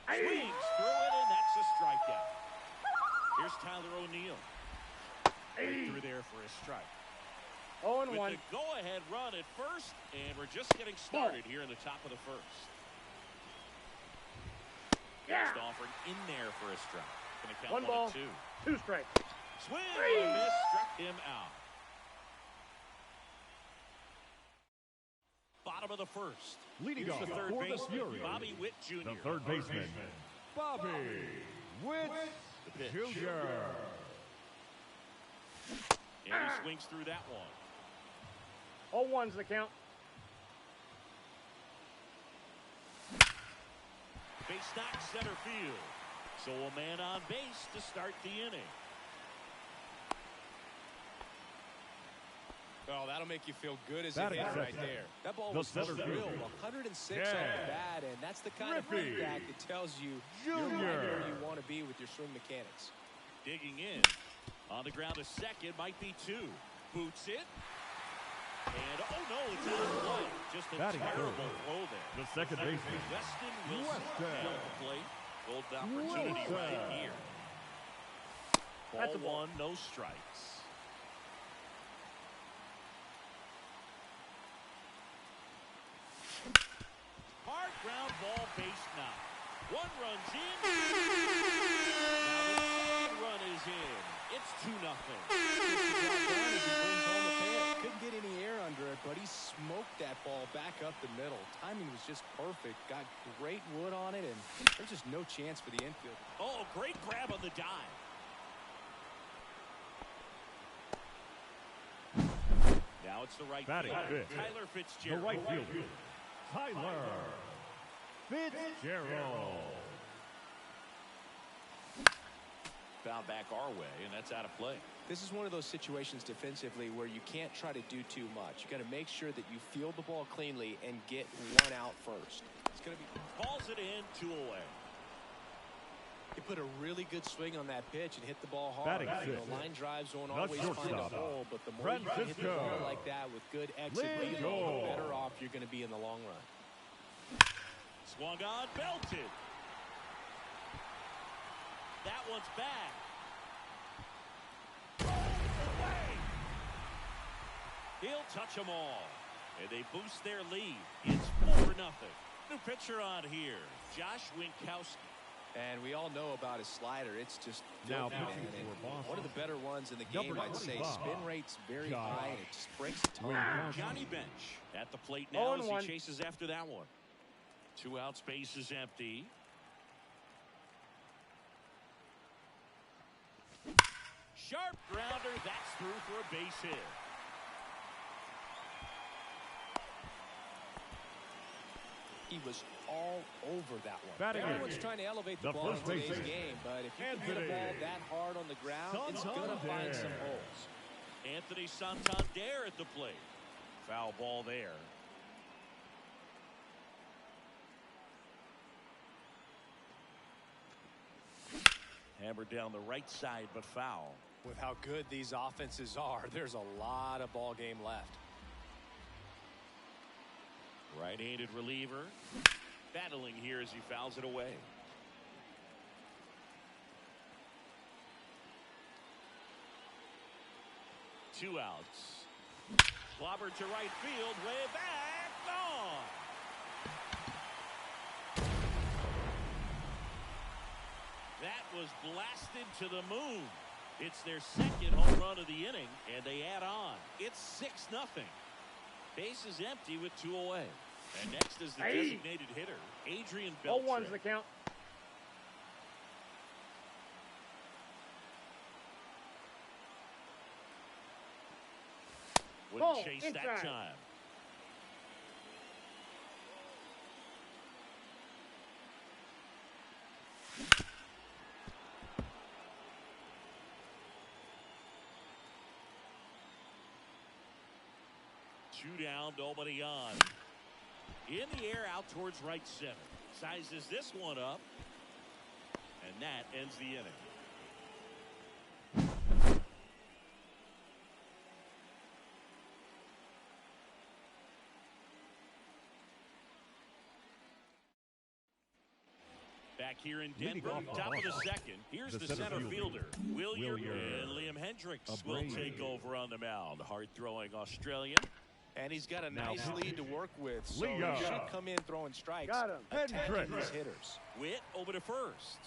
Swings through it, and that's a strikeout. Here's Tyler O'Neill. Through there for a strike. 0-1. With the go-ahead run at first, and we're just getting started here in the top of the first. Next offering in there for a strike. Going to count 1 ball, 2. 2 strikes. Swing and a miss, struck him out. Bottom of the first. Leading Here's off the third for the baseman, Fury, Bobby Witt Jr. the third baseman, Bobby Witt The pitch. Jr. And he swings through that one. 0-1's the count. Base knock center field. So a man on base to start the inning. Oh, that'll make you feel good as a Batting hitter right second, there. That ball the was center thrilled. fielder, 106 yeah. off the bat, and that's the kind of Griffey feedback that tells you Jr. you're right where you want to be with your swing mechanics. Digging in. On the ground to second. Might be 2. Boots it. And, oh no, it's out of play. Just a Batting terrible third, throw there. the second baseman, Weston Wilson Weston field the plate. Golden opportunity Wilson. right here. That's a Ball ball. 1, no strikes. Hard ground ball, base knock. 1 runs in. Now the Couldn't get any air under it, but he smoked that ball back up the middle. Timing was just perfect. Got great wood on it, and there's just no chance for the infield. Oh, great grab on the dive. Now it's the right Batting fielder, fifth, Tyler the Fitzgerald. right fielder, Tyler Fitzgerald. Foul back our way, and that's out of play. This is one of those situations defensively where you can't try to do too much. You got to make sure that you field the ball cleanly and get one out first. It's going to be Calls it in, 2 away. He put a really good swing on that pitch and hit the ball hard. Batting You know, sixth, line drives don't the always find a shortstop, hole, but the more you can hit the ball Francisco like that with good exit Lindor. velo, the better off you're going to be in the long run. Swung on, belted. That one's back. Away. He'll touch them all. And they boost their lead. It's 4-0. New pitcher on here, Josh Winkowski. And we all know about his slider. It's just Now filthy, pitching man. for Boston, One of the better ones in the game, number I'd say. 25, Spin rate's very Josh high, and it just breaks the target. Winkowski. Johnny Bench at the plate now as 0-1. he chases after that one. 2 out, space is empty. Sharp grounder, that's through for a base hit. He was all over that one. Batting Everyone's eighth, trying to elevate the the ball in first today's baseman, game, but if you can hit a Anthony ball that hard on the ground, it's going to find some Santander. holes. Anthony Santander at the plate. Foul ball there. Hammered down the right side, but foul. With how good these offenses are, there's a lot of ball game left. Right-handed reliever. Battling here as he fouls it away. Two outs. Clobbered to right field, way back, gone. That was blasted to the moon. It's their second home run of the inning, and they add on. It's 6-0. Base is empty with 2 away. And next is the designated hitter, Adrian Beltre. 0-1's the count. Wouldn't Ball chase inside. that time. Two down, nobody on. In the air, out towards right center. Sizes this one up. And that ends the inning. Back here in Denver, Leading off top of the offense, second. Here's the center center fielder, Willier, Willier. and Liam Hendricks A will Brave. take over on the mound. Hard-throwing Australian. And he's got a Now nice pitching. lead to work with, so Leo. he should come in throwing strikes, Got him. attacking Hendricks. his hitters. Witt over to first.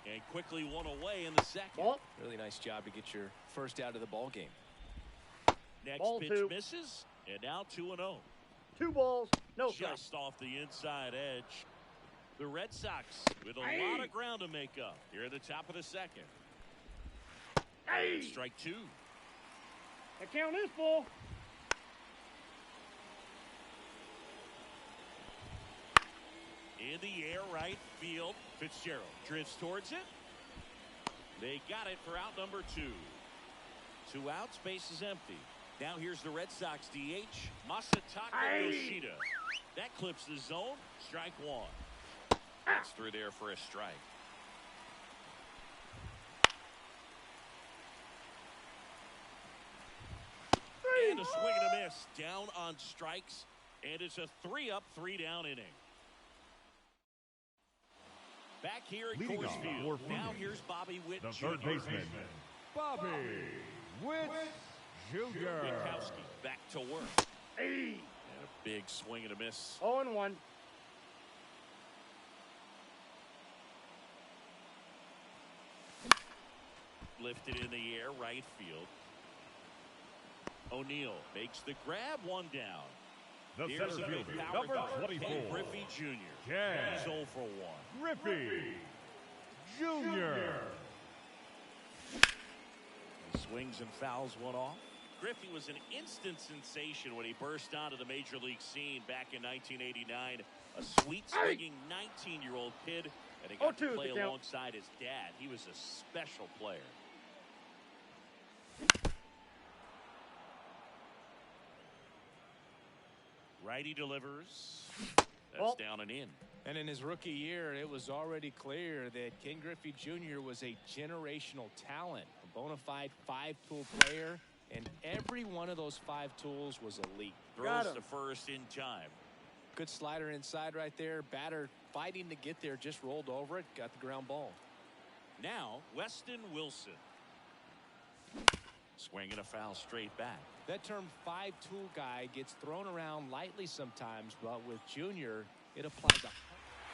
And quickly one away in the second. Ball. Really nice job to get your first out of the ball game. Next Ball pitch 2. misses. And now 2-0. 2 balls, no strikes. Just off the inside edge. The Red Sox with a lot of ground to make up here at the top of the second. Strike 2. The count is full. In the air, right field. Fitzgerald drifts towards it. They got it for out number 2. 2 outs, base is empty. Now here's the Red Sox DH, Masataka Yoshida. That clips the zone. Strike 1. That's through there for a strike. And a swing and a miss. Down on strikes. And it's a 3-up, 3-down inning. Back here at Leading Coors off Field. for Now Phoenix, here's Bobby Witt the Jr. third baseman, Bobby Witt Jr. Winkowski back to work. Hey. And a big swing and a miss. 0-1. lifted in the air, right field. O'Neill makes the grab, one down. The Here's center a big fielder, power number guy, 24. Ken Griffey Jr. Ken He's 0 for 1. Griffey Jr. He swings and fouls one off. Griffey was an instant sensation when he burst onto the major league scene back in 1989. A sweet swinging 19-year-old kid, and he got to play alongside his dad. He was a special player. Righty delivers. That's down and in. And in his rookie year, it was already clear that Ken Griffey Jr. was a generational talent, a bona fide five-tool player, and every one of those 5 tools was elite. Throws to first in time. Good slider inside right there. Batter fighting to get there, just rolled over it, got the ground ball. Now, Weston Wilson. Swinging a foul straight back. That term five-tool guy gets thrown around lightly sometimes, but with Junior, it applies to...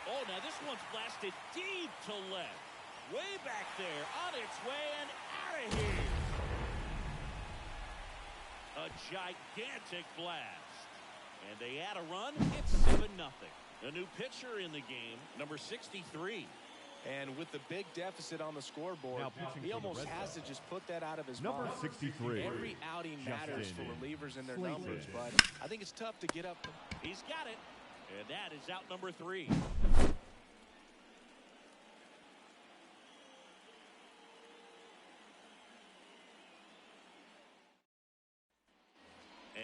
Oh, now this one's blasted deep to left. Way back there, on its way and out of here. A gigantic blast. And they add a run. It's 7-0. A new pitcher in the game, number 63. And with the big deficit on the scoreboard, he almost has to just put that out of his Number mind. 63. Every outing matters for relievers and their numbers, but I think it's tough to get up. He's got it. And that is out number 3.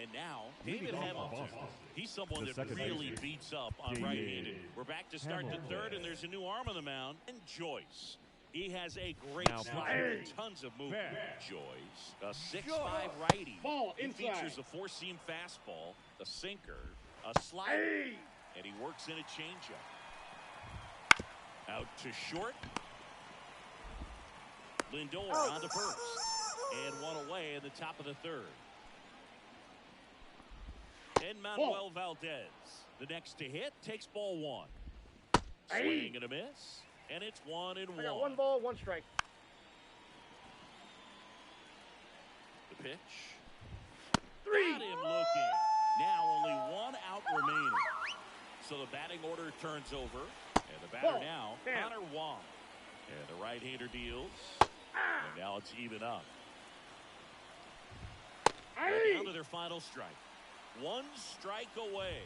And now, David Hamilton. He's someone that really beats up on right-handed. We're back to start the third, and there's a new arm on the mound. And Joyce. He has a great slider and tons of movement. Joyce, a 6'5" righty. He features a 4-seam fastball, a sinker, a slider, and he works in a changeup. Out to short. Lindor on to first. And one away in the top of the third. And Manuel Valdez, the next to hit, takes ball 1. Swing and a miss, and it's 1-1. I got 1 ball, 1 strike. The pitch. 3. Got him looking. Now only 1 out remaining. So the batting order turns over, and the batter now, Connor Wong. And the right-hander deals, and now it's even up. They're down to their final strike. 1 strike away.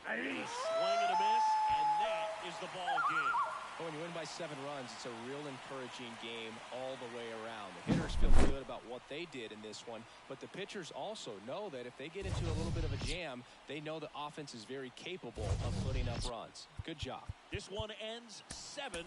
A swing and a miss, and that is the ball game. When you win by 7 runs, it's a real encouraging game all the way around. The hitters feel good about what they did in this one, but the pitchers also know that if they get into a little bit of a jam, they know the offense is very capable of putting up runs. Good job. This one ends 7-0.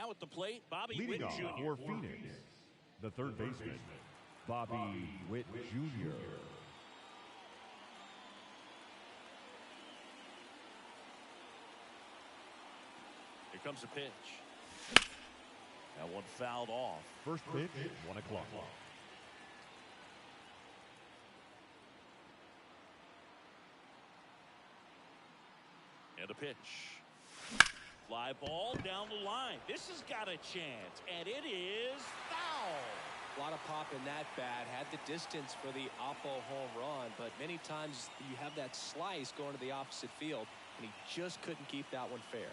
Now at the plate, Bobby Leading Witt off Jr. for Phoenix, the third baseman, Bobby Witt Jr. Here comes the pitch. That one fouled off. First pitch, 1 o'clock. And a pitch. Fly ball down the line. This has got a chance, and it is foul. A lot of pop in that bat. Had the distance for the Oppo home run, but many times you have that slice going to the opposite field, and he just couldn't keep that one fair.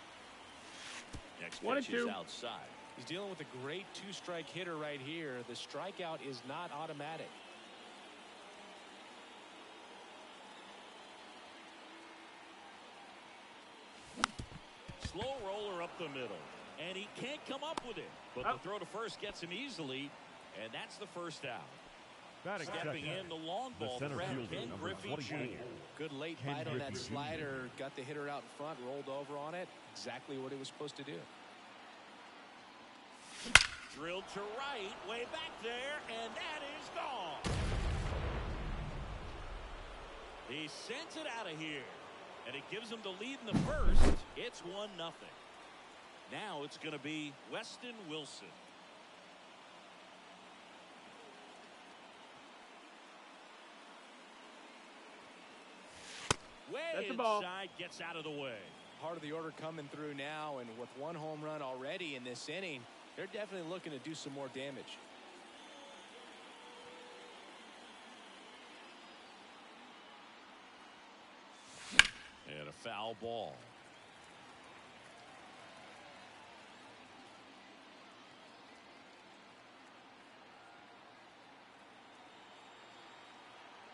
Next One pitch and is two. outside. He's dealing with a great two-strike hitter right here. The strikeout is not automatic. Slow roller up the middle, and he can't come up with it. But the throw to first gets him easily, and that's the first out. Batting Stepping second, in the long the ball, center Ken fielder, number Griffey 24. Jr. Good late Ken bite on that Griffey Jr. slider. Got the hitter out in front, rolled over on it. Exactly what he was supposed to do. Drilled to right, way back there, and that is gone. He sends it out of here, and it gives him the lead in the first. It's 1-0. Now it's going to be Weston Wilson. Way That's the ball. inside, gets out of the way. Part of the order coming through now, and with one home run already in this inning, they're definitely looking to do some more damage. And a foul ball.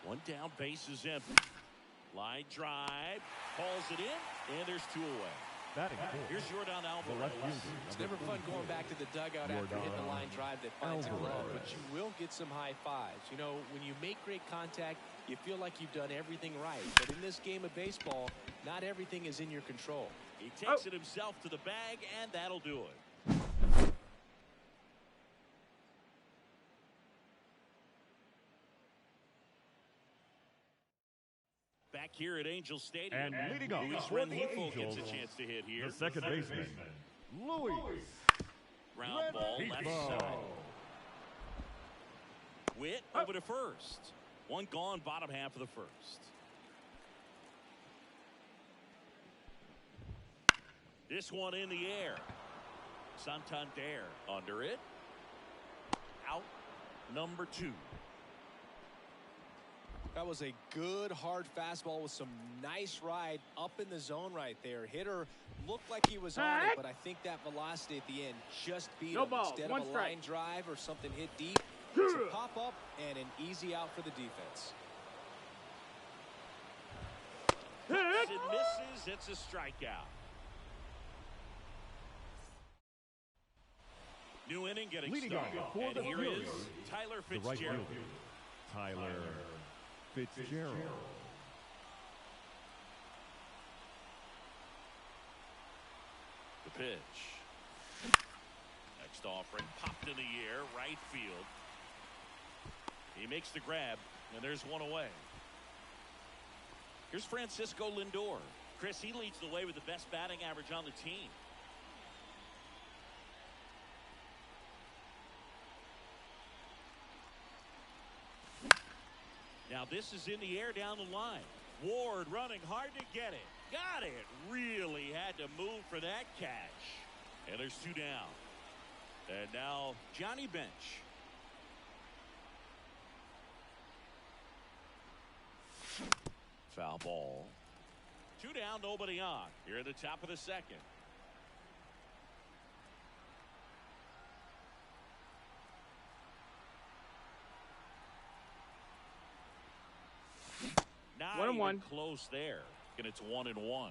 One down, base is empty. Line drive, calls it in, and there's 2 away. Batting fourth, Here's Jordan the Alvarez. left fielder, It's number never fun 24. going back to the dugout after hitting a line drive that finds a glove, Alvarez. but you will get some high fives. You know, when you make great contact, you feel like you've done everything right. But in this game of baseball, not everything is in your control. He takes it himself to the bag, and that'll do it. Back here at Angel Stadium. And leading off Luis for the Rengifo gets Angels, a chance to hit here. the second baseman, Louis Ground ball, left Rengifo. side. Witt over to first. One gone, bottom half of the first. This one in the air. Santander under it. Out number 2. That was a good, hard fastball with some nice ride up in the zone right there. Hitter looked like he was on it, but I think that velocity at the end just beat No him. ball, Instead one of a strike. line drive or something hit deep, it's a pop-up and an easy out for the defense. Hooks and misses. It's a strikeout. New inning getting Leading started. off for And the here Phillies, is Tyler the right Fitzgerald. fielder, Tyler Fitzgerald. The pitch. Next offering popped in the air, right field. He makes the grab, and there's one away. Here's Francisco Lindor. Chris, he leads the way with the best batting average on the team. Now this is in the air down the line. Ward running hard to get it. Got it. Really had to move for that catch. And there's 2 down. And now Johnny Bench. Foul ball. 2 down, nobody on. Here at the top of the second. Not 1-1. even close there. And it's 1-1.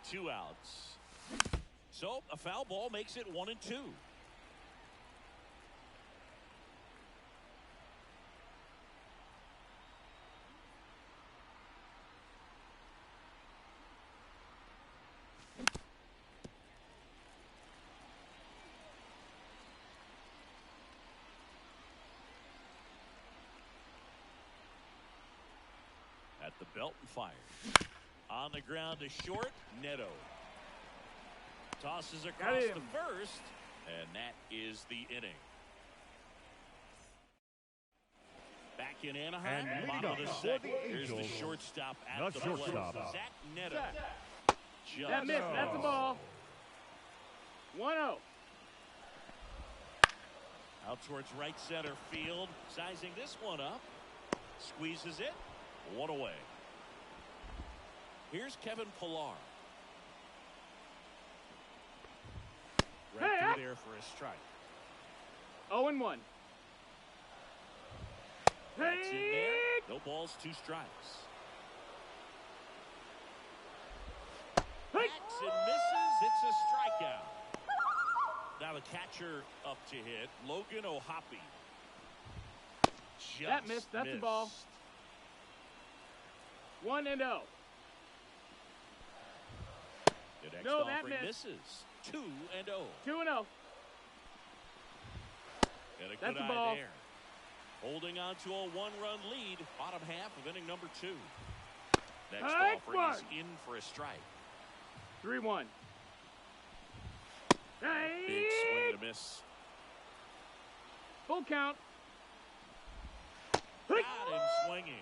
Two outs. So a foul ball makes it 1-2. The belt and fire. On the ground to short, Neto. Tosses across the first, and that is the inning. Back in Anaheim, And bottom of the for second. the Here's the Angels, shortstop at the the plate. shortstop. Zach Neto. Just That missed. That's a ball. 1-0. out towards right center field. Sizing this one up. Squeezes it. One away. Here's Kevin Pillar. Right through there for a strike. 0-1. That's in there. No balls, 2 strikes. Backs and misses. It's a strikeout. Now the catcher up to hit. Logan O'Hoppe. That missed. That's the ball. 1-0. The next No, that offering missed. misses. 2-0. 2-0. And a That's good the eye ball. there. Holding on to a 1-run lead. Bottom half of inning number 2. Next offering is in for a strike. 3-1. Big swing and a miss. Full count. Got him swinging.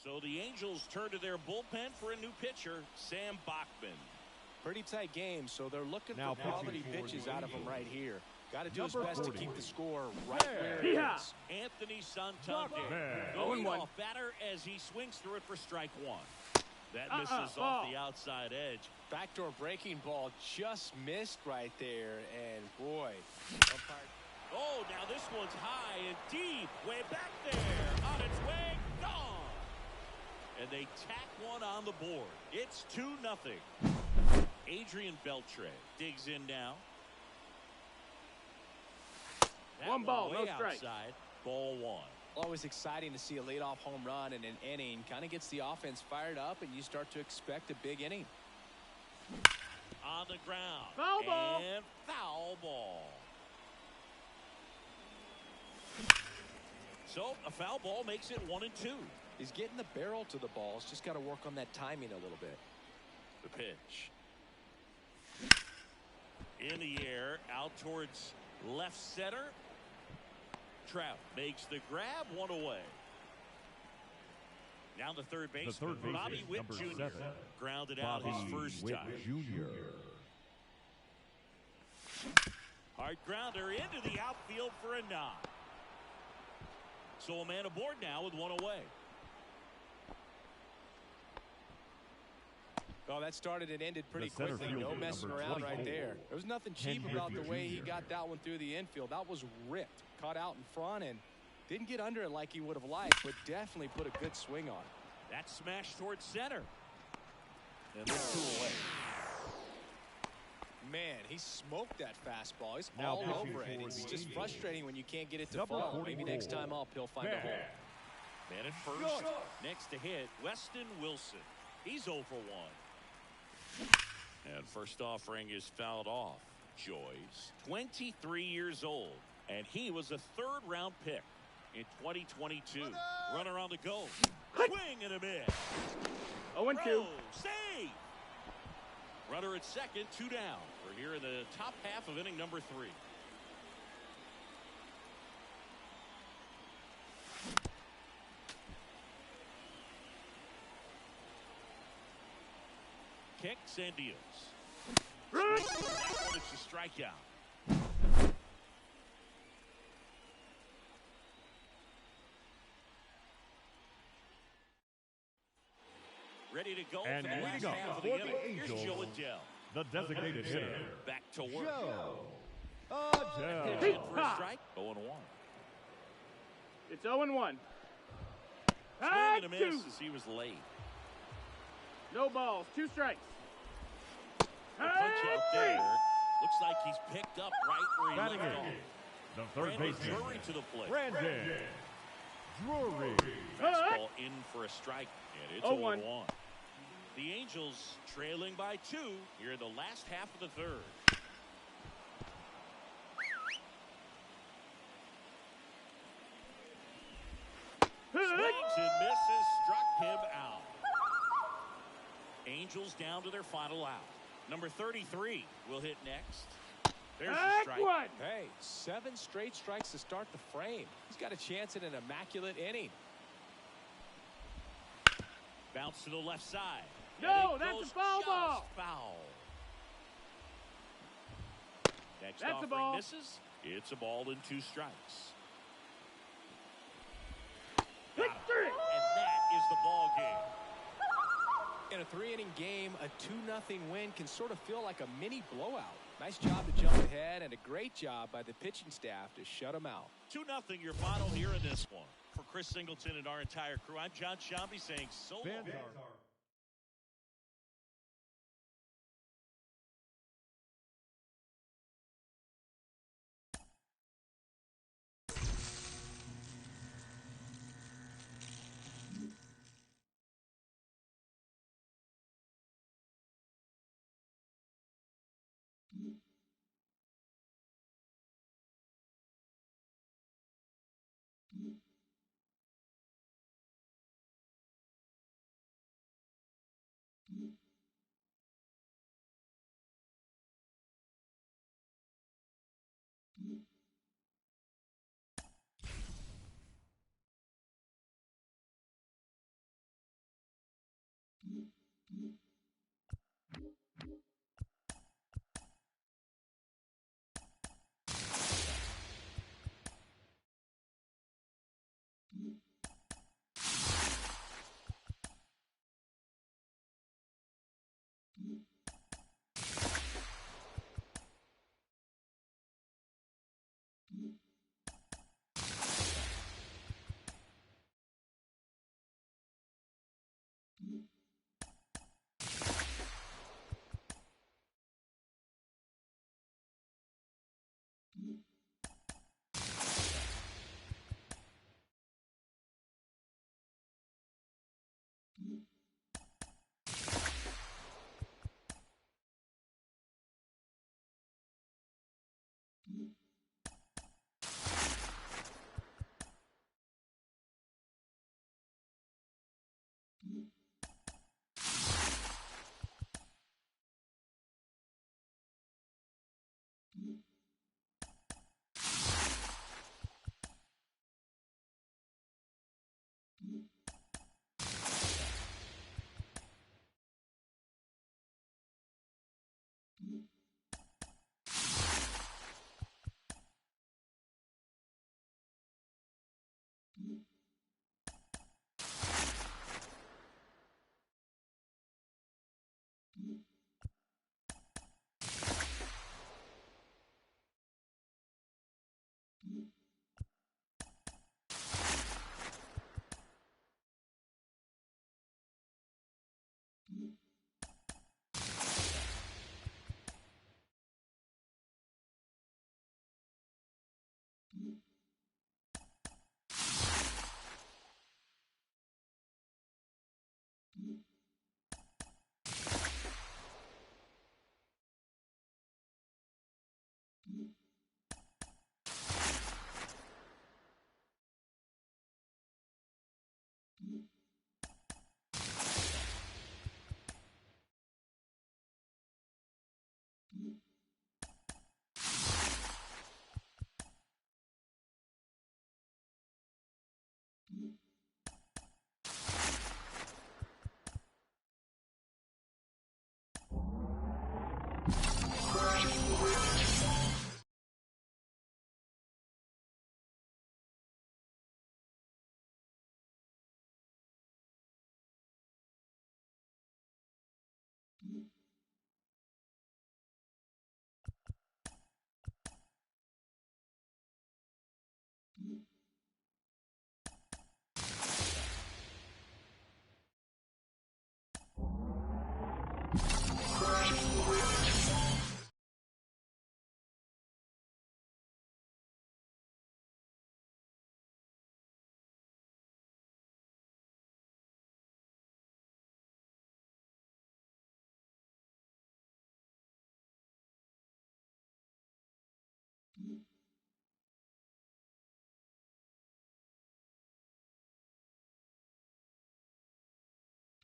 So the Angels turn to their bullpen for a new pitcher, Sam Bachman. Pretty tight game, so they're looking Now for quality pitching for pitches the out of him Angels. right here. Got to do his Number best to 40. keep the score right where it Yeah. is. Anthony Santander Man. going 0-1. off batter as he swings through it for strike 1. That misses off ball. the outside edge. Backdoor breaking ball just missed right there, and boy. Oh, now this one's high and deep, way back there, on its way, gone. And they tack one on the board. It's 2-0. Adrian Beltre digs in now. That One ball, way no strike. outside, ball 1. Always exciting to see a leadoff home run in an inning. Kind of gets the offense fired up, and you start to expect a big inning. On the ground. Foul ball. And foul ball. So a foul ball makes it 1-2. He's getting the barrel to the balls. Just got to work on that timing a little bit. The pitch. In the air, out towards left center. Trout makes the grab, 1 away. Now the third baseman, Bobby Witt number Jr. 7. grounded out his Bobby first Witt time. Jr. Hard grounder into the outfield for a knock. So a man aboard now with 1 away. Oh, that started and ended pretty The center quickly. No fielder, messing number around right 24. there. There was nothing cheap Henry about the way he Jr. got that one through the infield. That was ripped. Caught out in front and didn't get under it like he would have liked, but definitely put a good swing on it. That smash towards center. And there's 2 away. Man, he smoked that fastball. He's Now all pitching over it. for It's the just Angels. frustrating when you can't get it to Number fall. Maybe 44. next time up he'll find a hole. Man at first. Next to hit, Weston Wilson. He's 0 for 1. And first offering is fouled off. Joyce, 23 years old, and he was a 3rd-round pick in 2022. Runner on the go. Swing and a miss. 0-2. Throw, save. Runner at second, 2 down. We're here in the top half of inning number 3. Kicks and deals. That one is a strikeout. Ready to go And for the last leading up half of for the the inning. Here's Angels, Joe Adele. The designated hitter, Back to work. Joe Pitch Adele. in for a strike. 0-1. It's 0-1. Swing and a miss 2. as he was late. No balls. 2 strikes. The punch out there. Looks like he's picked up right where he Batting left in, off. the third Brandon baseman, Drury to the plate. Brandon Drury. Fastball in for a strike, and it's 0-1. 0-1. The Angels trailing by 2 here in the last half of the 3rd. him out. Angels down to their final out. Number 33 will hit next. There's the strike. One. Hey, 7 straight strikes to start the frame. He's got a chance at an immaculate inning. Bounce to the left side. No, that's a foul ball. Foul. Next That's a offering ball. misses. It's a ball and 2 strikes. Victory. And that is the ball game. In a 3-inning game, a 2-0 win can sort of feel like a mini blowout. Nice job to jump ahead and a great job by the pitching staff to shut them out. 2-0 your final here in this one. For Chris Singleton and our entire crew, I'm John Shambi saying so long.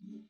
Mm-hmm.